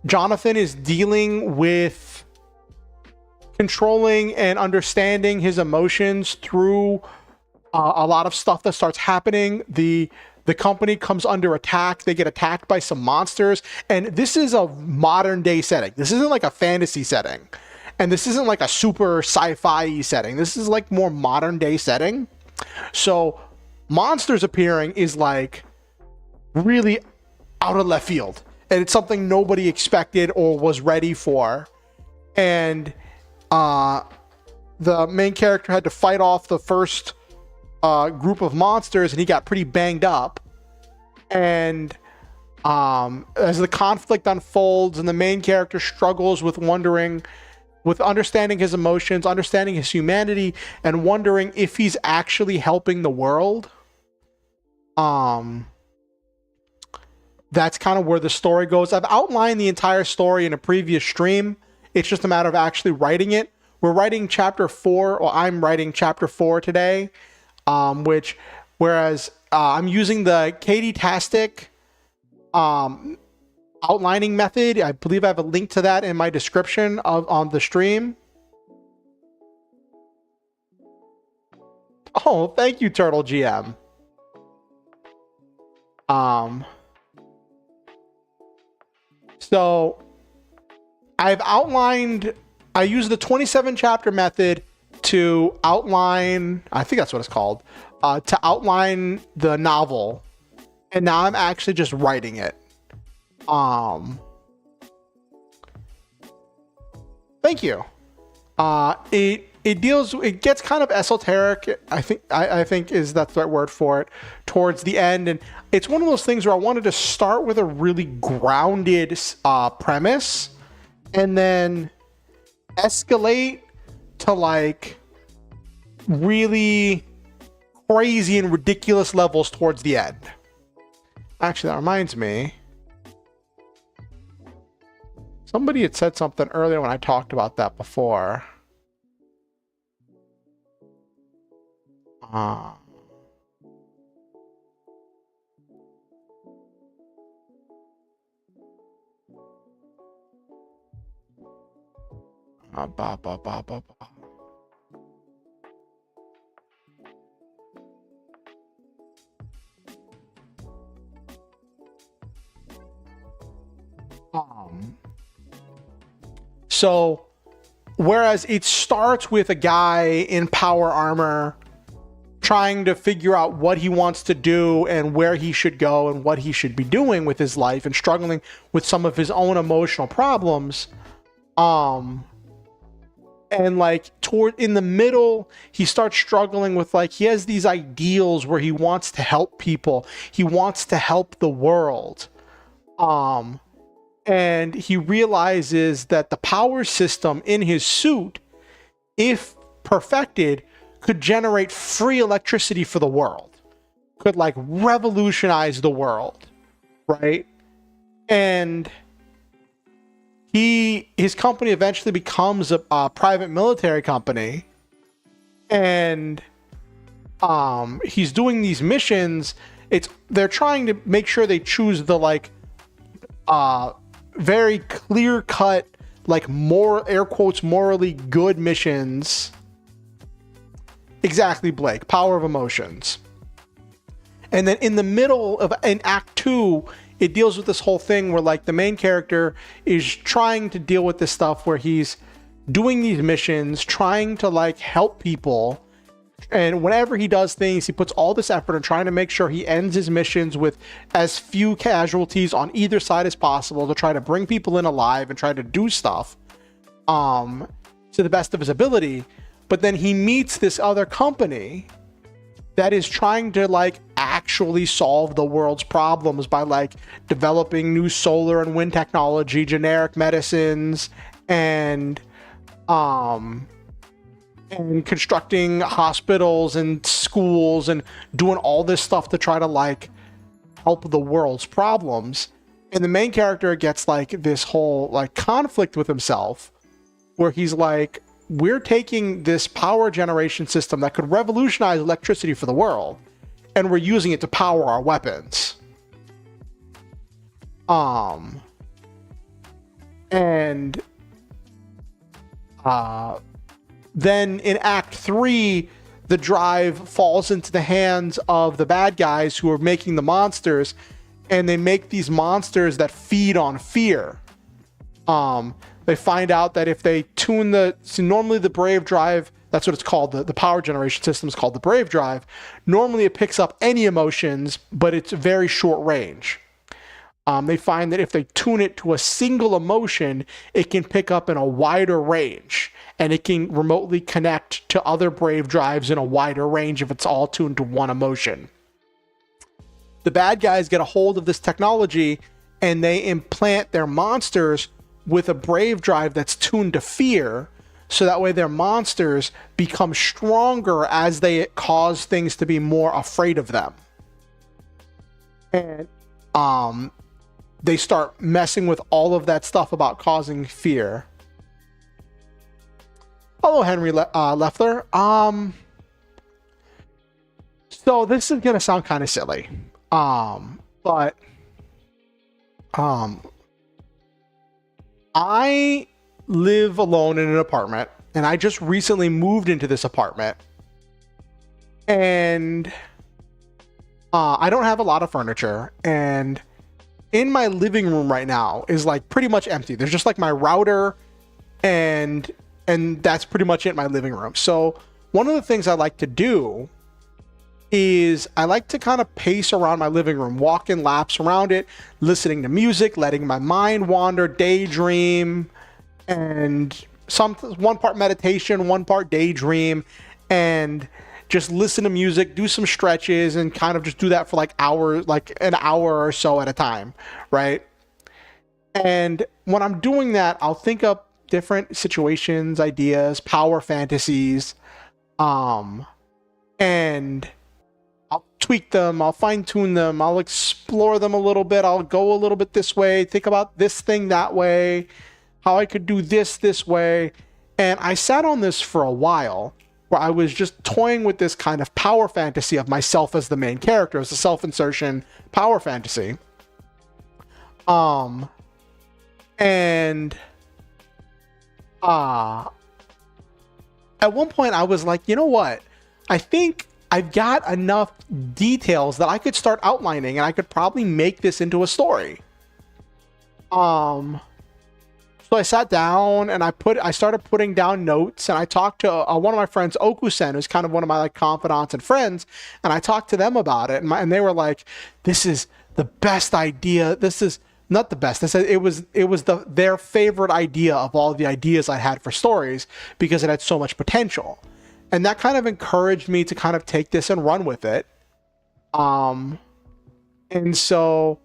Jonathan is dealing with controlling and understanding his emotions through a lot of stuff that starts happening. The company comes under attack. They get attacked by some monsters, and this is a modern day setting. This isn't like a fantasy setting, and this isn't like a super sci-fi setting. This is like more modern day setting. So monsters appearing is like really out of left field, and it's something nobody expected or was ready for. And the main character had to fight off the first group of monsters, and he got pretty banged up. And as the conflict unfolds and the main character struggles with understanding his emotions, understanding his humanity, and wondering if he's actually helping the world, that's kind of where the story goes. I've outlined the entire story in a previous stream. It's just a matter of actually writing it. We're writing chapter 4, or I'm writing chapter 4 today, whereas I'm using the Katie-tastic outlining method. I believe I have a link to that in my description on the stream. Oh, thank you, Turtle GM. So I've outlined, I use the 27 chapter method to outline, I think that's what it's called, to outline the novel. And now I'm actually just writing it. Thank you. It deals, it gets kind of esoteric. I think is that's the right word for it towards the end. And it's one of those things where I wanted to start with a really grounded premise and then escalate to like really crazy and ridiculous levels towards the end. Actually, that reminds me. Somebody had said something earlier when I talked about that before. Ba, ba, ba, ba, ba. So, whereas it starts with a guy in power armor trying to figure out what he wants to do and where he should go and what he should be doing with his life and struggling with some of his own emotional problems, and like toward in the middle he starts struggling with like he has these ideals where he wants to help people, he wants to help the world, and he realizes that the power system in his suit, if perfected, could generate free electricity for the world, could like revolutionize the world, right? And his company eventually becomes a private military company, and he's doing these missions. They're trying to make sure they choose the like very clear cut, like more air quotes morally good missions. Exactly, Blake. Power of emotions. And then in the middle of in Act 2, it deals with this whole thing where like the main character is trying to deal with this stuff where he's doing these missions, trying to like help people. And whenever he does things, he puts all this effort in trying to make sure he ends his missions with as few casualties on either side as possible to try to bring people in alive and try to do stuff to the best of his ability. But then he meets this other company that is trying to like actually solve the world's problems by like developing new solar and wind technology, generic medicines, and constructing hospitals and schools and doing all this stuff to try to like help the world's problems. And the main character gets like this whole like conflict with himself where he's like, we're taking this power generation system that could revolutionize electricity for the world, and we're using it to power our weapons. Then in Act 3, the drive falls into the hands of the bad guys who are making the monsters, and they make these monsters that feed on fear. They find out that if they tune normally the Brave Drive, that's what it's called, the power generation system is called the Brave Drive. Normally it picks up any emotions, but it's very short range. They find that if they tune it to a single emotion, it can pick up in a wider range, and it can remotely connect to other Brave Drives in a wider range if it's all tuned to one emotion. The bad guys get a hold of this technology, and they implant their monsters with a Brave Drive that's tuned to fear, so that way their monsters become stronger as they cause things to be more afraid of them. And they start messing with all of that stuff about causing fear. Hello, Henry Leffler. So this is gonna sound kind of silly, but I live alone in an apartment, and I just recently moved into this apartment, and I don't have a lot of furniture, and in my living room right now is like pretty much empty. There's just like my router, and that's pretty much it in my living room. So one of the things I like to do is I like to kind of pace around my living room, walk in laps around it, listening to music, letting my mind wander, daydream, and one part meditation, one part daydream, and just listen to music, do some stretches, and kind of just do that for like an hour or so at a time, right? And when I'm doing that, I'll think up different situations, ideas, power fantasies, and I'll tweak them, I'll fine tune them, I'll explore them a little bit, I'll go a little bit this way, think about this thing that way, how I could do this way. And I sat on this for a while, where I was just toying with this kind of power fantasy of myself as the main character, as a self-insertion power fantasy. And at one point I was like, you know what? I think I've got enough details that I could start outlining, and I could probably make this into a story. So I sat down and I started putting down notes, and I talked to one of my friends, Okusen, who's kind of one of my like confidants and friends, and I talked to them about it, and they were like, "This is the best idea. This is not the best. It was their favorite idea of all the ideas I had for stories, because it had so much potential." And that kind of encouraged me to kind of take this and run with it. And so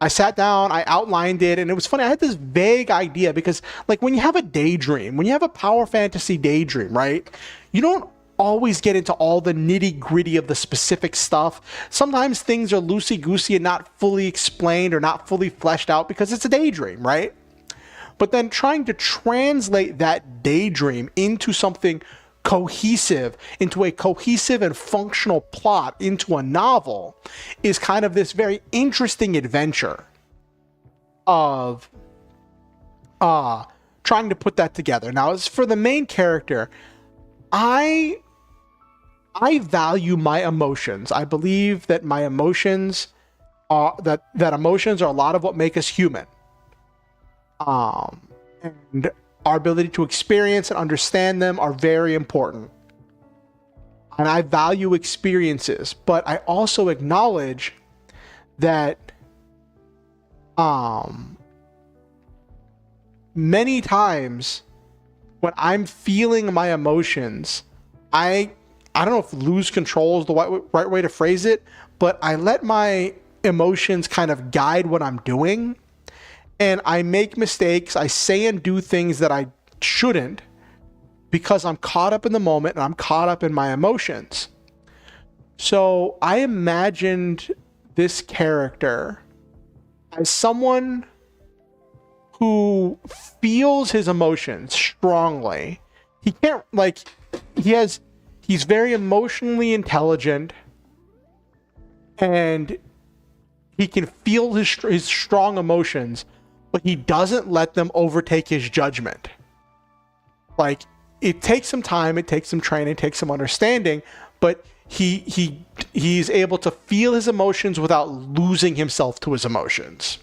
I sat down, I outlined it, and it was funny. I had this vague idea, because like when you have a daydream, when you have a power fantasy daydream, right? You don't always get into all the nitty gritty of the specific stuff. Sometimes things are loosey-goosey and not fully explained or not fully fleshed out because it's a daydream, right? But then trying to translate that daydream into something cohesive, into a cohesive and functional plot, into a novel, is kind of this very interesting adventure of trying to put that together. Now, as for the main character, I value my emotions. I believe that my emotions are that emotions are a lot of what make us human. And our ability to experience and understand them are very important. And I value experiences, but I also acknowledge that many times when I'm feeling my emotions, I don't know if lose control is the right way to phrase it, but I let my emotions kind of guide what I'm doing. And I make mistakes. I say and do things that I shouldn't, because I'm caught up in the moment and I'm caught up in my emotions. So I imagined this character as someone who feels his emotions strongly. He can't, like, he's very emotionally intelligent, and he can feel his strong emotions, but he doesn't let them overtake his judgment. Like, it takes some time, it takes some training, it takes some understanding, but he's able to feel his emotions without losing himself to his emotions.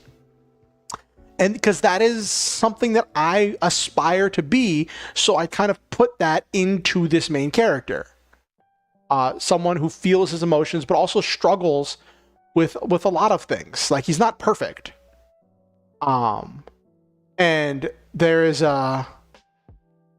And because that is something that I aspire to be, so I kind of put that into this main character. Someone who feels his emotions, but also struggles with a lot of things. Like, he's not perfect. And there's a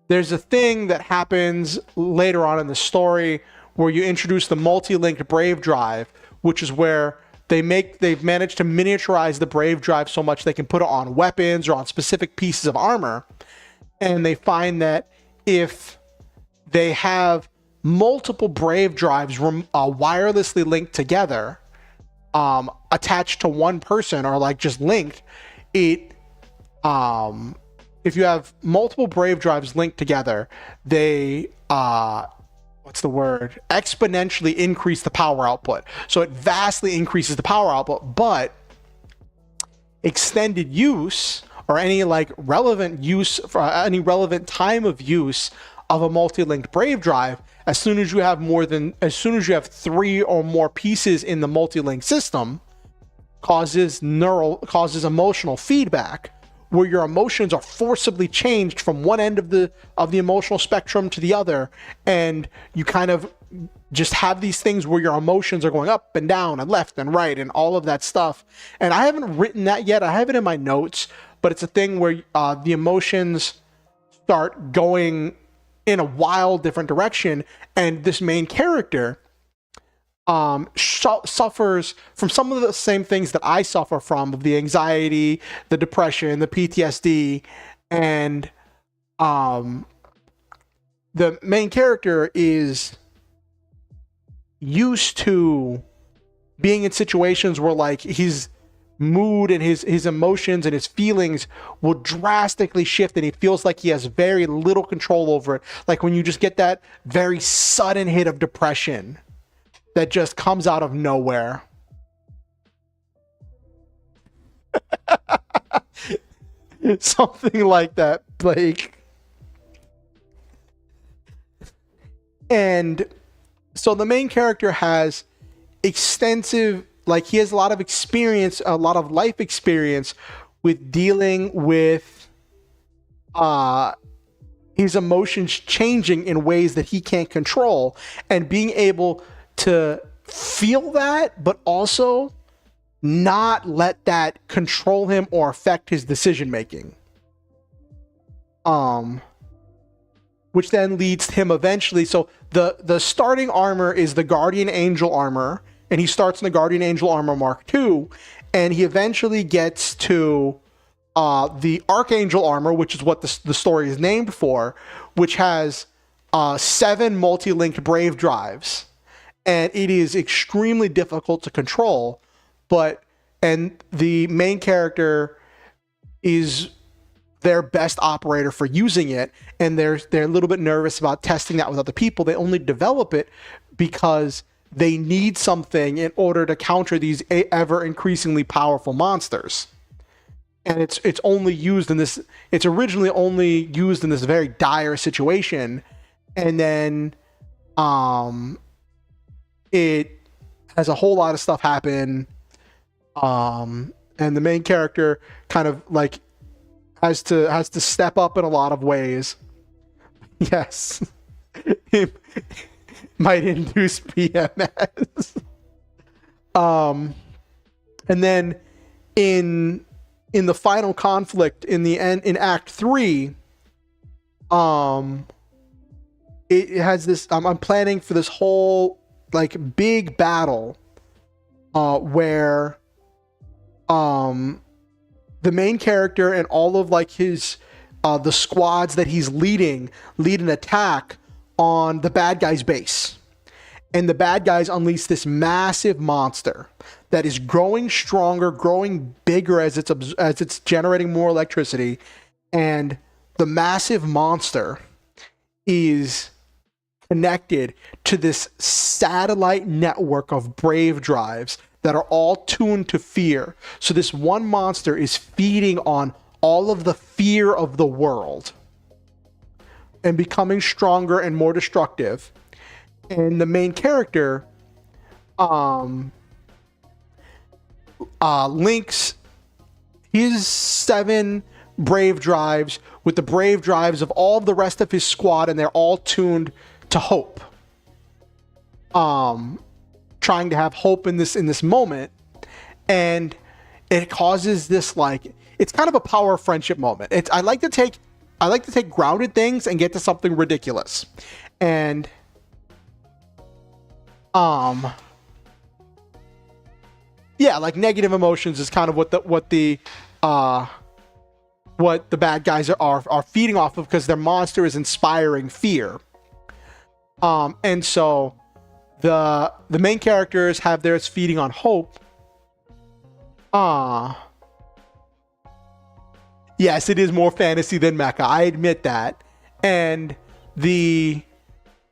thing that happens later on in the story where you introduce the multi-linked Brave Drive, which is where they've managed to miniaturize the Brave Drive so much they can put it on weapons or on specific pieces of armor. And they find that if they have multiple Brave Drives wirelessly linked together, attached to one person, or like just linked, if you have multiple Brave Drives linked together, they exponentially increase the power output. So it vastly increases the power output, but extended use or any like relevant use for any relevant time of use of a multi-linked Brave drive, as soon as you have 3 or more pieces in the multi-link system, causes emotional feedback, where your emotions are forcibly changed from one end of the emotional spectrum to the other, and you kind of just have these things where your emotions are going up and down and left and right and all of that stuff. And I haven't written that yet. I have it in my notes, but it's a thing where the emotions start going in a wild different direction, and this main character suffers from some of the same things that I suffer from, the anxiety, the depression, the PTSD, and the main character is used to being in situations where like his mood and his emotions and his feelings will drastically shift, and he feels like he has very little control over it. Like when you just get that very sudden hit of depression that just comes out of nowhere. Something like that, Blake. And so the main character has extensive, like he has a lot of experience, a lot of life experience with dealing with his emotions changing in ways that he can't control, and being able to feel that, but also not let that control him or affect his decision making. Which then leads him eventually. So the starting armor is the Guardian Angel Armor, and he starts in the Guardian Angel Armor Mark II, and he eventually gets to the Archangel Armor, which is what the story is named for, which has 7 multi-linked Brave drives. And it is extremely difficult to control, and the main character is their best operator for using it, and they're a little bit nervous about testing that with other people. They only develop it because they need something in order to counter these ever increasingly powerful monsters. And it's only used in this, it's originally only used in this very dire situation, and then it has a whole lot of stuff happen, and the main character kind of like has to step up in a lot of ways. Yes. It might induce PMS. And then in the final conflict in the end, in Act 3, it has this, I'm planning for this whole like big battle where the main character and all of like his the squads that he's lead an attack on the bad guy's base, and the bad guys unleash this massive monster that is growing stronger, growing bigger as it's generating more electricity, and the massive monster is connected to this satellite network of Brave drives that are all tuned to fear. So this one monster is feeding on all of the fear of the world and becoming stronger and more destructive. And the main character links his 7 Brave drives with the Brave drives of all the rest of his squad, and they're all tuned to hope. Trying to have hope in this moment, and it causes this, like, it's kind of a power friendship moment. I like to take grounded things and get to something ridiculous, and yeah, like negative emotions is kind of what the bad guys are feeding off of, because their monster is inspiring fear. And so the main characters have theirs feeding on hope. Yes, it is more fantasy than mecha, I admit that. And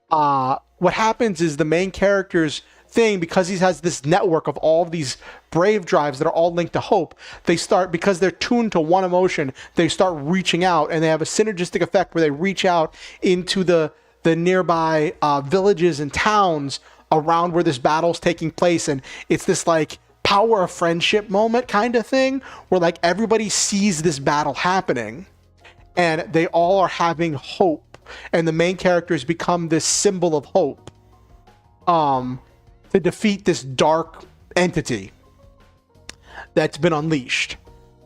what happens is the main characters, thing, because he has this network of all of these brave drives that are all linked to hope, they start, because they're tuned to one emotion, they start reaching out, and they have a synergistic effect where they reach out into the nearby villages and towns around where this battle's taking place. And it's this like power of friendship moment kind of thing where like everybody sees this battle happening and they all are having hope, and the main characters become this symbol of hope to defeat this dark entity that's been unleashed.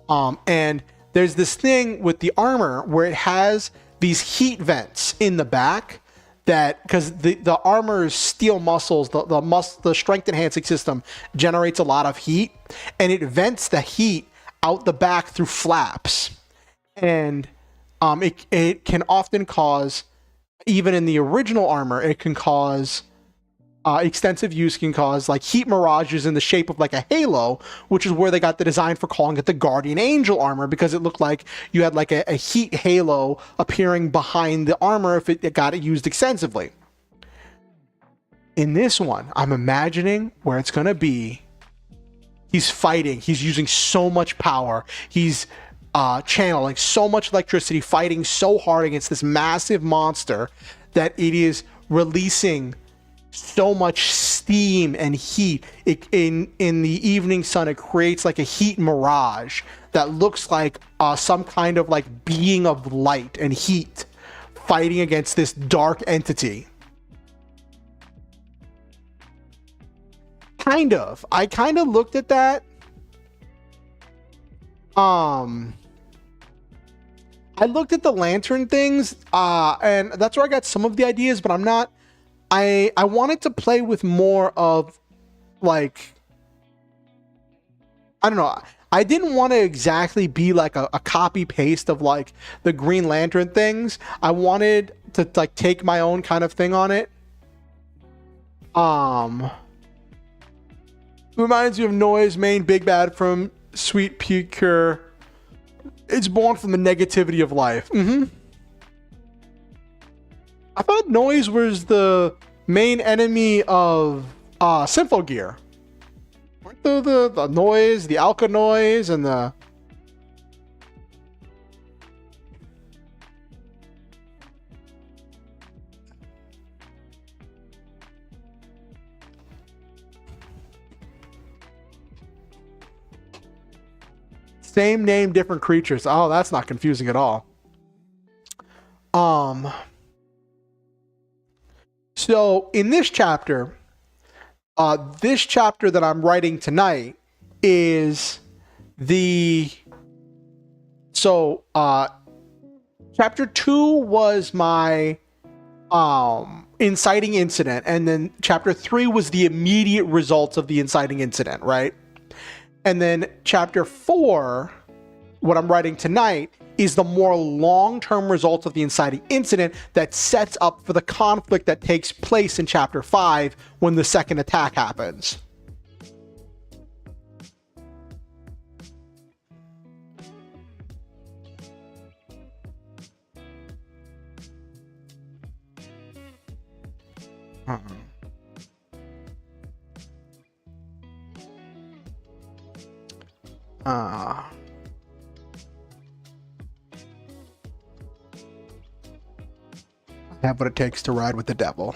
And there's this thing with the armor where it has these heat vents in the back, that because the armor's steel muscles, the strength enhancing system generates a lot of heat, and it vents the heat out the back through flaps. And it can often cause, even in the original armor, it can cause extensive use, can cause like heat mirages in the shape of like a halo, which is where they got the design for calling it the Guardian Angel armor, because it looked like you had like a heat halo appearing behind the armor if it got it used extensively. In this one, I'm imagining where it's going to be, he's fighting, he's using so much power, he's channeling so much electricity, fighting so hard against this massive monster that it is releasing so much steam and heat. In the evening sun, it creates like a heat mirage that looks like some kind of like being of light and heat fighting against this dark entity. I kind of looked at that. I looked at the lantern things, and that's where I got some of the ideas, but I'm not. I wanted to play with more of, like, I don't know. I didn't want to exactly be like a copy paste of like the Green Lantern things. I wanted to like take my own kind of thing on it. It reminds you of Noise, main big bad from Sweet Pure. It's born from the negativity of life. I thought Noise was the main enemy of Symphogear. Weren't the Noise, the Alka Noise, and the... Same name, different creatures. Oh, that's not confusing at all. So in this chapter that I'm writing tonight is chapter 2 was my inciting incident, and then chapter 3 was the immediate results of the inciting incident, right? And then chapter 4, what I'm writing tonight, is the more long-term results of the inciting incident that sets up for the conflict that takes place in chapter 5 when the second attack happens. I have what it takes to ride with the devil.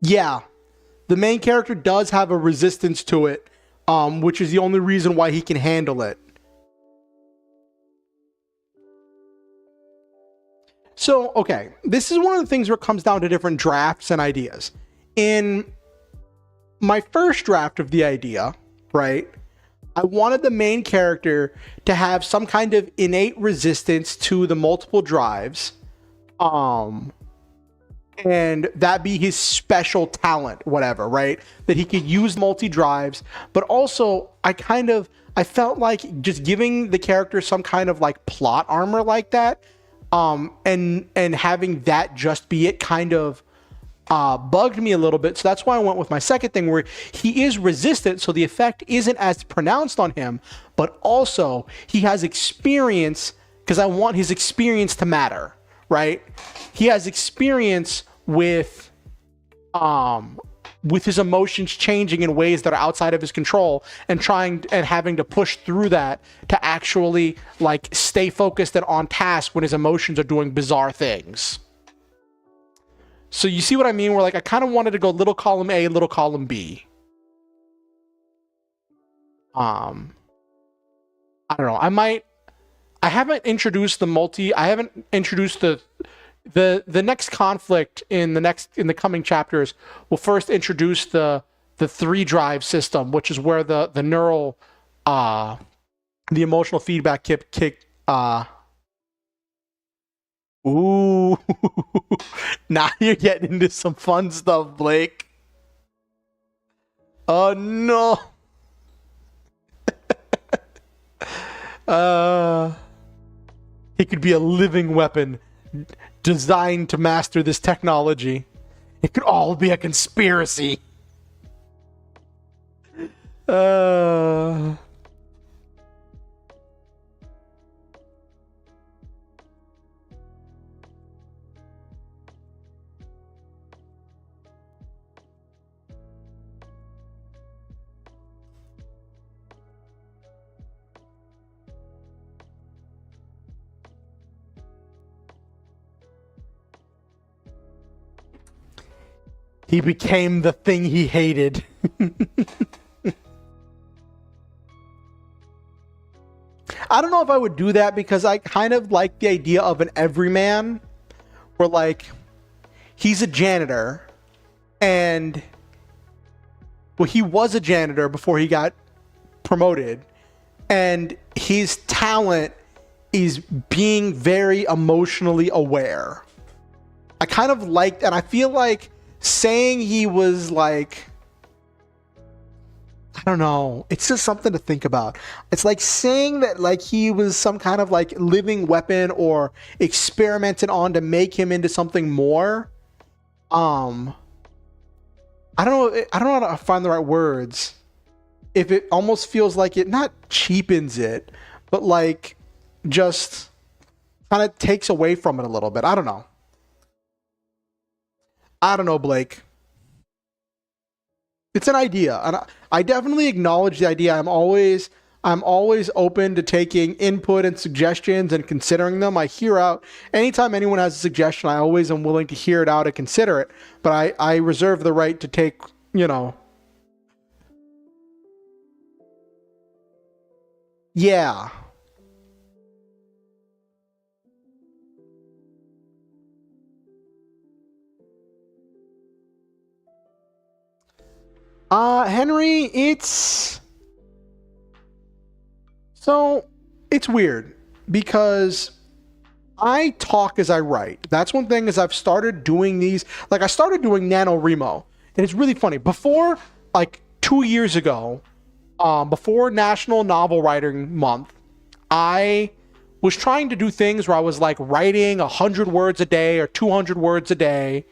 Yeah, the main character does have a resistance to it, which is the only reason why he can handle it. So, okay, this is one of the things where it comes down to different drafts and ideas. In my first draft of the idea, right, I wanted the main character to have some kind of innate resistance to the multiple drives, and that be his special talent, whatever, right? That he could use multi-drives, but also I felt like just giving the character some kind of like plot armor like that, and having that just be it kind of bugged me a little bit. So that's why I went with my second thing, where he is resistant, so the effect isn't as pronounced on him, but also he has experience, because I want his experience to matter, right? He has experience with his emotions changing in ways that are outside of his control, and having to push through that to actually like stay focused and on task when his emotions are doing bizarre things. So you see what I mean? Where like I kind of wanted to go little column A, little column B. I don't know. I haven't introduced the next conflict in the coming chapters will first introduce the 3-drive system, which is where the neural the emotional feedback kick ooh. Now you're getting into some fun stuff, Blake. Oh no. It could be a living weapon designed to master this technology. It could all be a conspiracy. He became the thing he hated. I don't know if I would do that, because I kind of like the idea of an everyman, where like he's a janitor, and well, he was a janitor before he got promoted, and his talent is being very emotionally aware. I kind of liked, and I feel like saying he was like, I don't know, it's just something to think about. It's like saying that like he was some kind of like living weapon or experimented on to make him into something more. I don't know how to find the right words. If it almost feels like it not cheapens it, but like just kind of takes away from it a little bit. I don't know. Blake. It's an idea, and I definitely acknowledge the idea. I'm always open to taking input and suggestions and considering them. I hear out anytime anyone has a suggestion. I always am willing to hear it out and consider it. But I reserve the right to take, yeah. Henry, it's weird because I talk as I write. That's one thing, is I've started doing these, like I started doing NaNoWriMo, and it's really funny. Before, like 2 years ago, before National Novel Writing Month, I was trying to do things where I was like writing 100 words a day or 200 words a day.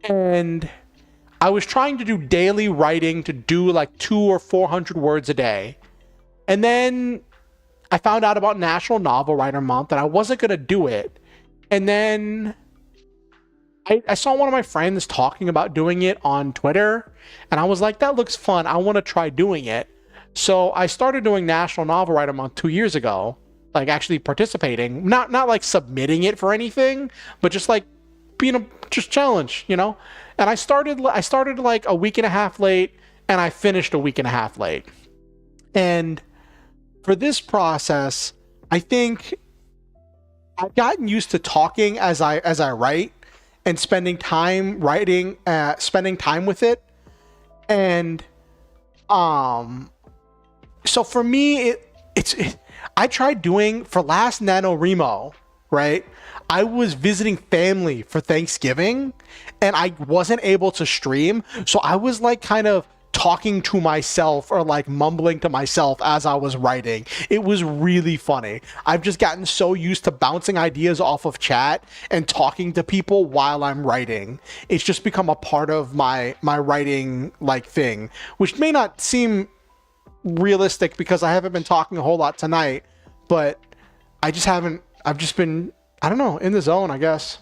And I was trying to do daily writing to do like 200 or 400 words a day. And then I found out about National Novel Writer Month and I wasn't going to do it. And then I saw one of my friends talking about doing it on Twitter. And I was like, that looks fun. I want to try doing it. So I started doing National Novel Writer Month 2 years ago. Like actually participating. Not like submitting it for anything, but just like being a just challenge, you know. And I started like a week and a half late, and I finished a week and a half late. And for this process, I think I've gotten used to talking as I write and spending time writing, spending time with it. And so for me, I tried doing for last NaNoWriMo, right? I was visiting family for Thanksgiving and I wasn't able to stream. So I was like kind of talking to myself or like mumbling to myself as I was writing. It was really funny. I've just gotten so used to bouncing ideas off of chat and talking to people while I'm writing. It's just become a part of my writing like thing, which may not seem realistic because I haven't been talking a whole lot tonight, but I've just been, I don't know, in the zone, I guess.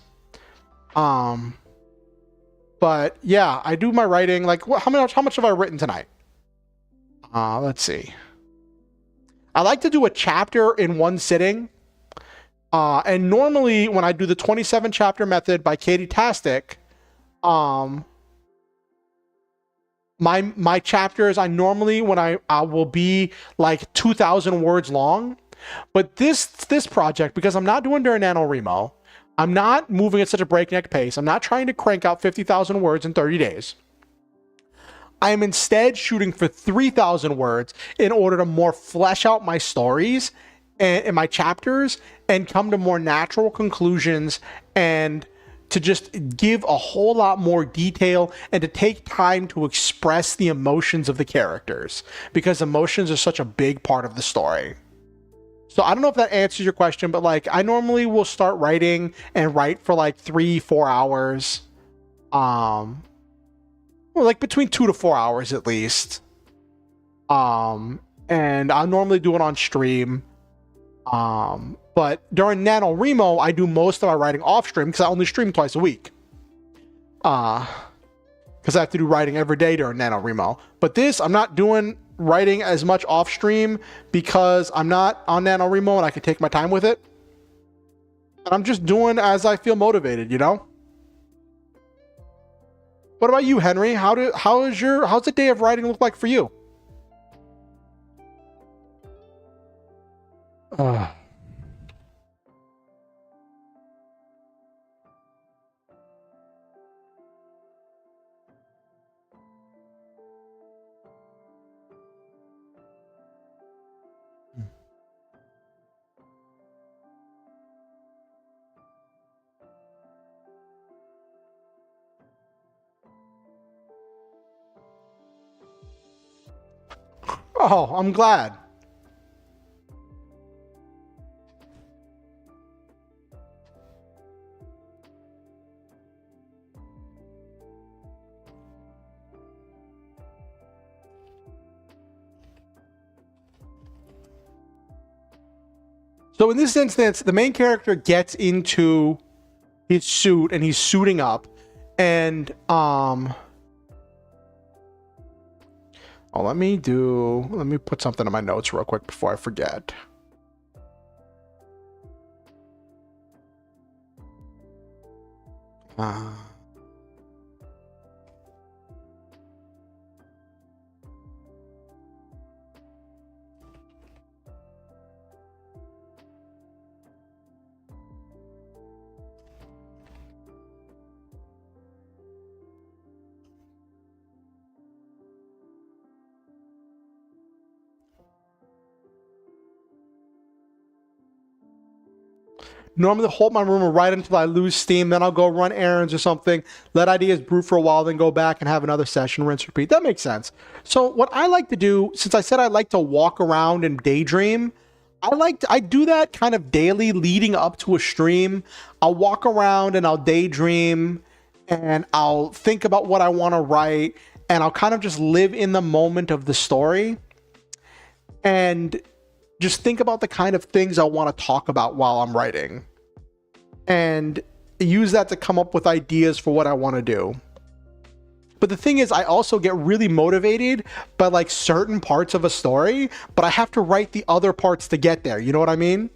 But yeah, I do my writing. Like, how much have I written tonight? Let's see. I like to do a chapter in one sitting. And normally when I do the 27 chapter method by Katie Tastic, my chapters, I normally, when I will be like 2,000 words long. But this project, because I'm not doing during NaNoWriMo, I'm not moving at such a breakneck pace. I'm not trying to crank out 50,000 words in 30 days. I am instead shooting for 3,000 words in order to more flesh out my stories and my chapters and come to more natural conclusions and to just give a whole lot more detail and to take time to express the emotions of the characters, because emotions are such a big part of the story. So I don't know if that answers your question, but like I normally will start writing and write for like 3-4 hours. Well, like between 2 to 4 hours at least. And I'll normally do it on stream. But during NaNoWriMo, I do most of my writing off stream because I only stream twice a week. Because I have to do writing every day during NaNoWriMo. But this, I'm not doing writing as much off stream because I'm not on NaNoWriMo and I can take my time with it. And I'm just doing as I feel motivated, you know? What about you, Henry? How's the day of writing look like for you? Oh, I'm glad. So in this instance, the main character gets into his suit and he's suiting up, and oh, let me put something in my notes real quick before I forget. Normally hold my rumor right until I lose steam, then I'll go run errands or something, let ideas brew for a while, then go back and have another session, rinse, repeat. That makes sense. So what I like to do, since I said I like to walk around and daydream, I do that kind of daily leading up to a stream. I'll walk around and I'll daydream and I'll think about what I want to write, and I'll kind of just live in the moment of the story and just think about the kind of things I want to talk about while I'm writing and use that to come up with ideas for what I want to do. But the thing is, I also get really motivated by like certain parts of a story, but I have to write the other parts to get there. You know what I mean?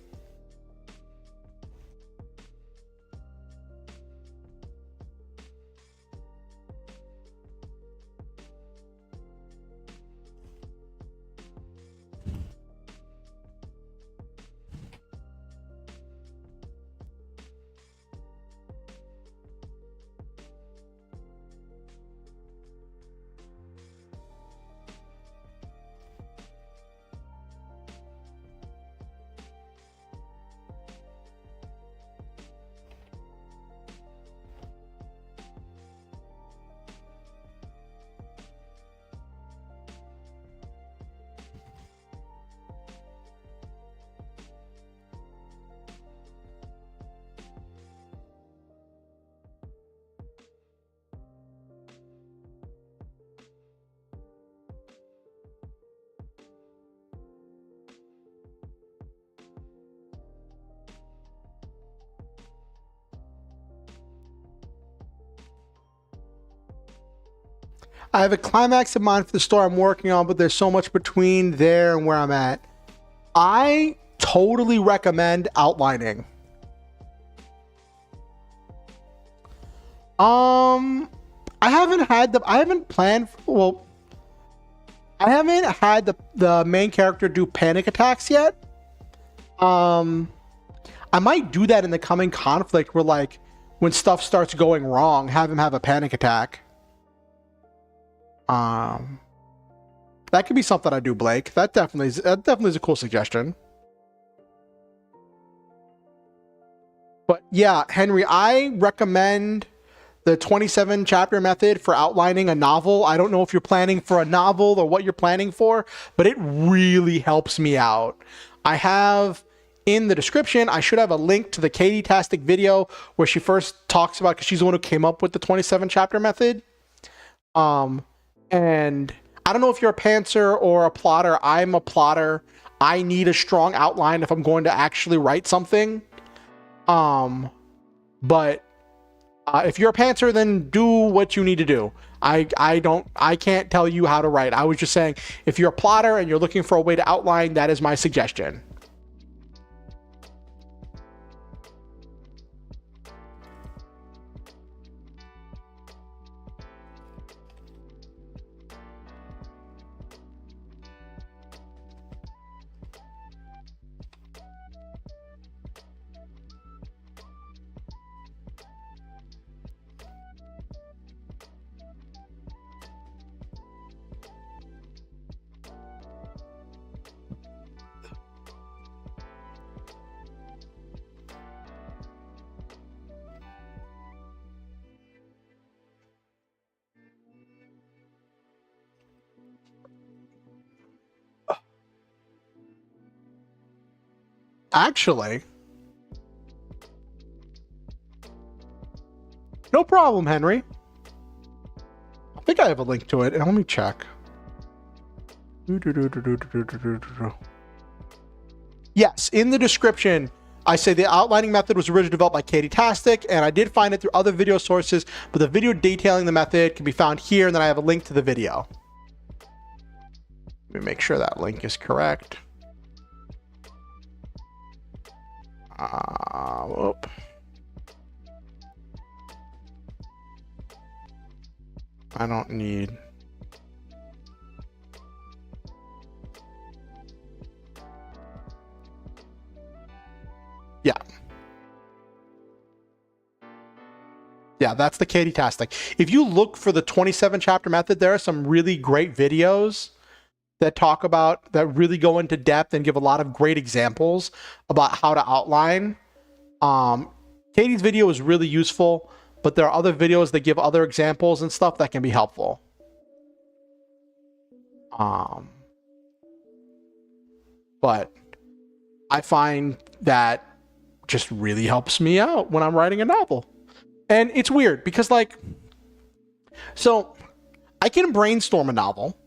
I have a climax in mind for the story I'm working on, but there's so much between there and where I'm at. I totally recommend outlining. I haven't had the main character do panic attacks yet. I might do that in the coming conflict where, like, when stuff starts going wrong, have him have a panic attack. That could be something I do, Blake. That definitely is a cool suggestion. But yeah, Henry, I recommend the 27 chapter method for outlining a novel. I don't know if you're planning for a novel or what you're planning for, but it really helps me out. I have in the description, I should have a link to the Katie-tastic video where she first talks about, because she's the one who came up with the 27 chapter method. And I don't know if you're a pantser or a plotter. I'm a plotter. I need a strong outline if I'm going to actually write something. But if you're a pantser, then do what you need to do. I can't tell you how to write. I was just saying, if you're a plotter and you're looking for a way to outline, that is my suggestion. Actually, no problem, Henry. I think I have a link to it, and let me check. Yes, in the description, I say the outlining method was originally developed by Katie-tastic, and I did find it through other video sources, but the video detailing the method can be found here, and then I have a link to the video. Let me make sure that link is correct. Whoop. I don't need... Yeah. Yeah, that's the Katie-tastic. If you look for the 27 chapter method, there are some really great videos that talk about, that really go into depth and give a lot of great examples about how to outline. Katie's video is really useful, but there are other videos that give other examples and stuff that can be helpful. But I find that just really helps me out when I'm writing a novel. And it's weird because, like, so I can brainstorm a novel.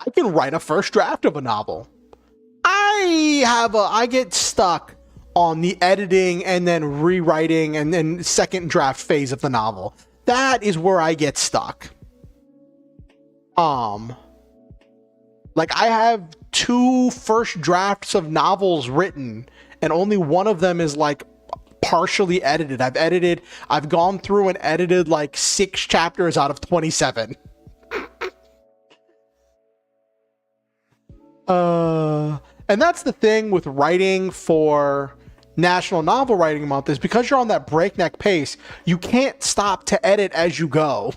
I can write a first draft of a novel. I get stuck on the editing and then rewriting and then second draft phase of the novel. That is where I get stuck. Like, I have 2 first drafts of novels written, and only one of them is, like, partially edited. I've gone through and edited like 6 chapters out of 27. And that's the thing with writing for National Novel Writing Month, is because you're on that breakneck pace, you can't stop to edit as you go.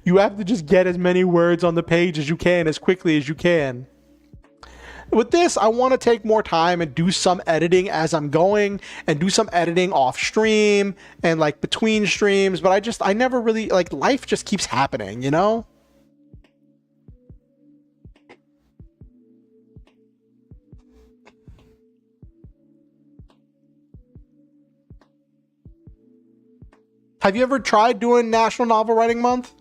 You have to just get as many words on the page as you can, as quickly as you can. With this, I want to take more time and do some editing as I'm going, and do some editing off stream and like between streams, but I never really, like, life just keeps happening, you know? Have you ever tried doing National Novel Writing Month?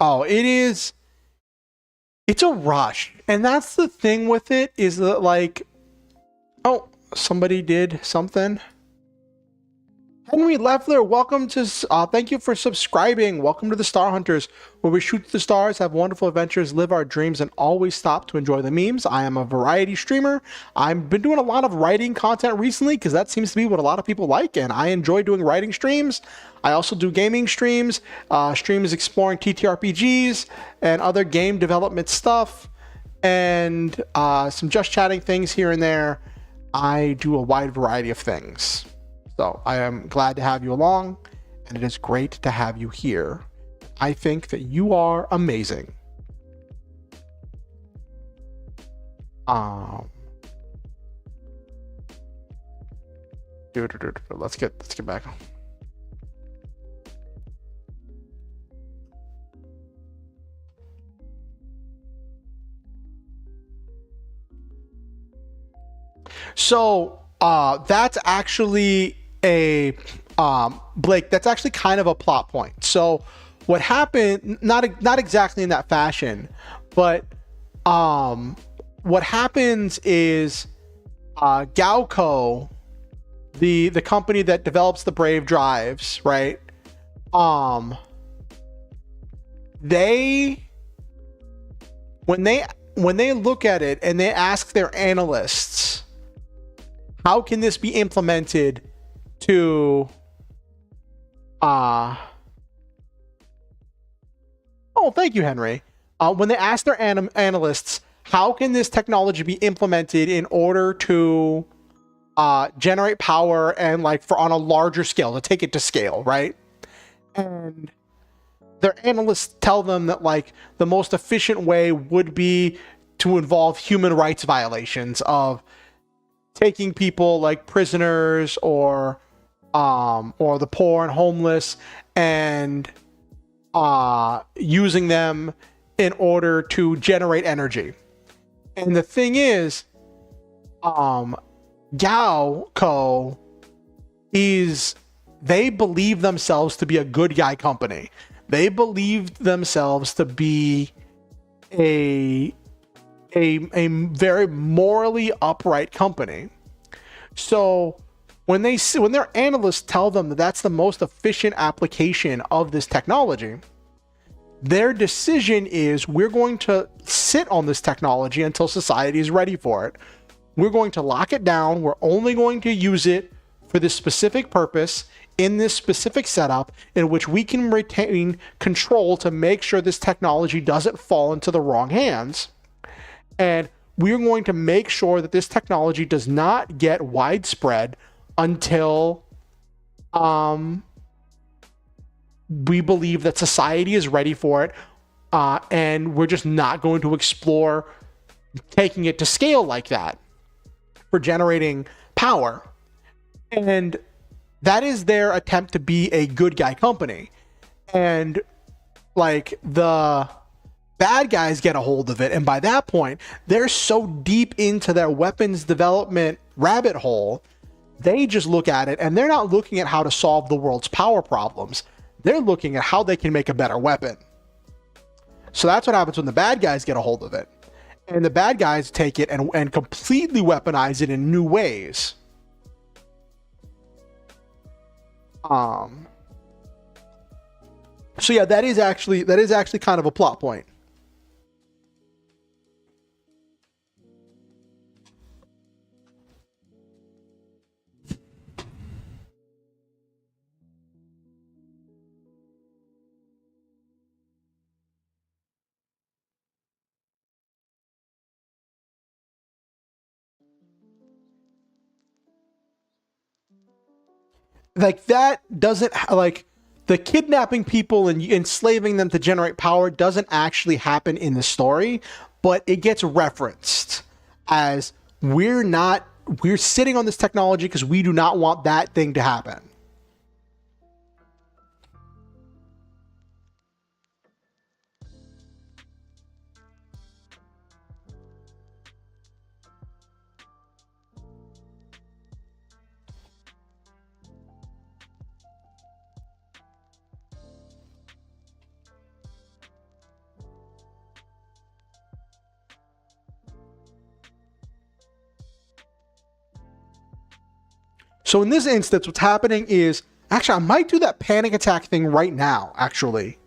Oh, it is. It's a rush, and that's the thing with it is that like, oh, somebody did something. Henry Leffler, welcome to. Thank you for subscribing. Welcome to the Star Hunters, where we shoot the stars, have wonderful adventures, live our dreams, and always stop to enjoy the memes. I am a variety streamer. I've been doing a lot of writing content recently because that seems to be what a lot of people like, and I enjoy doing writing streams. I also do gaming streams, streams exploring TTRPGs and other game development stuff, and some just chatting things here and there. I do a wide variety of things. So I am glad to have you along, and it is great to have you here. I think that you are amazing. Let's get back. So that's actually a Blake, that's actually kind of a plot point. So what happened, not exactly in that fashion, but what happens is Galco, the company that develops the Brave drives, right? They when they look at it and they ask their analysts, how can this be implemented to oh, thank you, Henry. When they ask their analysts, how can this technology be implemented in order to generate power and like for on a larger scale, to take it to scale, right? And their analysts tell them that like the most efficient way would be to involve human rights violations of taking people like prisoners or the poor and homeless and using them in order to generate energy. And the thing is, Galco they believe themselves to be a good guy company. They believe themselves to be a very morally upright company. So when their analysts tell them that that's the most efficient application of this technology, their decision is, we're going to sit on this technology until society is ready for it. We're going to lock it down. We're only going to use it for this specific purpose in this specific setup in which we can retain control to make sure this technology doesn't fall into the wrong hands. And we're going to make sure that this technology does not get widespread until we believe that society is ready for it, and we're just not going to explore taking it to scale like that for generating power. And that is their attempt to be a good guy company. And like the bad guys get a hold of it, and by that point they're so deep into their weapons development rabbit hole, they just look at it and they're not looking at how to solve the world's power problems. They're looking at how they can make a better weapon. So that's what happens when the bad guys get a hold of it, and the bad guys take it and completely weaponize it in new ways. So yeah, that is actually kind of a plot point. Like that doesn't like the kidnapping people and enslaving them to generate power doesn't actually happen in the story, but it gets referenced as we're sitting on this technology because we do not want that thing to happen. So in this instance, what's happening is, actually, I might do that panic attack thing right now, actually.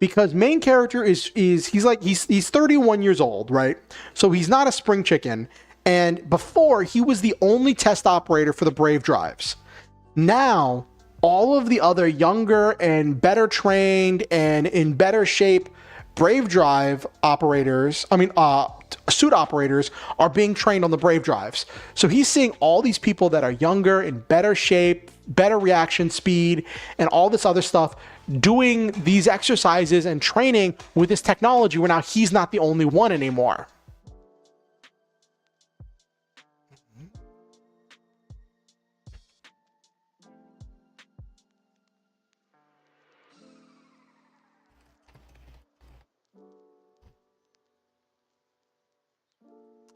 Because main character is he's 31 years old, right? So he's not a spring chicken. And before, he was the only test operator for the Brave drives. Now, all of the other younger and better trained and in better shape Brave drive operators, suit operators, are being trained on the Brave drives. So he's seeing all these people that are younger, in better shape, better reaction speed, and all this other stuff doing these exercises and training with this technology, where now he's not the only one anymore.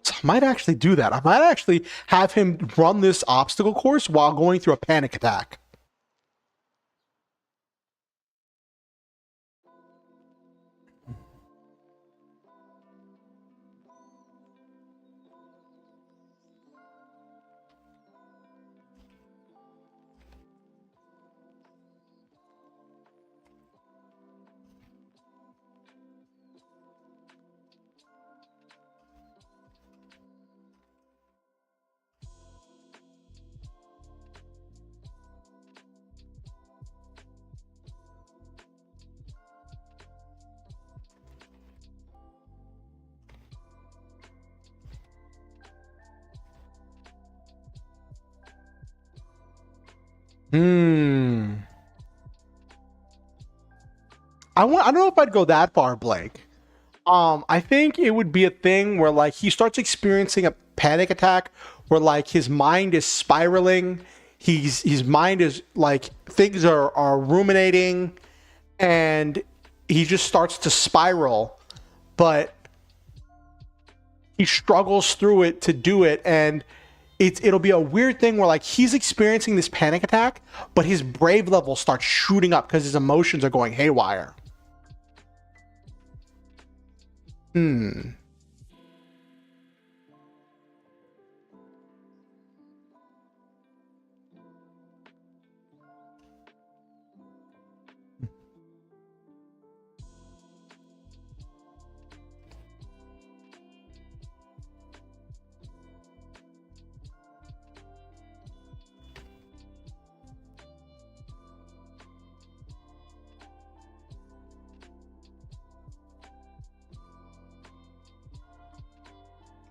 So I might actually do that. I might actually have him run this obstacle course while going through a panic attack. I don't know if I'd go that far, Blake. I think it would be a thing where like he starts experiencing a panic attack where like his mind is spiraling. His mind is like things are ruminating, and he just starts to spiral, but he struggles through it to do it, and it'll be a weird thing where like he's experiencing this panic attack, but his brave level starts shooting up because his emotions are going haywire.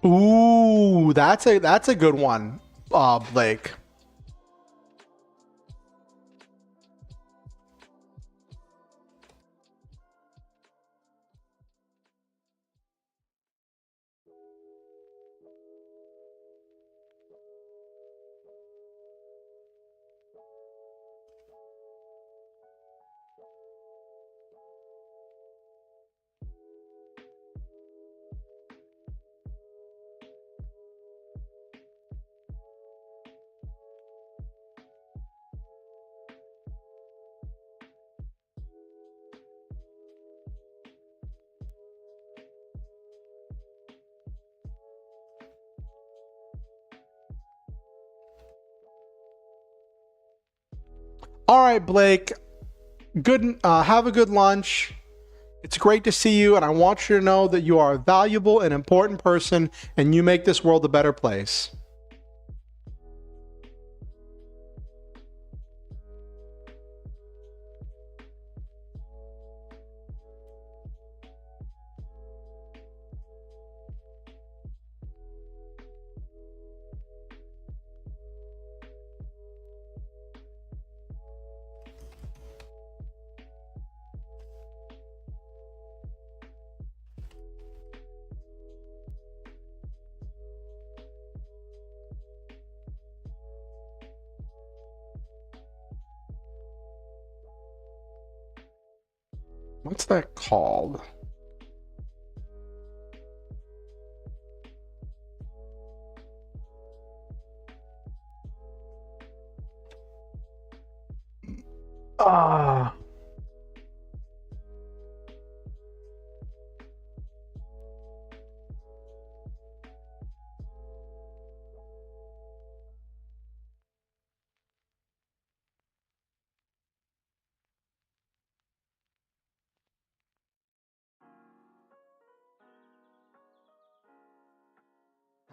Ooh, that's a good one, Blake. All right, Blake. Good. Have a good lunch. It's great to see you, and I want you to know that you are a valuable and important person, and you make this world a better place. What's that called? Ah.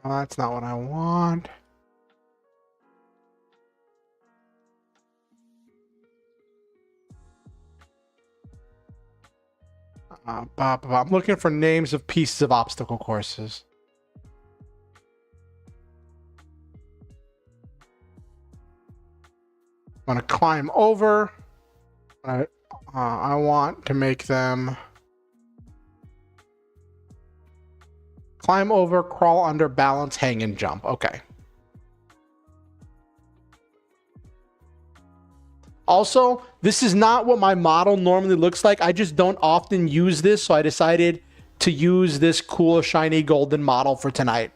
Oh, that's not what I want. I'm looking for names of pieces of obstacle courses. I'm gonna climb over. I want to make them climb over, crawl under, balance, hang, and jump. Okay. Also, this is not what my model normally looks like. I just don't often use this, so I decided to use this cool, shiny, golden model for tonight.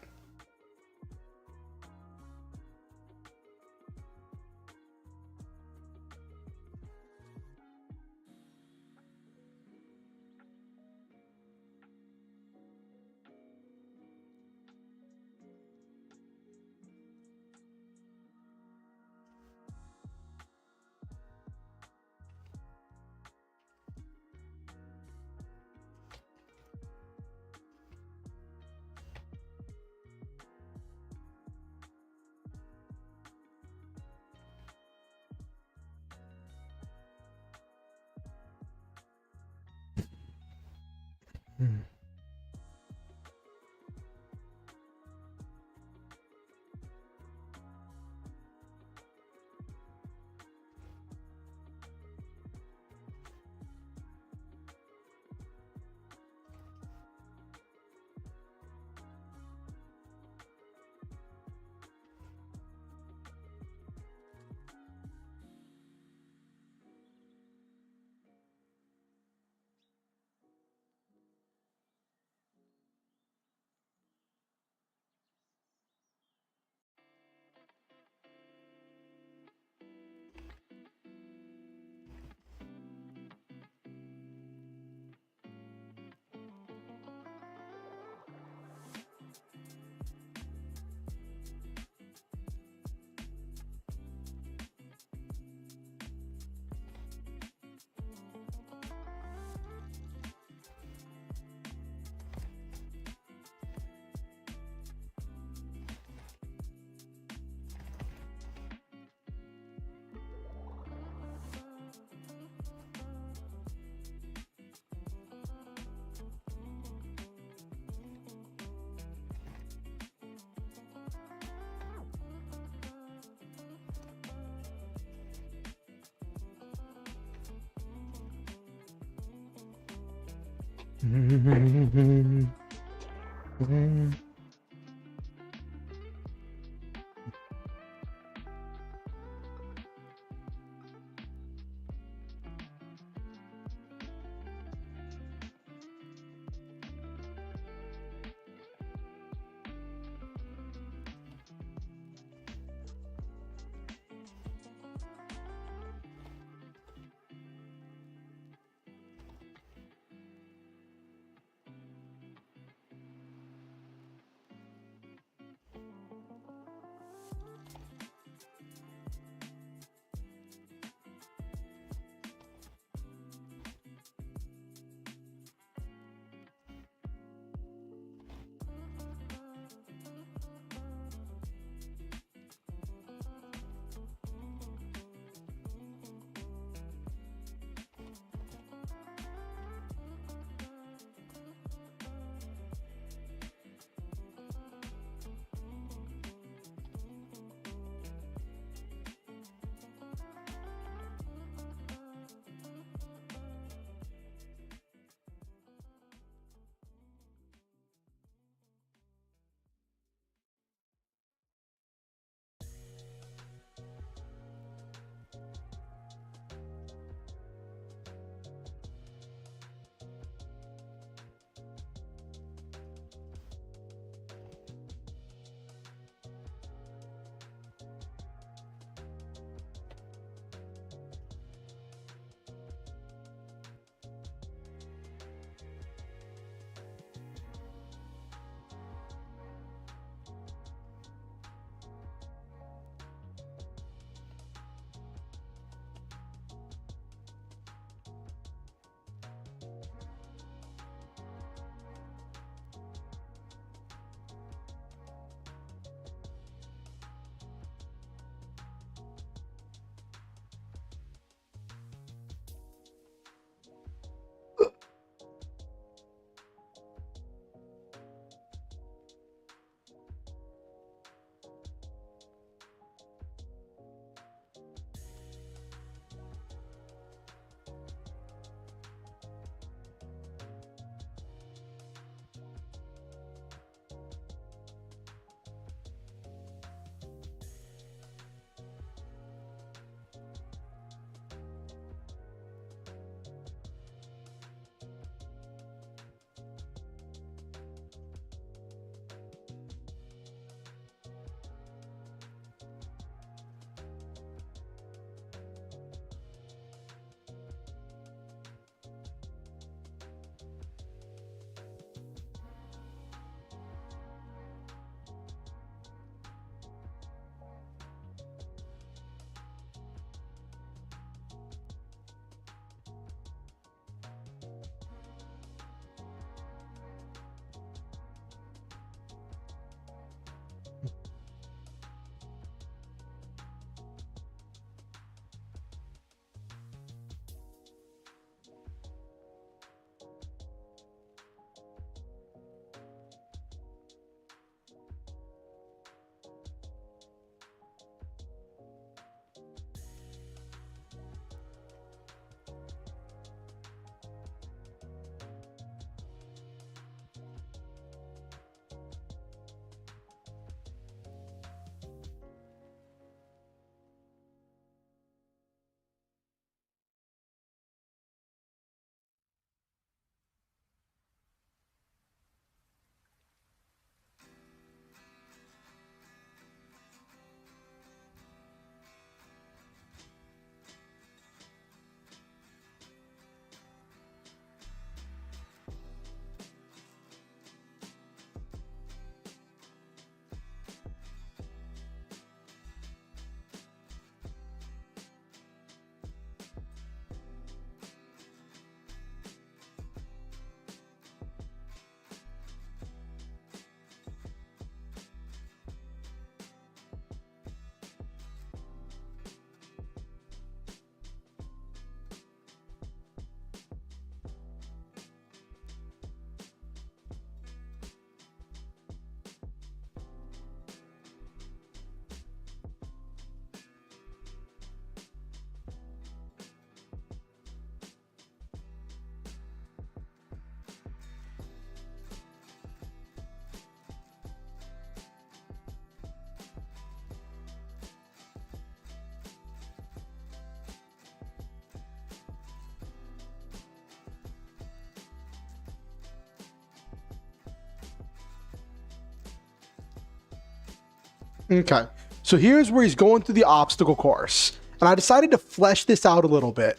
Okay, so here's where he's going through the obstacle course, and I decided to flesh this out a little bit.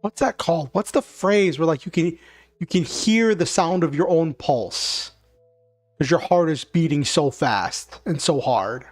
What's that called? What's the phrase where like you can hear the sound of your own pulse because your heart is beating so fast and so hard?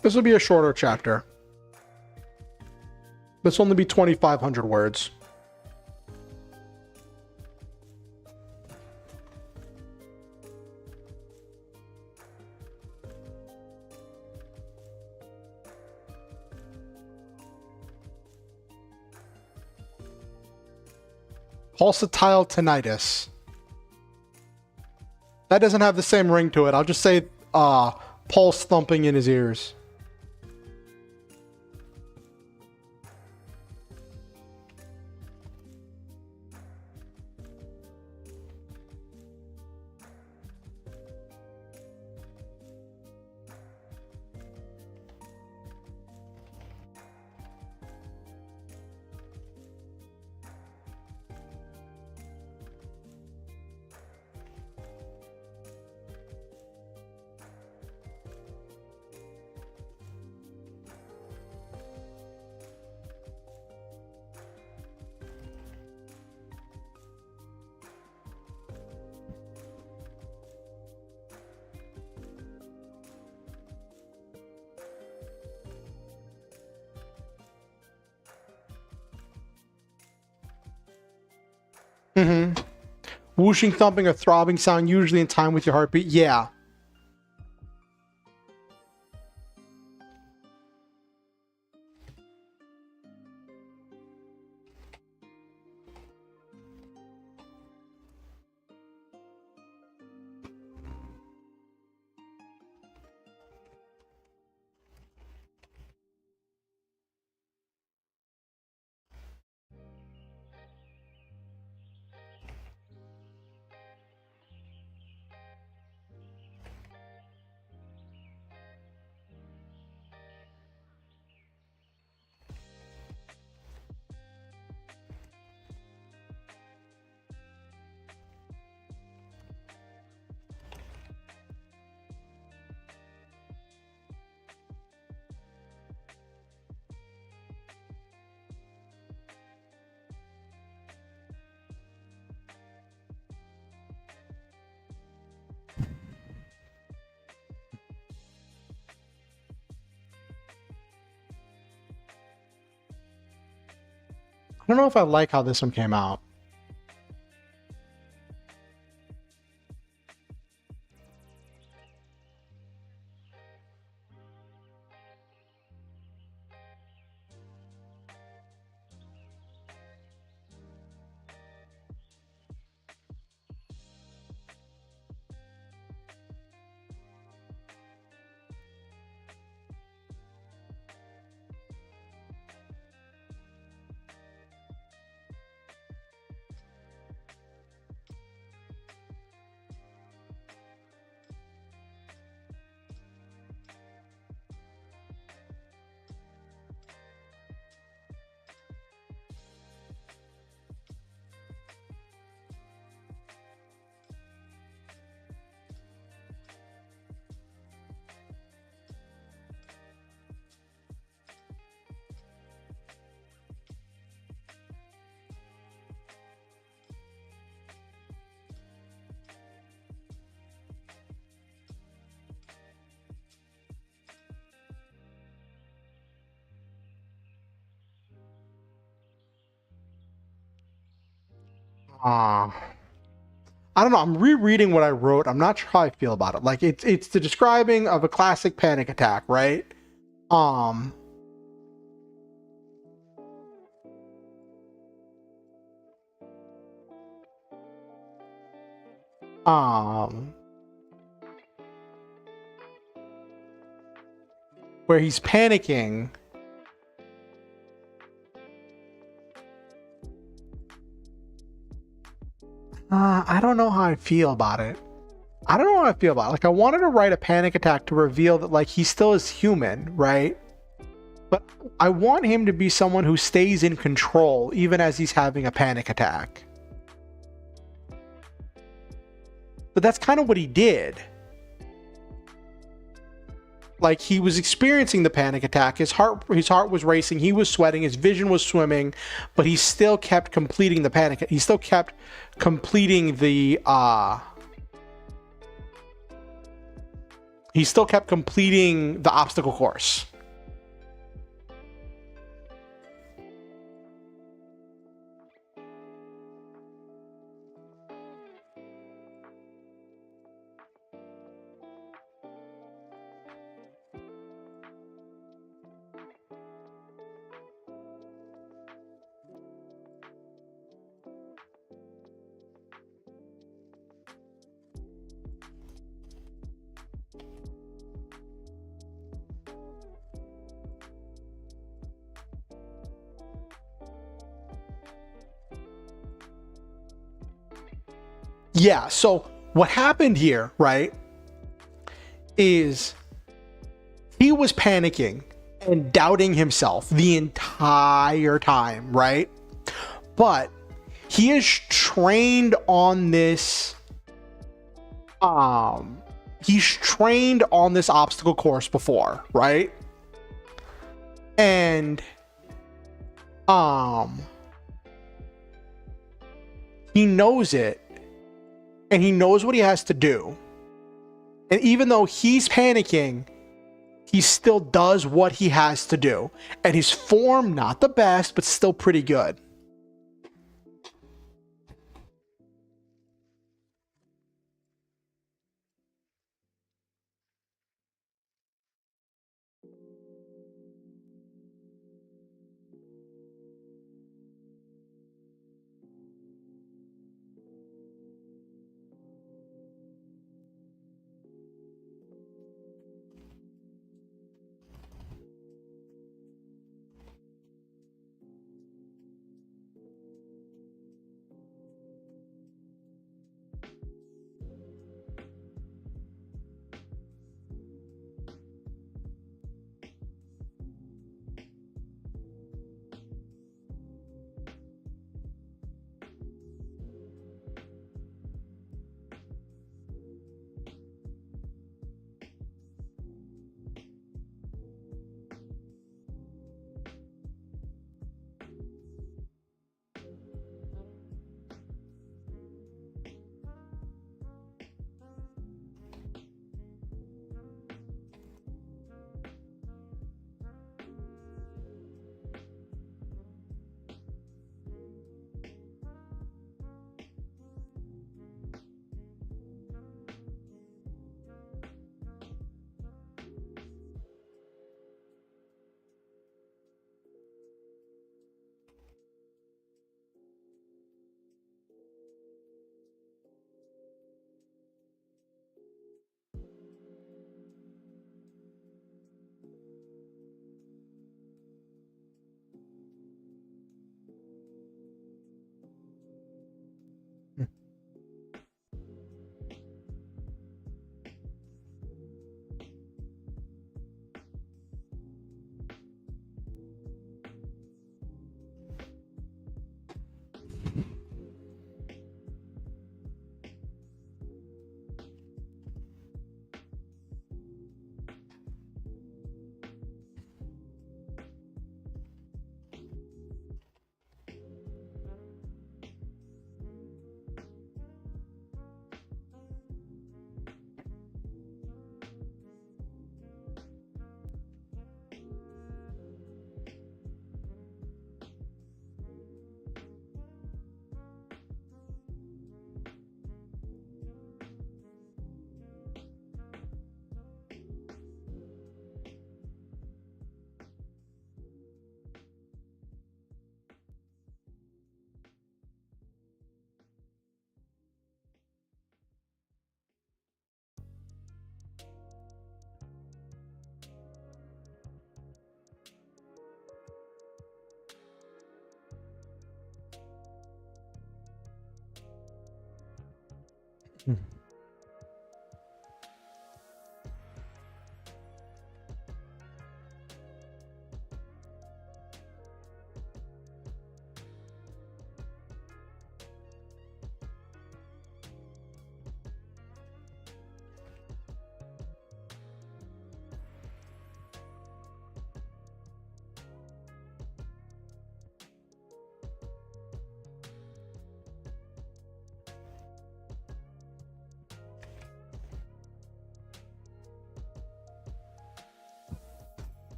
This will be a shorter chapter. This will only be 2,500 words. Pulsatile tinnitus. That doesn't have the same ring to it. I'll just say pulse thumping in his ears. Mm-hmm. Whooshing, thumping, or throbbing sound usually in time with your heartbeat. Yeah. I don't know if I like how this one came out. I don't know. I'm rereading what I wrote. I'm not sure how I feel about it. Like it's the describing of a classic panic attack, right? Um um where he's panicking. I don't know how I feel about it. I don't know how I feel about it. Like, I wanted to write a panic attack to reveal that, like, he still is human, right? But I want him to be someone who stays in control even as he's having a panic attack. But that's kind of what he did. Like, he was experiencing the panic attack. His heart was racing. He was sweating. His vision was swimming. But he still kept completing the panic. He still kept completing the obstacle course. Yeah, so what happened here, right, is he was panicking and doubting himself the entire time, right? But he is trained on this he's trained on this obstacle course before, right? And he knows it, and he knows what he has to do. And even though he's panicking, he still does what he has to do. And his form, not the best, but still pretty good.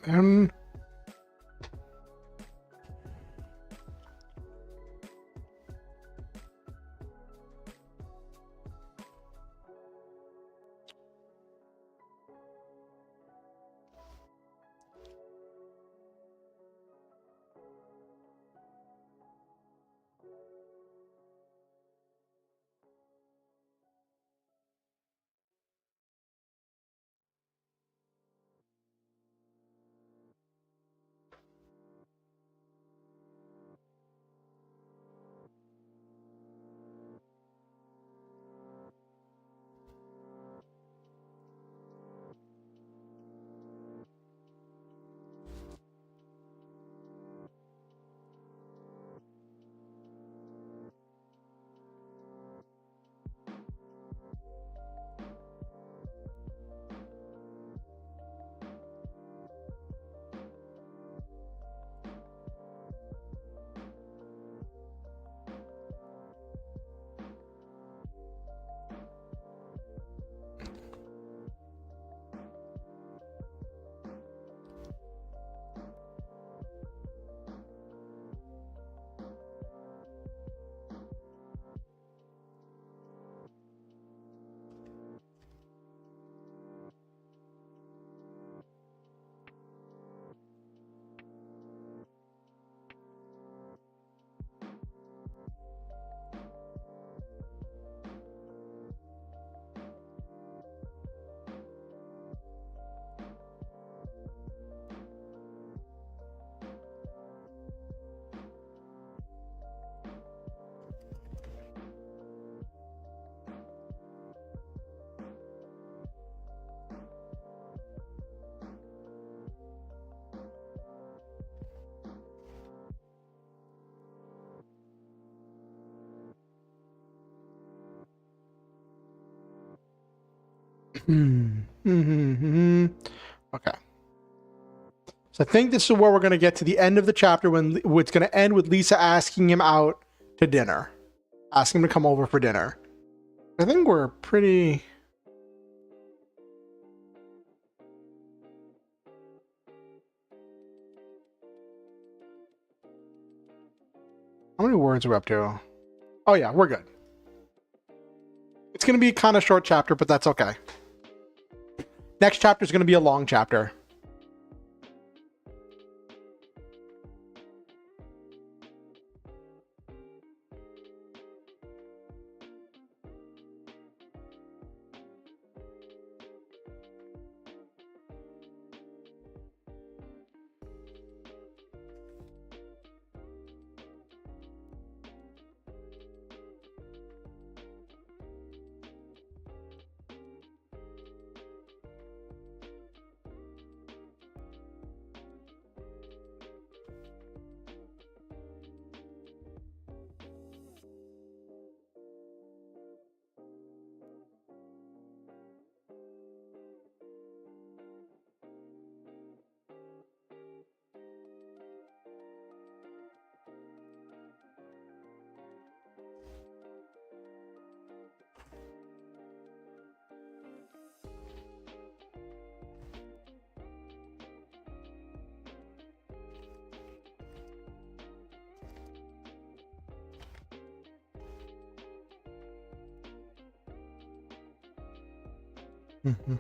And okay. So I think this is where we're going to get to the end of the chapter when it's going to end with Lisa asking him out to dinner, asking him to come over for dinner. I think we're pretty. How many words are we up to? Oh yeah, we're good. It's going to be kind of short chapter, but that's okay. Next chapter is going to be a long chapter. Mm-hmm.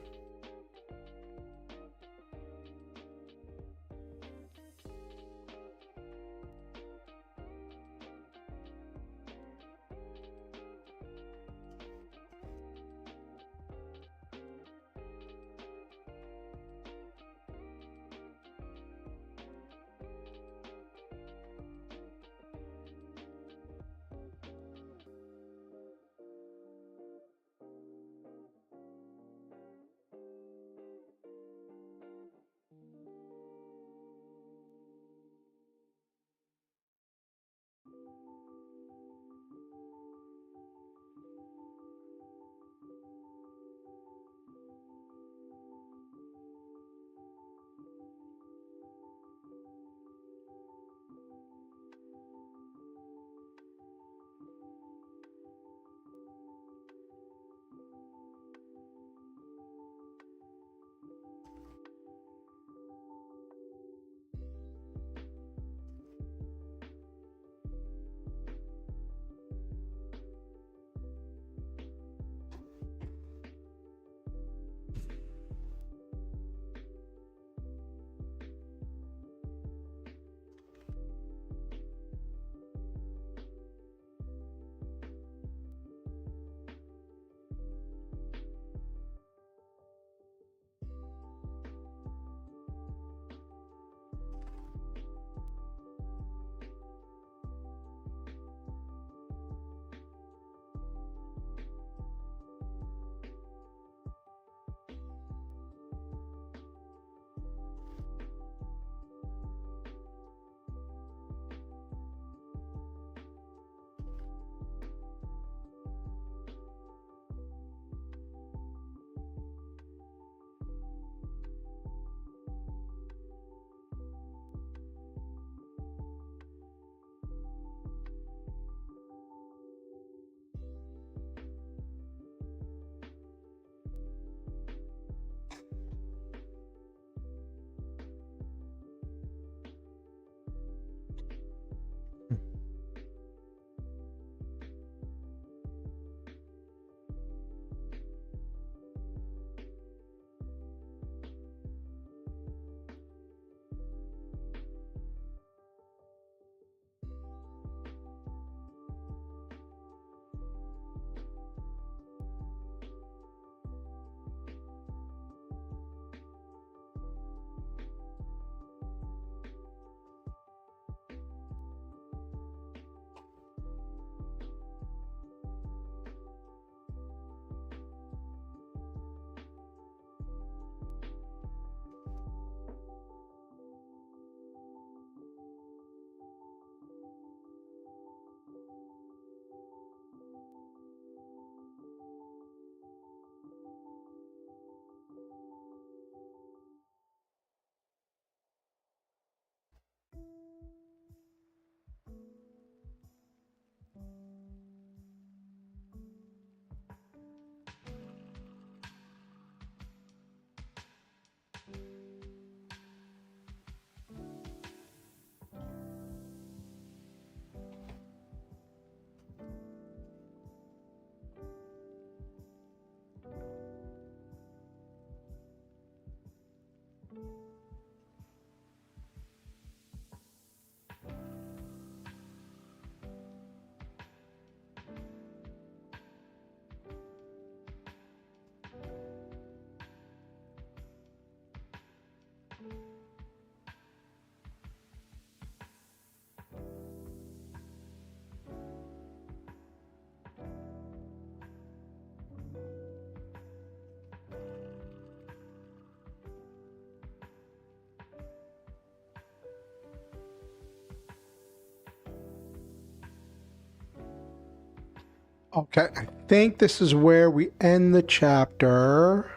Okay, I think this is where we end the chapter.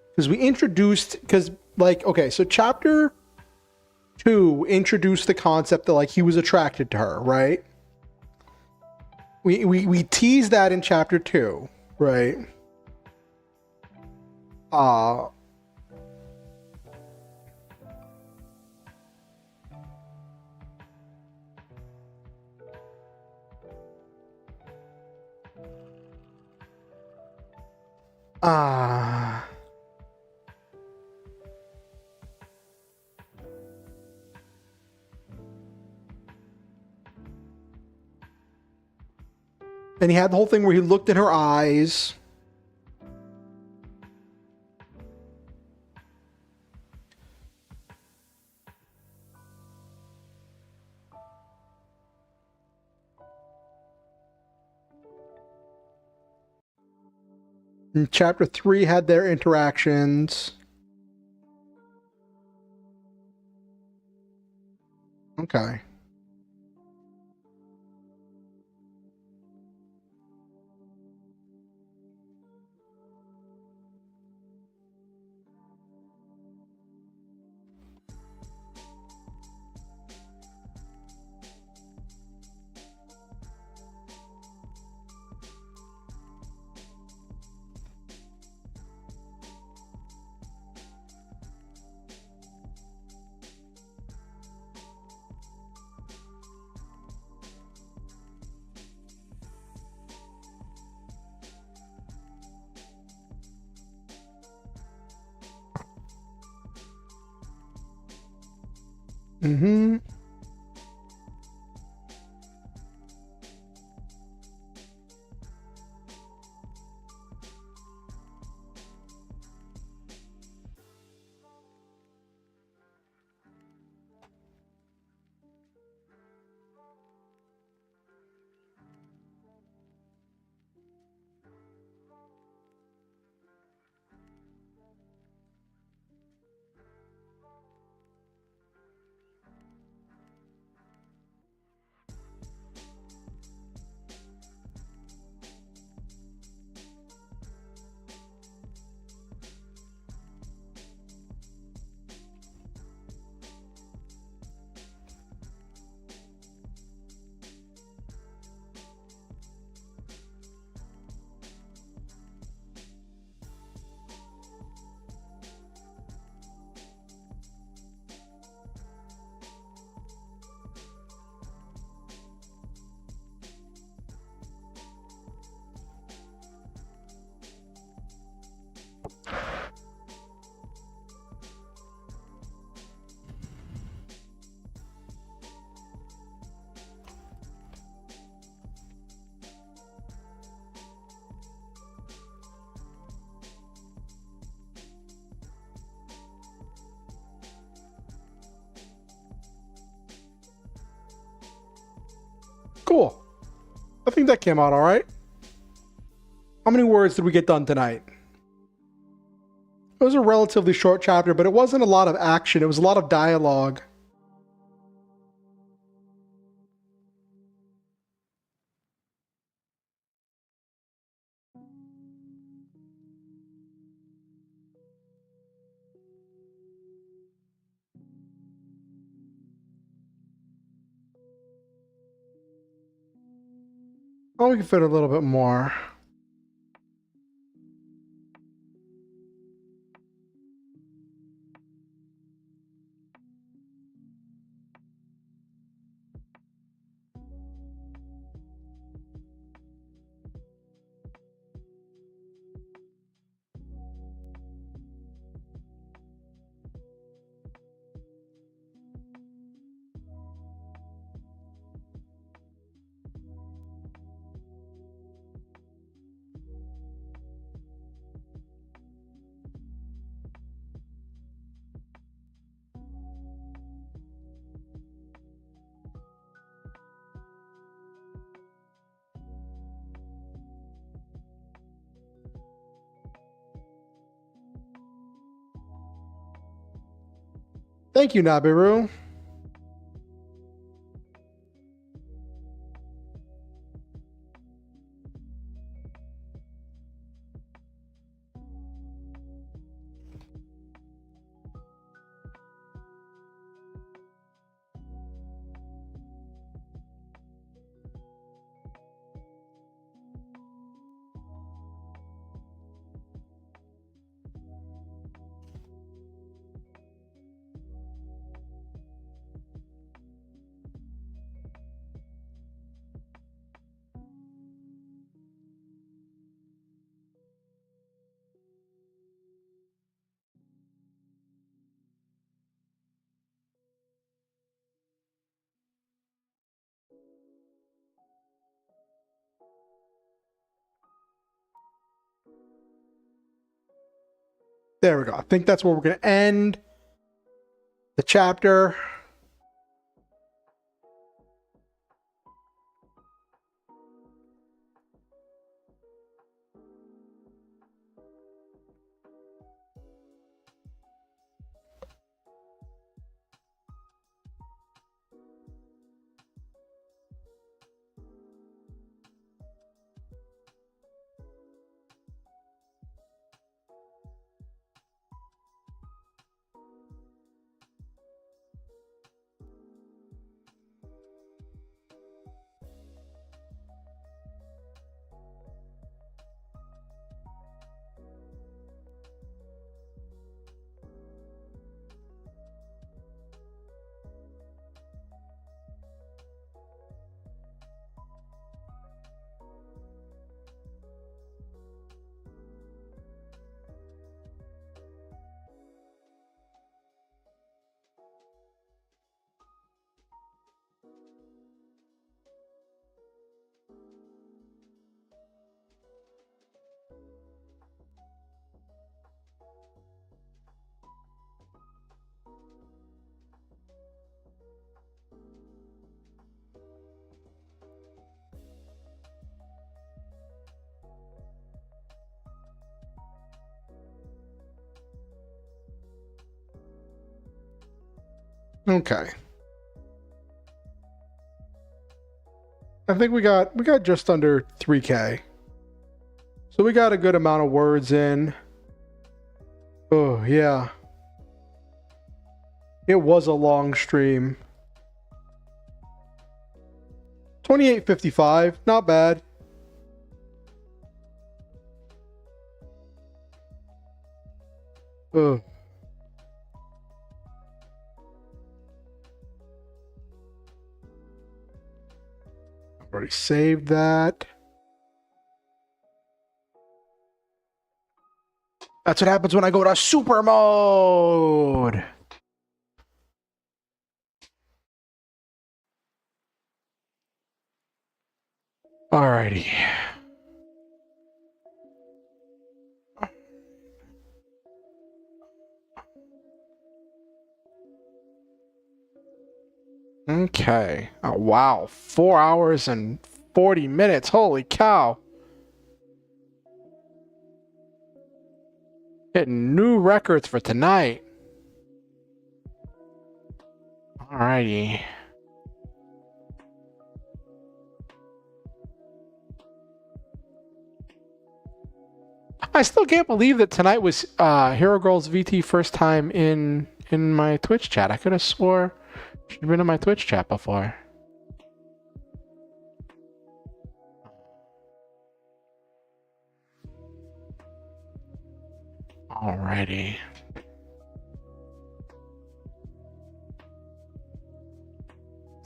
Because we introduced, okay, so chapter 2 introduced the concept that, like, he was attracted to her, right? We teased that in chapter 2, right? Uh, uh, and he had the whole thing where he looked in her eyes. And chapter 3 had their interactions. Okay. Mm-hmm. Cool. I think that came out all right. How many words did we get done tonight? It was a relatively short chapter, but it wasn't a lot of action. It was a lot of dialogue. Oh, we can fit a little bit more. Thank you, Nabiru. There we go. I think that's where we're going to end the chapter. Okay. I think we got just under 3K. So we got a good amount of words in. Oh, yeah. It was a long stream. 28:55, not bad. Ugh. Already saved that. That's what happens when I go to super mode. Alrighty. Okay. Oh, wow. 4 hours and 40 minutes. Holy cow. Hitting new records for tonight. Alrighty. I still can't believe that tonight was Hero Girls VT first time in my Twitch chat. I could have swore she'd been in my Twitch chat before. Alrighty.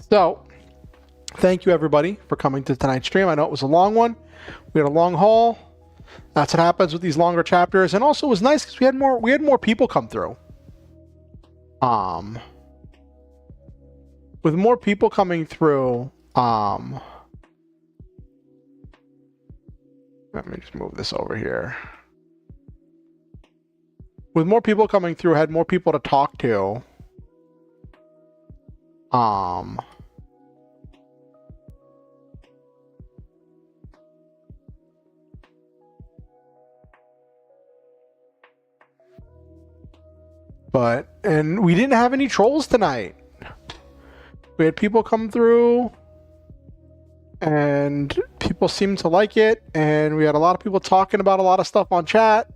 So, thank you everybody for coming to tonight's stream. I know it was a long one. We had a long haul. That's what happens with these longer chapters, and also it was nice because we had more people come through. With more people coming through, let me just move this over here. With more people coming through, I had more people to talk to. And we didn't have any trolls tonight. We had people come through, and people seemed to like it, and we had a lot of people talking about a lot of stuff on chat.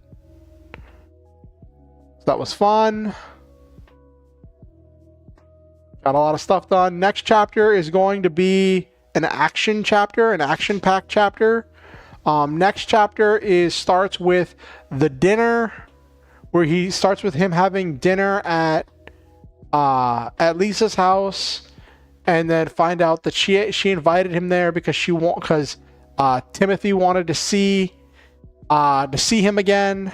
So that was fun. Got a lot of stuff done. Next chapter is going to be an action chapter, an action-packed chapter. Next chapter starts with the dinner, where he starts with him having dinner at Lisa's house, and then find out that she invited him there because Timothy wanted to see him again,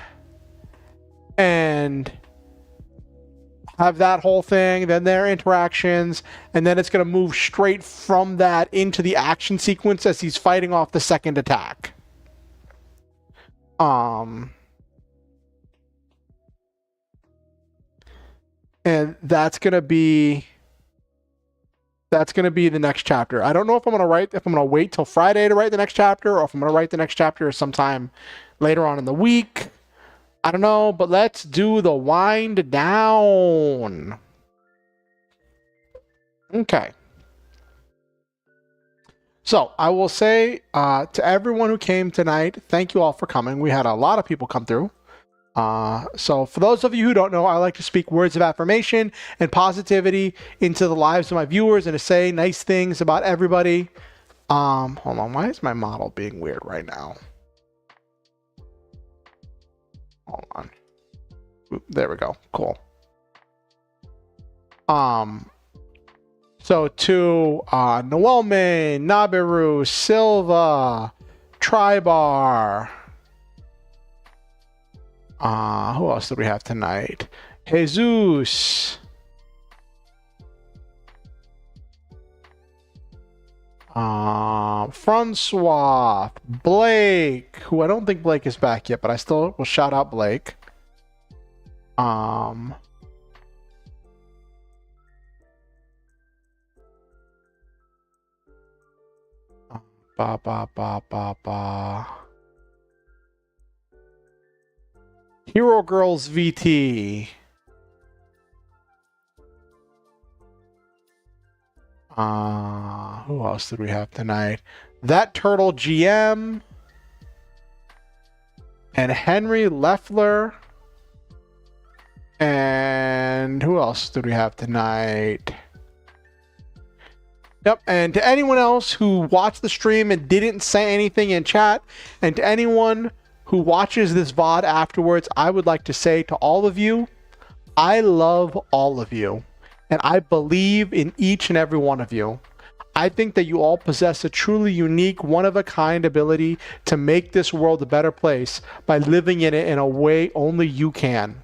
and have that whole thing, then their interactions, and then it's going to move straight from that into the action sequence as he's fighting off the second attack. And that's gonna be the next chapter. I don't know if I'm gonna wait till Friday to write the next chapter, or if I'm gonna write the next chapter sometime later on in the week. I don't know, but let's do the wind down. Okay. So I will say to everyone who came tonight, thank you all for coming. We had a lot of people come through. So for those of you who don't know, I like to speak words of affirmation and positivity into the lives of my viewers and to say nice things about everybody. Hold on, why is my model being weird right now? Hold on. Oop, there we go. Cool. So to Noelme, Nabiru, Silva, Tribar. Who else did we have tonight? Jesus. Francois, Blake, who I don't think Blake is back yet, but I still will shout out Blake. Hero Girls VT. Who else did we have tonight? That Turtle GM. And Henry Leffler. And who else did we have tonight? Yep, and to anyone else who watched the stream and didn't say anything in chat, and to anyone who watches this VOD afterwards, I would like to say to all of you, I love all of you, and I believe in each and every one of you. I think that you all possess a truly unique, one-of-a-kind ability to make this world a better place by living in it in a way only you can.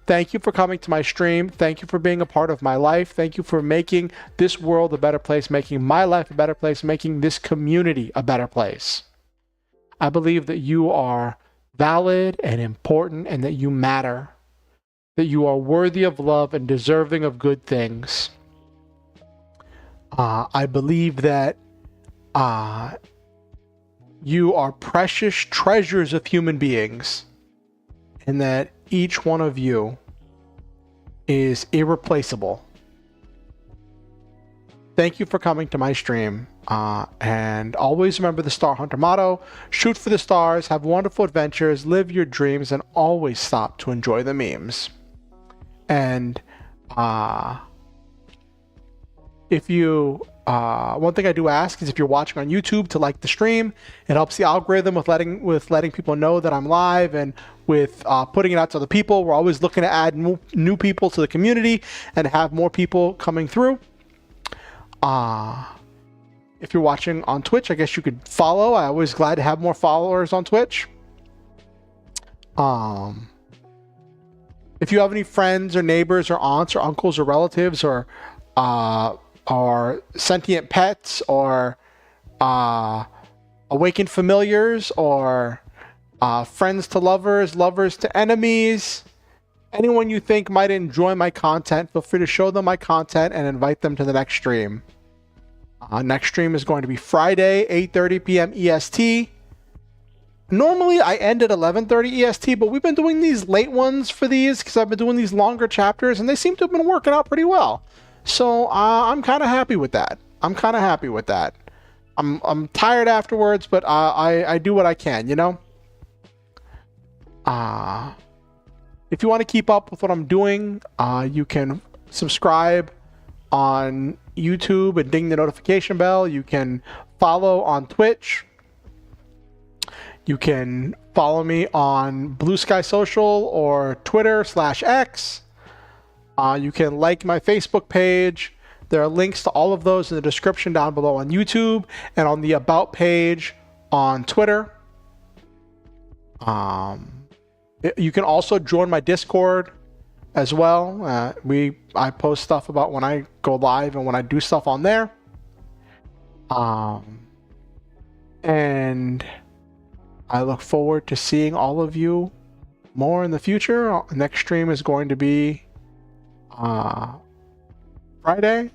Thank you for coming to my stream. Thank you for being a part of my life. Thank you for making this world a better place, making my life a better place, making this community a better place. I believe that you are valid and important and that you matter, that you are worthy of love and deserving of good things. I believe that you are precious treasures of human beings and that each one of you is irreplaceable. Thank you for coming to my stream. And always remember the Star Hunter motto: shoot for the stars, have wonderful adventures, live your dreams, and always stop to enjoy the memes. And if you one thing I do ask is if you're watching on YouTube to like the stream. It helps the algorithm with letting people know that I'm live and with putting it out to other people. We're always looking to add new people to the community and have more people coming through. If you're watching on Twitch, I guess you could follow. I'm always glad to have more followers on Twitch. If you have any friends or neighbors or aunts or uncles or relatives or sentient pets or awakened familiars or friends to lovers, lovers to enemies, anyone you think might enjoy my content, feel free to show them my content and invite them to the next stream. Next stream is going to be Friday, 8:30 p.m. EST. Normally I end at 11:30 EST, but we've been doing these late ones for these because I've been doing these longer chapters and they seem to have been working out pretty well. So I'm kind of happy with that. I'm tired afterwards, but I do what I can, you know? If you want to keep up with what I'm doing, you can subscribe on YouTube and ding the notification bell. You can follow on Twitch. You can follow me on Blue Sky Social or Twitter/X. You can like my Facebook page. There are links to all of those in the description down below on YouTube and on the About page on Twitter. You can also join my Discord as well. I post stuff about when I go live and when I do stuff on there. And I look forward to seeing all of you more in the future. Next stream is going to be Friday,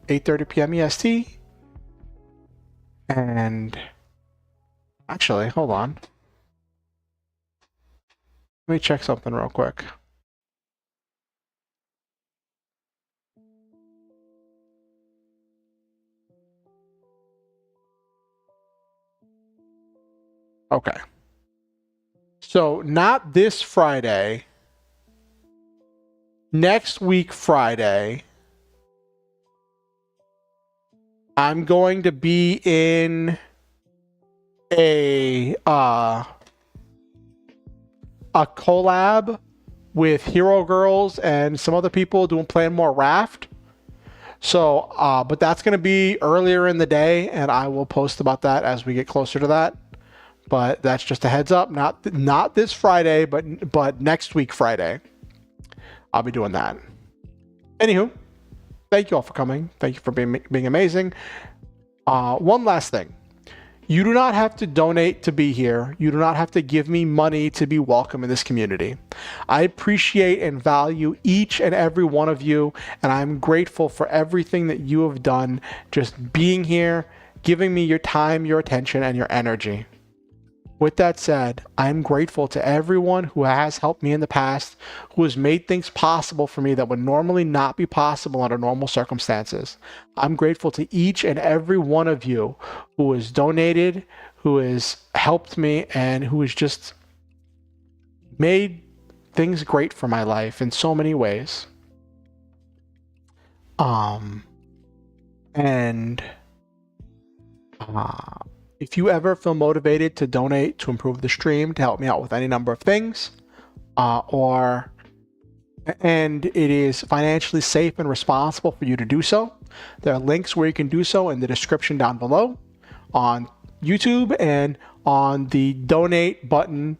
8:30 p.m. EST. And actually, hold on. Let me check something real quick. Okay. So not this Friday. Next week, Friday, I'm going to be in a collab with Hero Girls and some other people doing Plan More Raft. So, but that's going to be earlier in the day, and I will post about that as we get closer to that. But that's just a heads up. Not this Friday, but next week Friday, I'll be doing that. Anywho, thank you all for coming. Thank you for being amazing. One last thing. You do not have to donate to be here. You do not have to give me money to be welcome in this community. I appreciate and value each and every one of you, and I'm grateful for everything that you have done, just being here, giving me your time, your attention, and your energy. With that said, I'm grateful to everyone who has helped me in the past, who has made things possible for me that would normally not be possible under normal circumstances. I'm grateful to each and every one of you who has donated, who has helped me, and who has just made things great for my life in so many ways. If you ever feel motivated to donate to improve the stream, to help me out with any number of things, and it is financially safe and responsible for you to do so, there are links where you can do so in the description down below on YouTube and on the donate button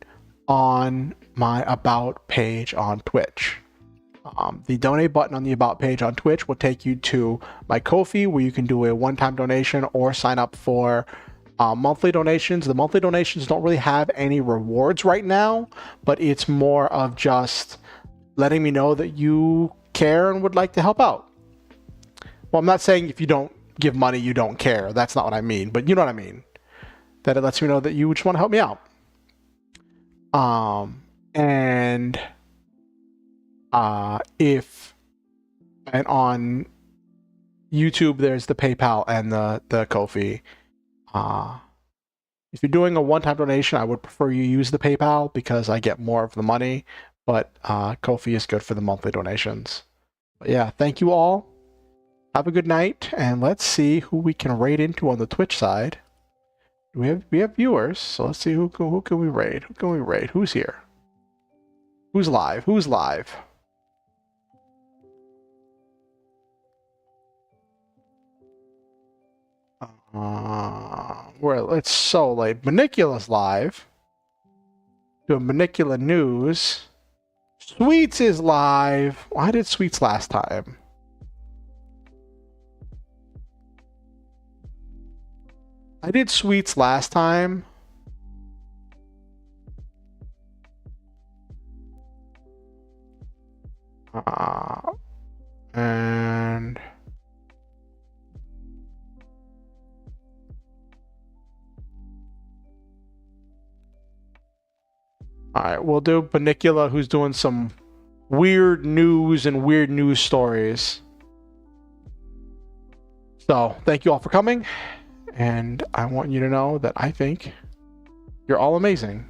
on my About page on Twitch. The donate button on the About page on Twitch will take you to my Ko-fi, where you can do a one-time donation or sign up for monthly donations. The monthly donations don't really have any rewards right now, but it's more of just letting me know that you care and would like to help out. Well, I'm not saying if you don't give money, you don't care. That's not what I mean, but you know what I mean. That it lets me know that you just want to help me out. And on YouTube, there's the PayPal and the Ko-fi. If you're doing a one-time donation, I would prefer you use the PayPal because I get more of the money, but Ko-fi is good for the monthly donations. But yeah, thank you all. Have a good night, and let's see who we can raid into on the Twitch side. We have viewers, so let's see who can we raid. Who can we raid? Who's here? Who's live? Who's live? It's so late. Manicula's live. Doing Manicula news. Sweets is live. Why did Sweets last time? I did Sweets last time. And all right, we'll do Panicula, who's doing some weird news and weird news stories. So thank you all for coming, and I want you to know that I think you're all amazing.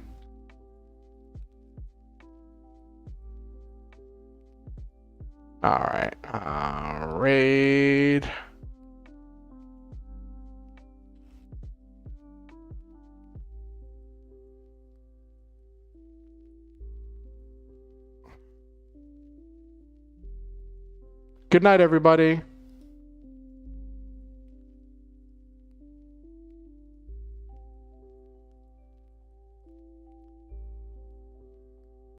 All right, raid. Good night, everybody.